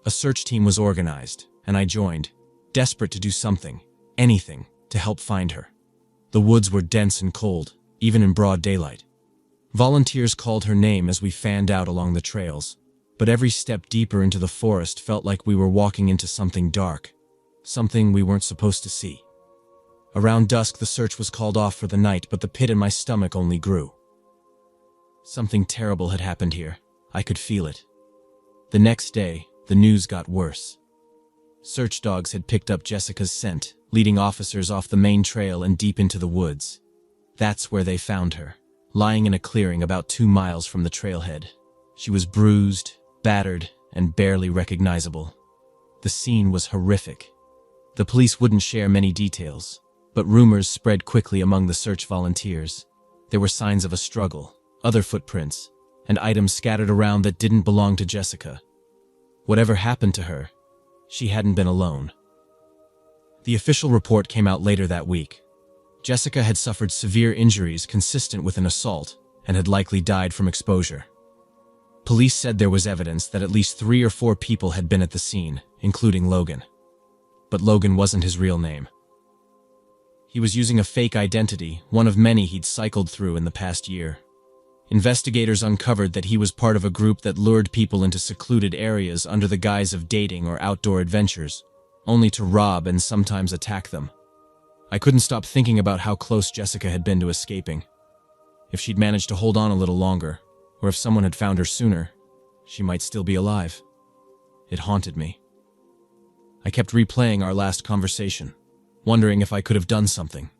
A search team was organized, and I joined, desperate to do something, anything, to help find her. The woods were dense and cold, even in broad daylight. Volunteers called her name as we fanned out along the trails, but every step deeper into the forest felt like we were walking into something dark, something we weren't supposed to see. Around dusk, the search was called off for the night, but the pit in my stomach only grew. Something terrible had happened here. I could feel it. The next day, the news got worse. Search dogs had picked up Jessica's scent, leading officers off the main trail and deep into the woods. That's where they found her, lying in a clearing about 2 miles from the trailhead. She was bruised, battered, and barely recognizable. The scene was horrific. The police wouldn't share many details, but rumors spread quickly among the search volunteers. There were signs of a struggle, other footprints, and items scattered around that didn't belong to Jessica. Whatever happened to her, she hadn't been alone. The official report came out later that week. Jessica had suffered severe injuries consistent with an assault and had likely died from exposure. Police said there was evidence that at least 3 or 4 people had been at the scene, including Logan. But Logan wasn't his real name. He was using a fake identity, one of many he'd cycled through in the past year. Investigators uncovered that he was part of a group that lured people into secluded areas under the guise of dating or outdoor adventures, only to rob and sometimes attack them. I couldn't stop thinking about how close Jessica had been to escaping. If she'd managed to hold on a little longer, or if someone had found her sooner, she might still be alive. It haunted me. I kept replaying our last conversation, wondering if I could have done something,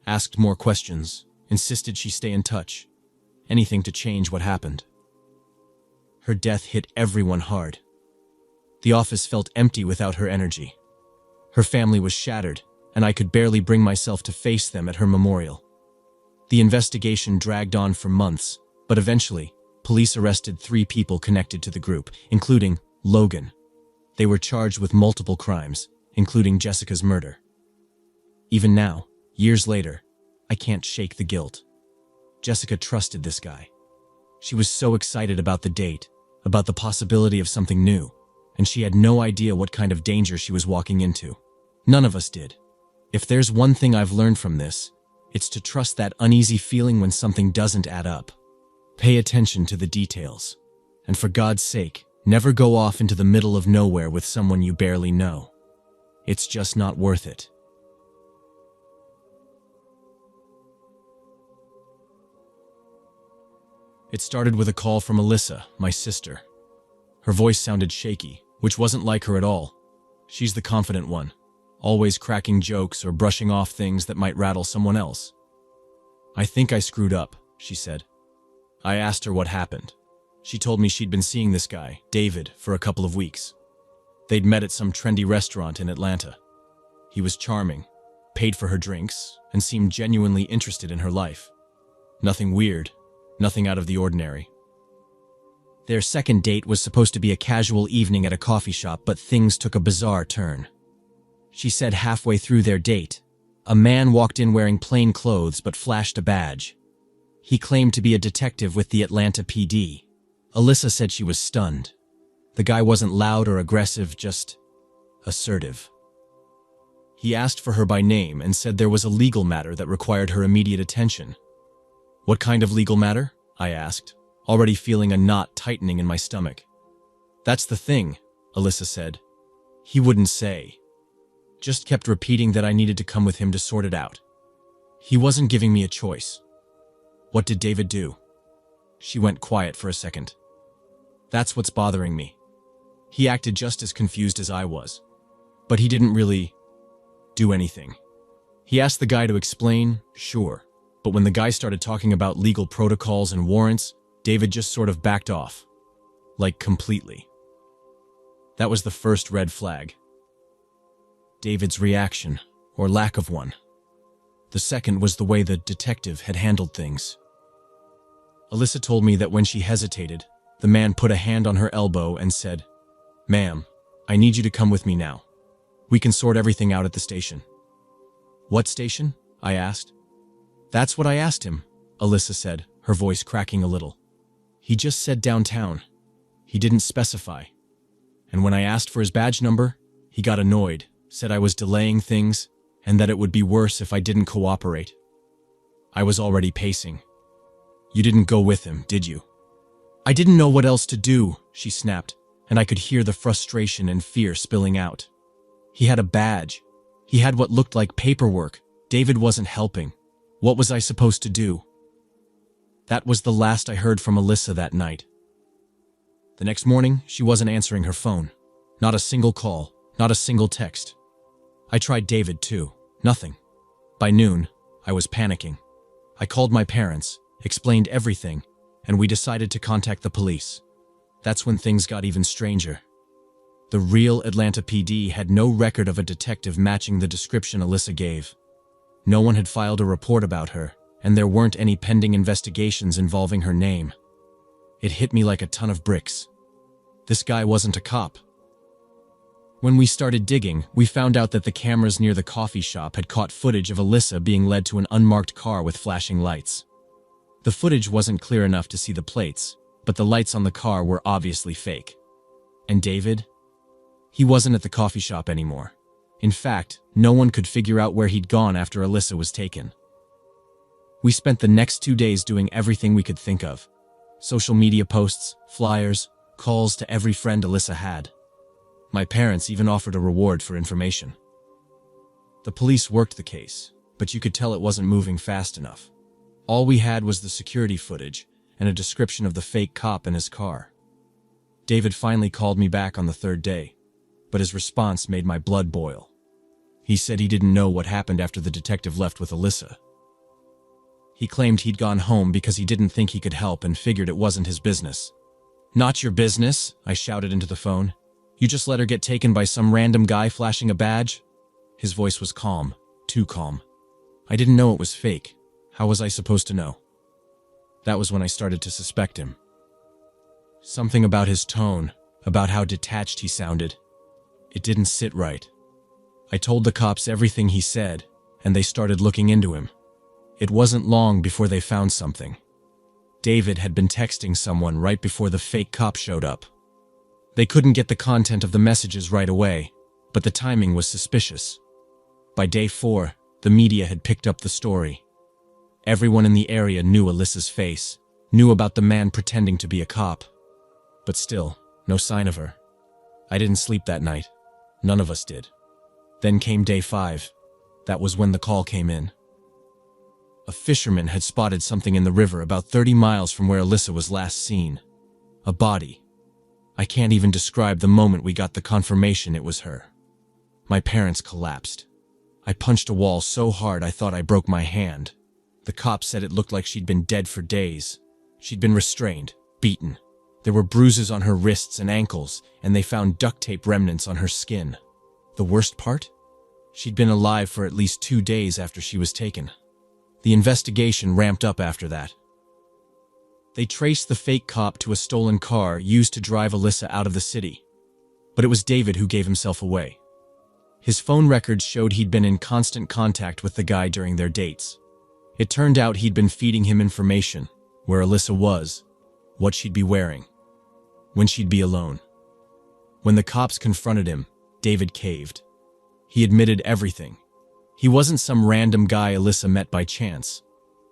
asked more questions, insisted she stay in touch, anything to change what happened. Her death hit everyone hard. The office felt empty without her energy. Her family was shattered, and I could barely bring myself to face them at her memorial. The investigation dragged on for months, but eventually, police arrested 3 people connected to the group, including Logan. They were charged with multiple crimes, including Jessica's murder. Even now, years later, I can't shake the guilt. Jessica trusted this guy. She was so excited about the date, about the possibility of something new, and she had no idea what kind of danger she was walking into. None of us did. If there's one thing I've learned from this, it's to trust that uneasy feeling when something doesn't add up. Pay attention to the details. And for God's sake, never go off into the middle of nowhere with someone you barely know. It's just not worth it. It started with a call from Alyssa, my sister. Her voice sounded shaky, which wasn't like her at all. She's the confident one, always cracking jokes or brushing off things that might rattle someone else. "I think I screwed up," she said. I asked her what happened. She told me she'd been seeing this guy, David, for a couple of weeks. They'd met at some trendy restaurant in Atlanta. He was charming, paid for her drinks, and seemed genuinely interested in her life. Nothing weird, nothing out of the ordinary. Their second date was supposed to be a casual evening at a coffee shop, but things took a bizarre turn. She said halfway through their date, a man walked in wearing plain clothes but flashed a badge. He claimed to be a detective with the Atlanta PD. Alyssa said she was stunned. The guy wasn't loud or aggressive, just assertive. He asked for her by name and said there was a legal matter that required her immediate attention. "What kind of legal matter?" I asked, already feeling a knot tightening in my stomach. "That's the thing," Alyssa said. "He wouldn't say. Just kept repeating that I needed to come with him to sort it out. He wasn't giving me a choice." "What did David do?" She went quiet for a second. "That's what's bothering me. He acted just as confused as I was. But he didn't really do anything. He asked the guy to explain, sure. But when the guy started talking about legal protocols and warrants, David just sort of backed off. Like, completely. That was the first red flag. David's reaction, or lack of one. The second was the way the detective had handled things. Alyssa told me that when she hesitated, the man put a hand on her elbow and said, "Ma'am, I need you to come with me now. We can sort everything out at the station." "What station?" I asked. "That's what I asked him," Alyssa said, her voice cracking a little. "He just said downtown. He didn't specify. And when I asked for his badge number, he got annoyed, said I was delaying things, and that it would be worse if I didn't cooperate." I was already pacing. "You didn't go with him, did you?" "I didn't know what else to do," she snapped, and I could hear the frustration and fear spilling out. He had a badge. He had what looked like paperwork. David wasn't helping. What was I supposed to do? That was the last I heard from Alyssa that night. The next morning, she wasn't answering her phone. Not a single call, not a single text. I tried David too. Nothing. By noon, I was panicking. I called my parents, explained everything, and we decided to contact the police. That's when things got even stranger. The real Atlanta PD had no record of a detective matching the description Alyssa gave. No one had filed a report about her, and there weren't any pending investigations involving her name. It hit me like a ton of bricks. This guy wasn't a cop. When we started digging, we found out that the cameras near the coffee shop had caught footage of Alyssa being led to an unmarked car with flashing lights. The footage wasn't clear enough to see the plates, but the lights on the car were obviously fake. And David? He wasn't at the coffee shop anymore. In fact, no one could figure out where he'd gone after Alyssa was taken. We spent the next 2 days doing everything we could think of. Social media posts, flyers, calls to every friend Alyssa had. My parents even offered a reward for information. The police worked the case, but you could tell it wasn't moving fast enough. All we had was the security footage and a description of the fake cop in his car. David finally called me back on the 3rd day, but his response made my blood boil. He said he didn't know what happened after the detective left with Alyssa. He claimed he'd gone home because he didn't think he could help and figured it wasn't his business. "Not your business," I shouted into the phone. "You just let her get taken by some random guy flashing a badge?" His voice was calm, too calm. I didn't know it was fake. How was I supposed to know? That was when I started to suspect him. Something about his tone, about how detached he sounded. It didn't sit right. I told the cops everything he said, and they started looking into him. It wasn't long before they found something. David had been texting someone right before the fake cop showed up. They couldn't get the content of the messages right away, but the timing was suspicious. By day 4, the media had picked up the story. Everyone in the area knew Alyssa's face, knew about the man pretending to be a cop. But still, no sign of her. I didn't sleep that night. None of us did. Then came day 5. That was when the call came in. A fisherman had spotted something in the river about 30 miles from where Alyssa was last seen. A body. I can't even describe the moment we got the confirmation it was her. My parents collapsed. I punched a wall so hard I thought I broke my hand. The cops said it looked like she'd been dead for days. She'd been restrained, beaten. There were bruises on her wrists and ankles, and they found duct tape remnants on her skin. The worst part? She'd been alive for at least 2 days after she was taken. The investigation ramped up after that. They traced the fake cop to a stolen car used to drive Alyssa out of the city. But it was David who gave himself away. His phone records showed he'd been in constant contact with the guy during their dates. It turned out he'd been feeding him information, where Alyssa was, what she'd be wearing, when she'd be alone. When the cops confronted him, David caved. He admitted everything. He wasn't some random guy Alyssa met by chance.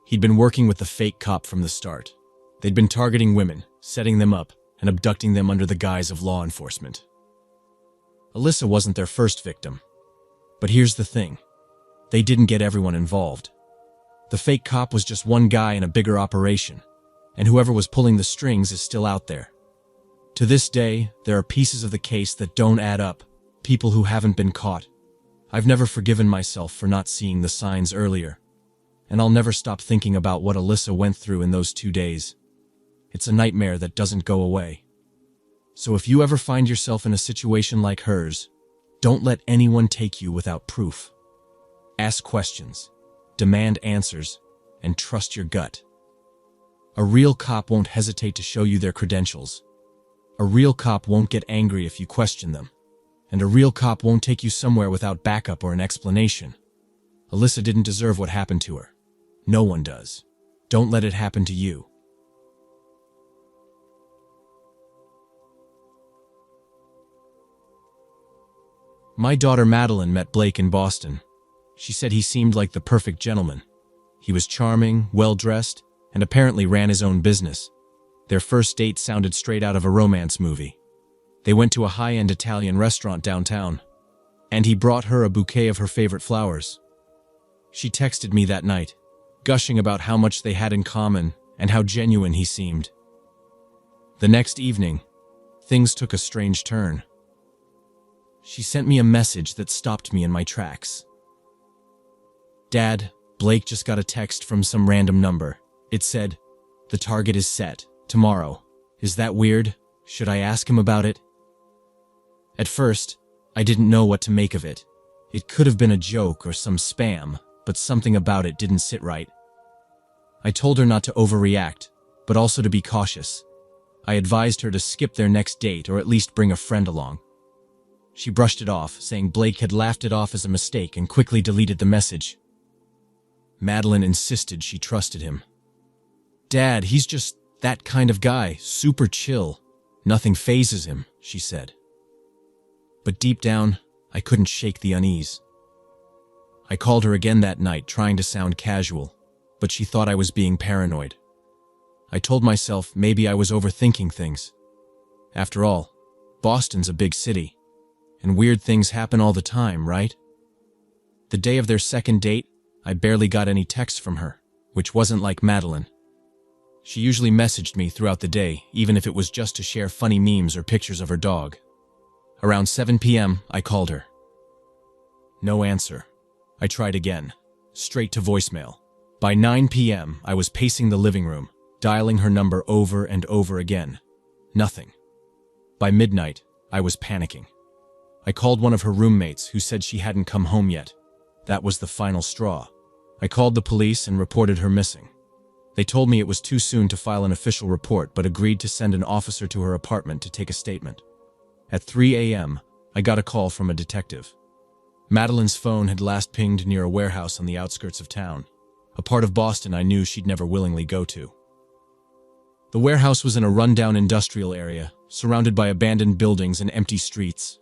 He'd been working with the fake cop from the start. They'd been targeting women, setting them up, and abducting them under the guise of law enforcement. Alyssa wasn't their first victim. But here's the thing. They didn't get everyone involved. The fake cop was just one guy in a bigger operation, and whoever was pulling the strings is still out there. To this day, there are pieces of the case that don't add up, people who haven't been caught. I've never forgiven myself for not seeing the signs earlier, and I'll never stop thinking about what Alyssa went through in those 2 days. It's a nightmare that doesn't go away. So if you ever find yourself in a situation like hers, don't let anyone take you without proof. Ask questions, demand answers, and trust your gut. A real cop won't hesitate to show you their credentials. A real cop won't get angry if you question them. And a real cop won't take you somewhere without backup or an explanation. Alyssa didn't deserve what happened to her. No one does. Don't let it happen to you. My daughter Madeline met Blake in Boston. She said he seemed like the perfect gentleman. He was charming, well-dressed, and apparently ran his own business. Their first date sounded straight out of a romance movie. They went to a high-end Italian restaurant downtown, and he brought her a bouquet of her favorite flowers. She texted me that night, gushing about how much they had in common and how genuine he seemed. The next evening, things took a strange turn. She sent me a message that stopped me in my tracks. "Dad, Blake just got a text from some random number. It said, 'The target is set, tomorrow.' Is that weird? Should I ask him about it?" At first, I didn't know what to make of it. It could have been a joke or some spam, but something about it didn't sit right. I told her not to overreact, but also to be cautious. I advised her to skip their next date or at least bring a friend along. She brushed it off, saying Blake had laughed it off as a mistake and quickly deleted the message. Madeline insisted she trusted him. "Dad, he's just that kind of guy, super chill. Nothing phases him," she said. But deep down, I couldn't shake the unease. I called her again that night, trying to sound casual, but she thought I was being paranoid. I told myself maybe I was overthinking things. After all, Boston's a big city, and weird things happen all the time, right? The day of their second date, I barely got any texts from her, which wasn't like Madeline. She usually messaged me throughout the day, even if it was just to share funny memes or pictures of her dog. Around 7 p.m., I called her. No answer. I tried again, straight to voicemail. By 9 p.m., I was pacing the living room, dialing her number over and over again. Nothing. By midnight, I was panicking. I called one of her roommates, who said she hadn't come home yet. That was the final straw. I called the police and reported her missing. They told me it was too soon to file an official report, but agreed to send an officer to her apartment to take a statement. At 3 a.m., I got a call from a detective. Madeline's phone had last pinged near a warehouse on the outskirts of town, a part of Boston I knew she'd never willingly go to. The warehouse was in a rundown industrial area, surrounded by abandoned buildings and empty streets.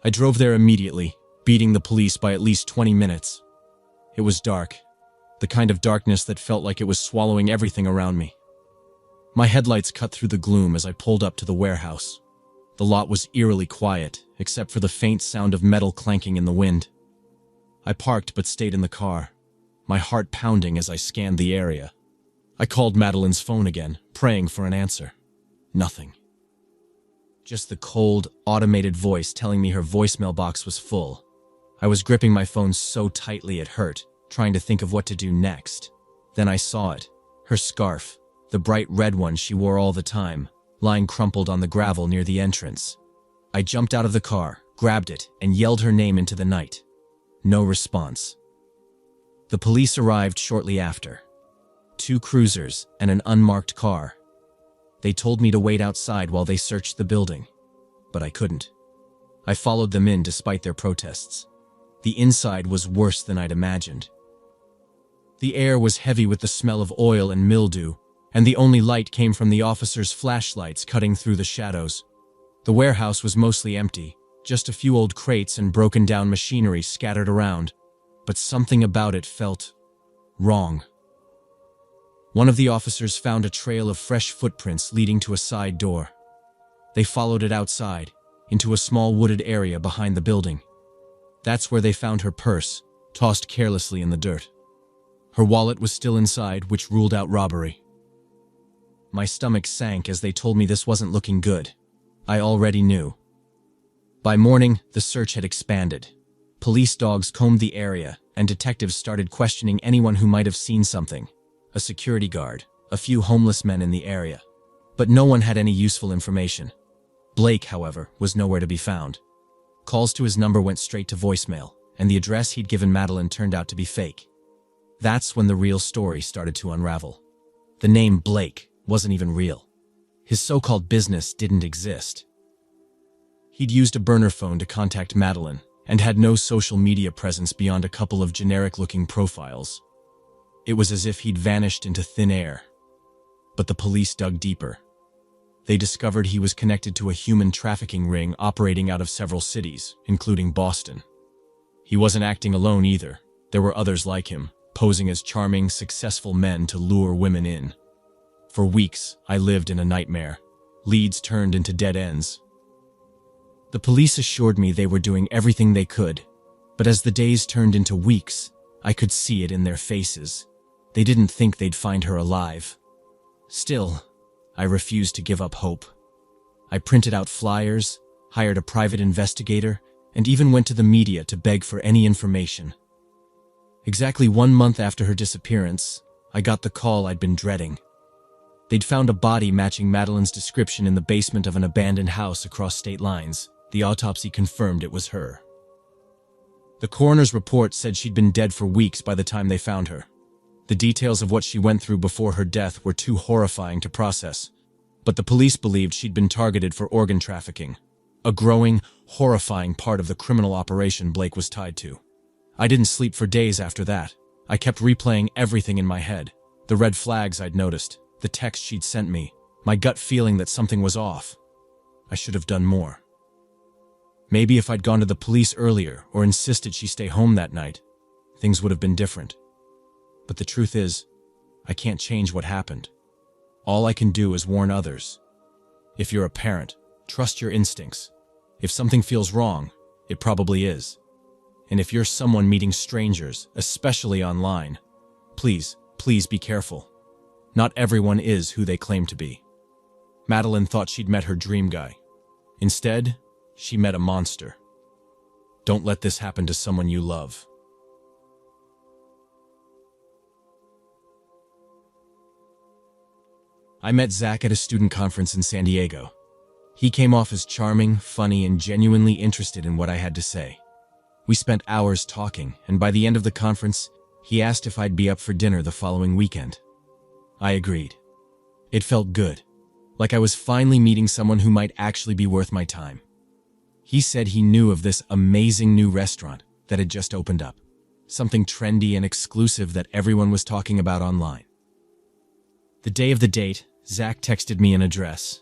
I drove there immediately, beating the police by at least 20 minutes. It was dark, the kind of darkness that felt like it was swallowing everything around me. My headlights cut through the gloom as I pulled up to the warehouse. The lot was eerily quiet, except for the faint sound of metal clanking in the wind. I parked but stayed in the car, my heart pounding as I scanned the area. I called Madeline's phone again, praying for an answer. Nothing. Just the cold, automated voice telling me her voicemail box was full. I was gripping my phone so tightly it hurt, trying to think of what to do next. Then I saw it, her scarf, the bright red one she wore all the time, lying crumpled on the gravel near the entrance. I jumped out of the car, grabbed it, and yelled her name into the night. No response. The police arrived shortly after. 2 cruisers and an unmarked car. They told me to wait outside while they searched the building, but I couldn't. I followed them in despite their protests. The inside was worse than I'd imagined. The air was heavy with the smell of oil and mildew, and the only light came from the officers' flashlights cutting through the shadows. The warehouse was mostly empty, just a few old crates and broken-down machinery scattered around, but something about it felt wrong. One of the officers found a trail of fresh footprints leading to a side door. They followed it outside, into a small wooded area behind the building. That's where they found her purse, tossed carelessly in the dirt. Her wallet was still inside, which ruled out robbery. My stomach sank as they told me this wasn't looking good. I already knew. By morning, the search had expanded. Police dogs combed the area, and detectives started questioning anyone who might have seen something. A security guard, a few homeless men in the area. But no one had any useful information. Blake, however, was nowhere to be found. Calls to his number went straight to voicemail, and the address he'd given Madeline turned out to be fake. That's when the real story started to unravel. The name Blake wasn't even real. His so-called business didn't exist. He'd used a burner phone to contact Madeline, and had no social media presence beyond a couple of generic-looking profiles. It was as if he'd vanished into thin air. But the police dug deeper. They discovered he was connected to a human trafficking ring operating out of several cities, including Boston. He wasn't acting alone either. There were others like him, posing as charming, successful men to lure women in. For weeks, I lived in a nightmare. Leads turned into dead ends. The police assured me they were doing everything they could, but as the days turned into weeks, I could see it in their faces. They didn't think they'd find her alive. Still, I refused to give up hope. I printed out flyers, hired a private investigator, and even went to the media to beg for any information. Exactly 1 month after her disappearance, I got the call I'd been dreading. They'd found a body matching Madeline's description in the basement of an abandoned house across state lines. The autopsy confirmed it was her. The coroner's report said she'd been dead for weeks by the time they found her. The details of what she went through before her death were too horrifying to process, but the police believed she'd been targeted for organ trafficking. a growing, horrifying part of the criminal operation Blake was tied to. I didn't sleep for days after that. I kept replaying everything in my head. The red flags I'd noticed, the text she'd sent me, my gut feeling that something was off. I should have done more. Maybe if I'd gone to the police earlier or insisted she stay home that night, things would have been different. But the truth is, I can't change what happened. All I can do is warn others. If you're a parent, trust your instincts. If something feels wrong, it probably is. And if you're someone meeting strangers, especially online, please be careful. Not everyone is who they claim to be. Madeline thought she'd met her dream guy. Instead, she met a monster. Don't let this happen to someone you love. I met Zach at a student conference in San Diego. He came off as charming, funny, and genuinely interested in what I had to say. We spent hours talking, and by the end of the conference, he asked if I'd be up for dinner the following weekend. I agreed. It felt good, like I was finally meeting someone who might actually be worth my time. He said he knew of this amazing new restaurant that had just opened up, something trendy and exclusive that everyone was talking about online. The day of the date, Zach texted me an address.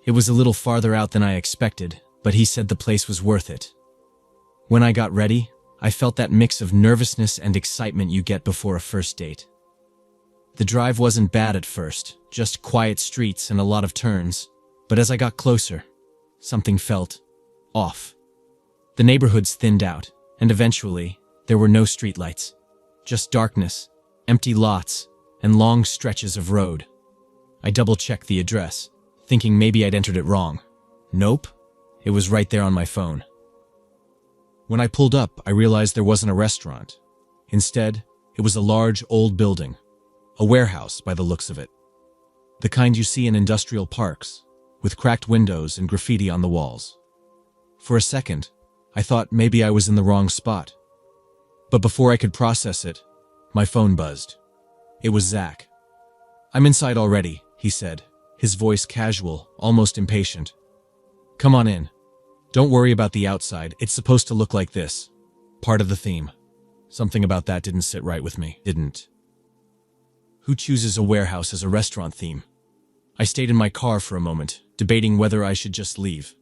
It was a little farther out than I expected, but he said the place was worth it. When I got ready, I felt that mix of nervousness and excitement you get before a first date. The drive wasn't bad at first, just quiet streets and a lot of turns, but as I got closer, something felt off. The neighborhoods thinned out, and eventually, there were no streetlights, just darkness, empty lots, and long stretches of road. I double-checked the address, thinking maybe I'd entered it wrong. Nope, it was right there on my phone. When I pulled up, I realized there wasn't a restaurant. Instead, it was a large, old building, a warehouse by the looks of it. The kind you see in industrial parks, with cracked windows and graffiti on the walls. For a second, I thought maybe I was in the wrong spot. But before I could process it, my phone buzzed. It was Zach. "I'm inside already," he said, his voice casual, almost impatient. "Come on in. Don't worry about the outside, it's supposed to look like this. Part of the theme." Something about that didn't sit right with me. Didn't. Who chooses a warehouse as a restaurant theme? I stayed in my car for a moment, debating whether I should just leave.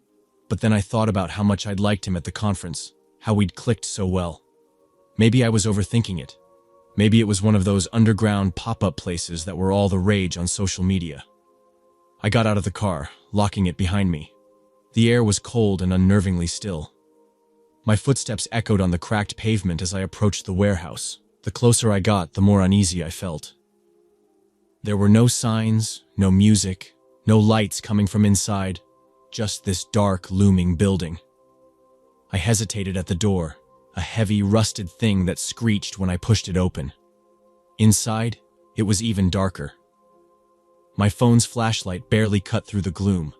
But then I thought about how much I'd liked him at the conference, how we'd clicked so well. Maybe I was overthinking it. Maybe it was one of those underground pop-up places that were all the rage on social media. I got out of the car, locking it behind me. The air was cold and unnervingly still. My footsteps echoed on the cracked pavement as I approached the warehouse. The closer I got, the more uneasy I felt. There were no signs, no music, no lights coming from inside, just this dark, looming building. I hesitated at the door, a heavy, rusted thing that screeched when I pushed it open. Inside, it was even darker. My phone's flashlight barely cut through the gloom.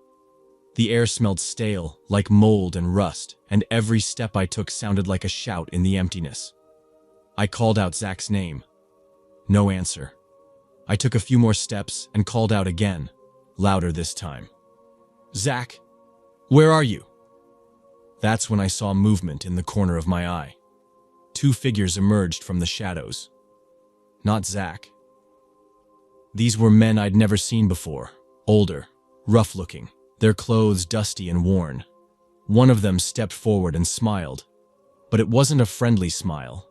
The air smelled stale, like mold and rust, and every step I took sounded like a shout in the emptiness. I called out Zach's name. No answer. I took a few more steps and called out again, louder this time. "Zach, where are you?" That's when I saw movement in the corner of my eye. Two figures emerged from the shadows. Not Zach. These were men I'd never seen before, older, rough-looking, their clothes dusty and worn. One of them stepped forward and smiled, but it wasn't a friendly smile.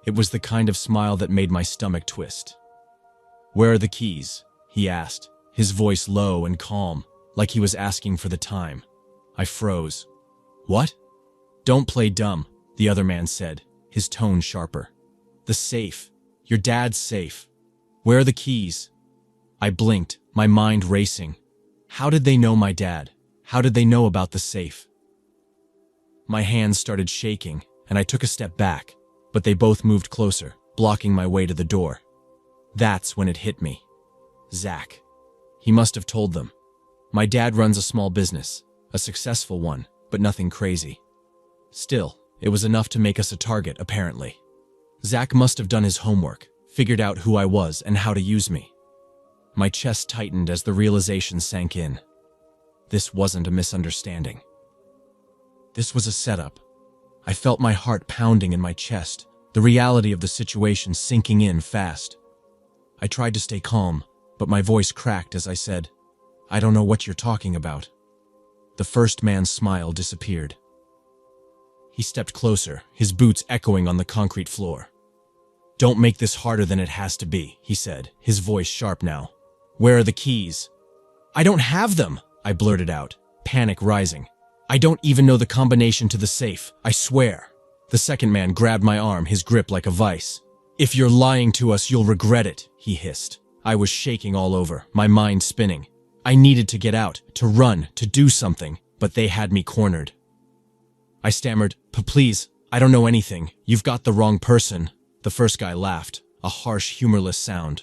It was the kind of smile that made my stomach twist. "Where are the keys?" he asked, his voice low and calm, like he was asking for the time. I froze. "What?" "Don't play dumb," the other man said, his tone sharper. "The safe. Your dad's safe. Where are the keys?" I blinked, my mind racing. How did they know my dad? How did they know about the safe? My hands started shaking, and I took a step back, but they both moved closer, blocking my way to the door. That's when it hit me. Zach. He must have told them. My dad runs a small business, a successful one, but nothing crazy. Still, it was enough to make us a target, apparently. Zach must have done his homework, figured out who I was and how to use me. My chest tightened as the realization sank in. This wasn't a misunderstanding. This was a setup. I felt my heart pounding in my chest, the reality of the situation sinking in fast. I tried to stay calm, but my voice cracked as I said, "I don't know what you're talking about." The first man's smile disappeared. He stepped closer, his boots echoing on the concrete floor. "Don't make this harder than it has to be," he said, his voice sharp now. "Where are the keys?" "I don't have them," I blurted out, panic rising. "I don't even know the combination to the safe, I swear." The second man grabbed my arm, his grip like a vice. "If you're lying to us, you'll regret it," he hissed. I was shaking all over, my mind spinning. I needed to get out, to run, to do something, but they had me cornered. I stammered, "Please, I don't know anything. You've got the wrong person." The first guy laughed, a harsh, humorless sound.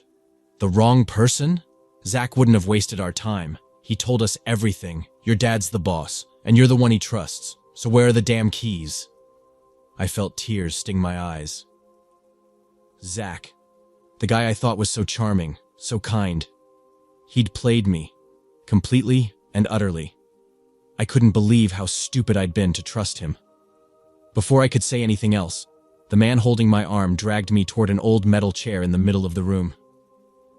"The wrong person? Zach wouldn't have wasted our time. He told us everything. Your dad's the boss, and you're the one he trusts. So where are the damn keys?" I felt tears sting my eyes. Zach, the guy I thought was so charming, so kind. He'd played me, completely and utterly. I couldn't believe how stupid I'd been to trust him. Before I could say anything else, the man holding my arm dragged me toward an old metal chair in the middle of the room.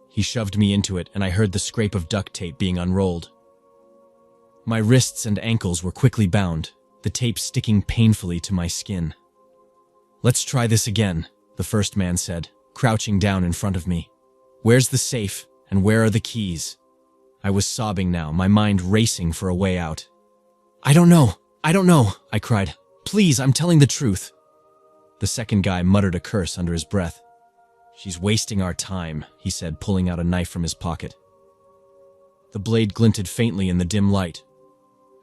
He shoved me into it, and I heard the scrape of duct tape being unrolled. My wrists and ankles were quickly bound, the tape sticking painfully to my skin. "Let's try this again," the first man said, crouching down in front of me. "Where's the safe, and where are the keys?" I was sobbing now, my mind racing for a way out. I don't know, I cried. "Please, I'm telling the truth." The second guy muttered a curse under his breath. "She's wasting our time," he said, pulling out a knife from his pocket. The blade glinted faintly in the dim light.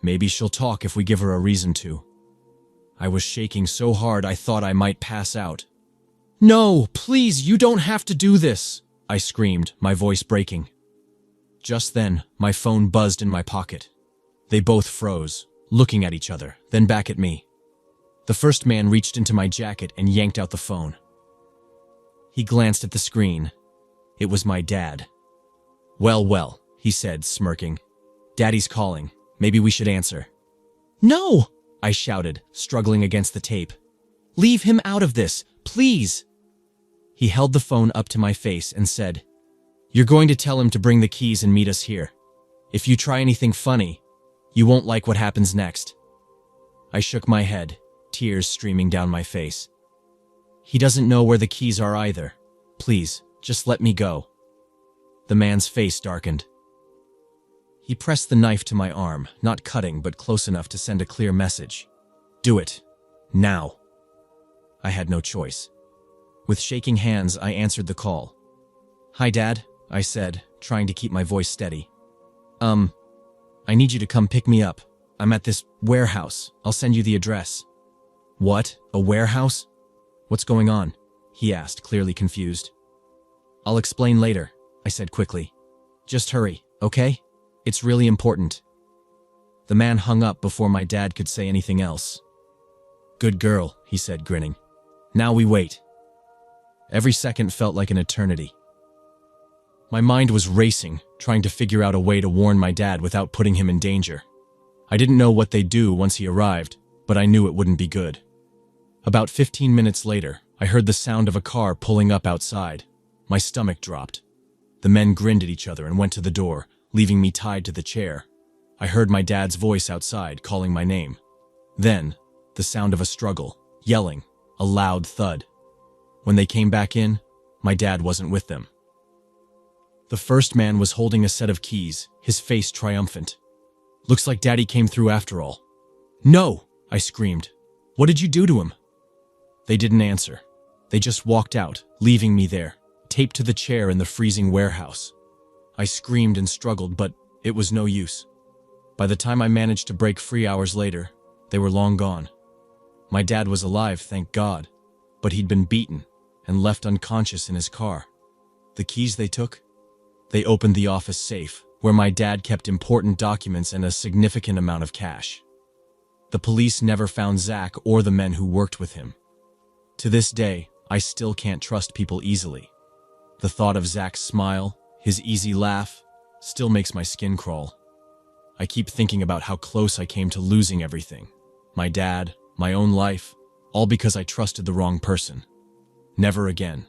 "Maybe she'll talk if we give her a reason to." I was shaking so hard I thought I might pass out. "No, please, you don't have to do this," I screamed, my voice breaking. Just then, my phone buzzed in my pocket. They both froze, looking at each other, then back at me. The first man reached into my jacket and yanked out the phone. He glanced at the screen. It was my dad. Well, he said, smirking. "Daddy's calling. Maybe we should answer." "No!" I shouted, struggling against the tape. "Leave him out of this, please!" He held the phone up to my face and said, "You're going to tell him to bring the keys and meet us here. If you try anything funny, you won't like what happens next." I shook my head, tears streaming down my face. "He doesn't know where the keys are either. Please, just let me go." The man's face darkened. He pressed the knife to my arm, not cutting but close enough to send a clear message. "Do it. Now." I had no choice. With shaking hands, I answered the call. "Hi, Dad," I said, trying to keep my voice steady. I need you to come pick me up. I'm at this warehouse. I'll send you the address." "What? A warehouse? What's going on?" he asked, clearly confused. "I'll explain later," I said quickly. "Just hurry, okay? It's really important." The man hung up before my dad could say anything else. "Good girl," he said, grinning. "Now we wait." Every second felt like an eternity. My mind was racing, trying to figure out a way to warn my dad without putting him in danger. I didn't know what they'd do once he arrived, but I knew it wouldn't be good. About 15 minutes later, I heard the sound of a car pulling up outside. My stomach dropped. The men grinned at each other and went to the door, leaving me tied to the chair. I heard my dad's voice outside, calling my name. Then, the sound of a struggle, yelling, a loud thud. When they came back in, my dad wasn't with them. The first man was holding a set of keys, his face triumphant. "Looks like Daddy came through after all." "No!" I screamed. "What did you do to him?" They didn't answer. They just walked out, leaving me there, taped to the chair in the freezing warehouse. I screamed and struggled, but it was no use. By the time I managed to break free hours later, they were long gone. My dad was alive, thank God, but he'd been beaten and left unconscious in his car. The keys they took? They opened the office safe, where my dad kept important documents and a significant amount of cash. The police never found Zach or the men who worked with him. To this day, I still can't trust people easily. The thought of Zach's smile, his easy laugh, still makes my skin crawl. I keep thinking about how close I came to losing everything, my dad, my own life, all because I trusted the wrong person. Never again.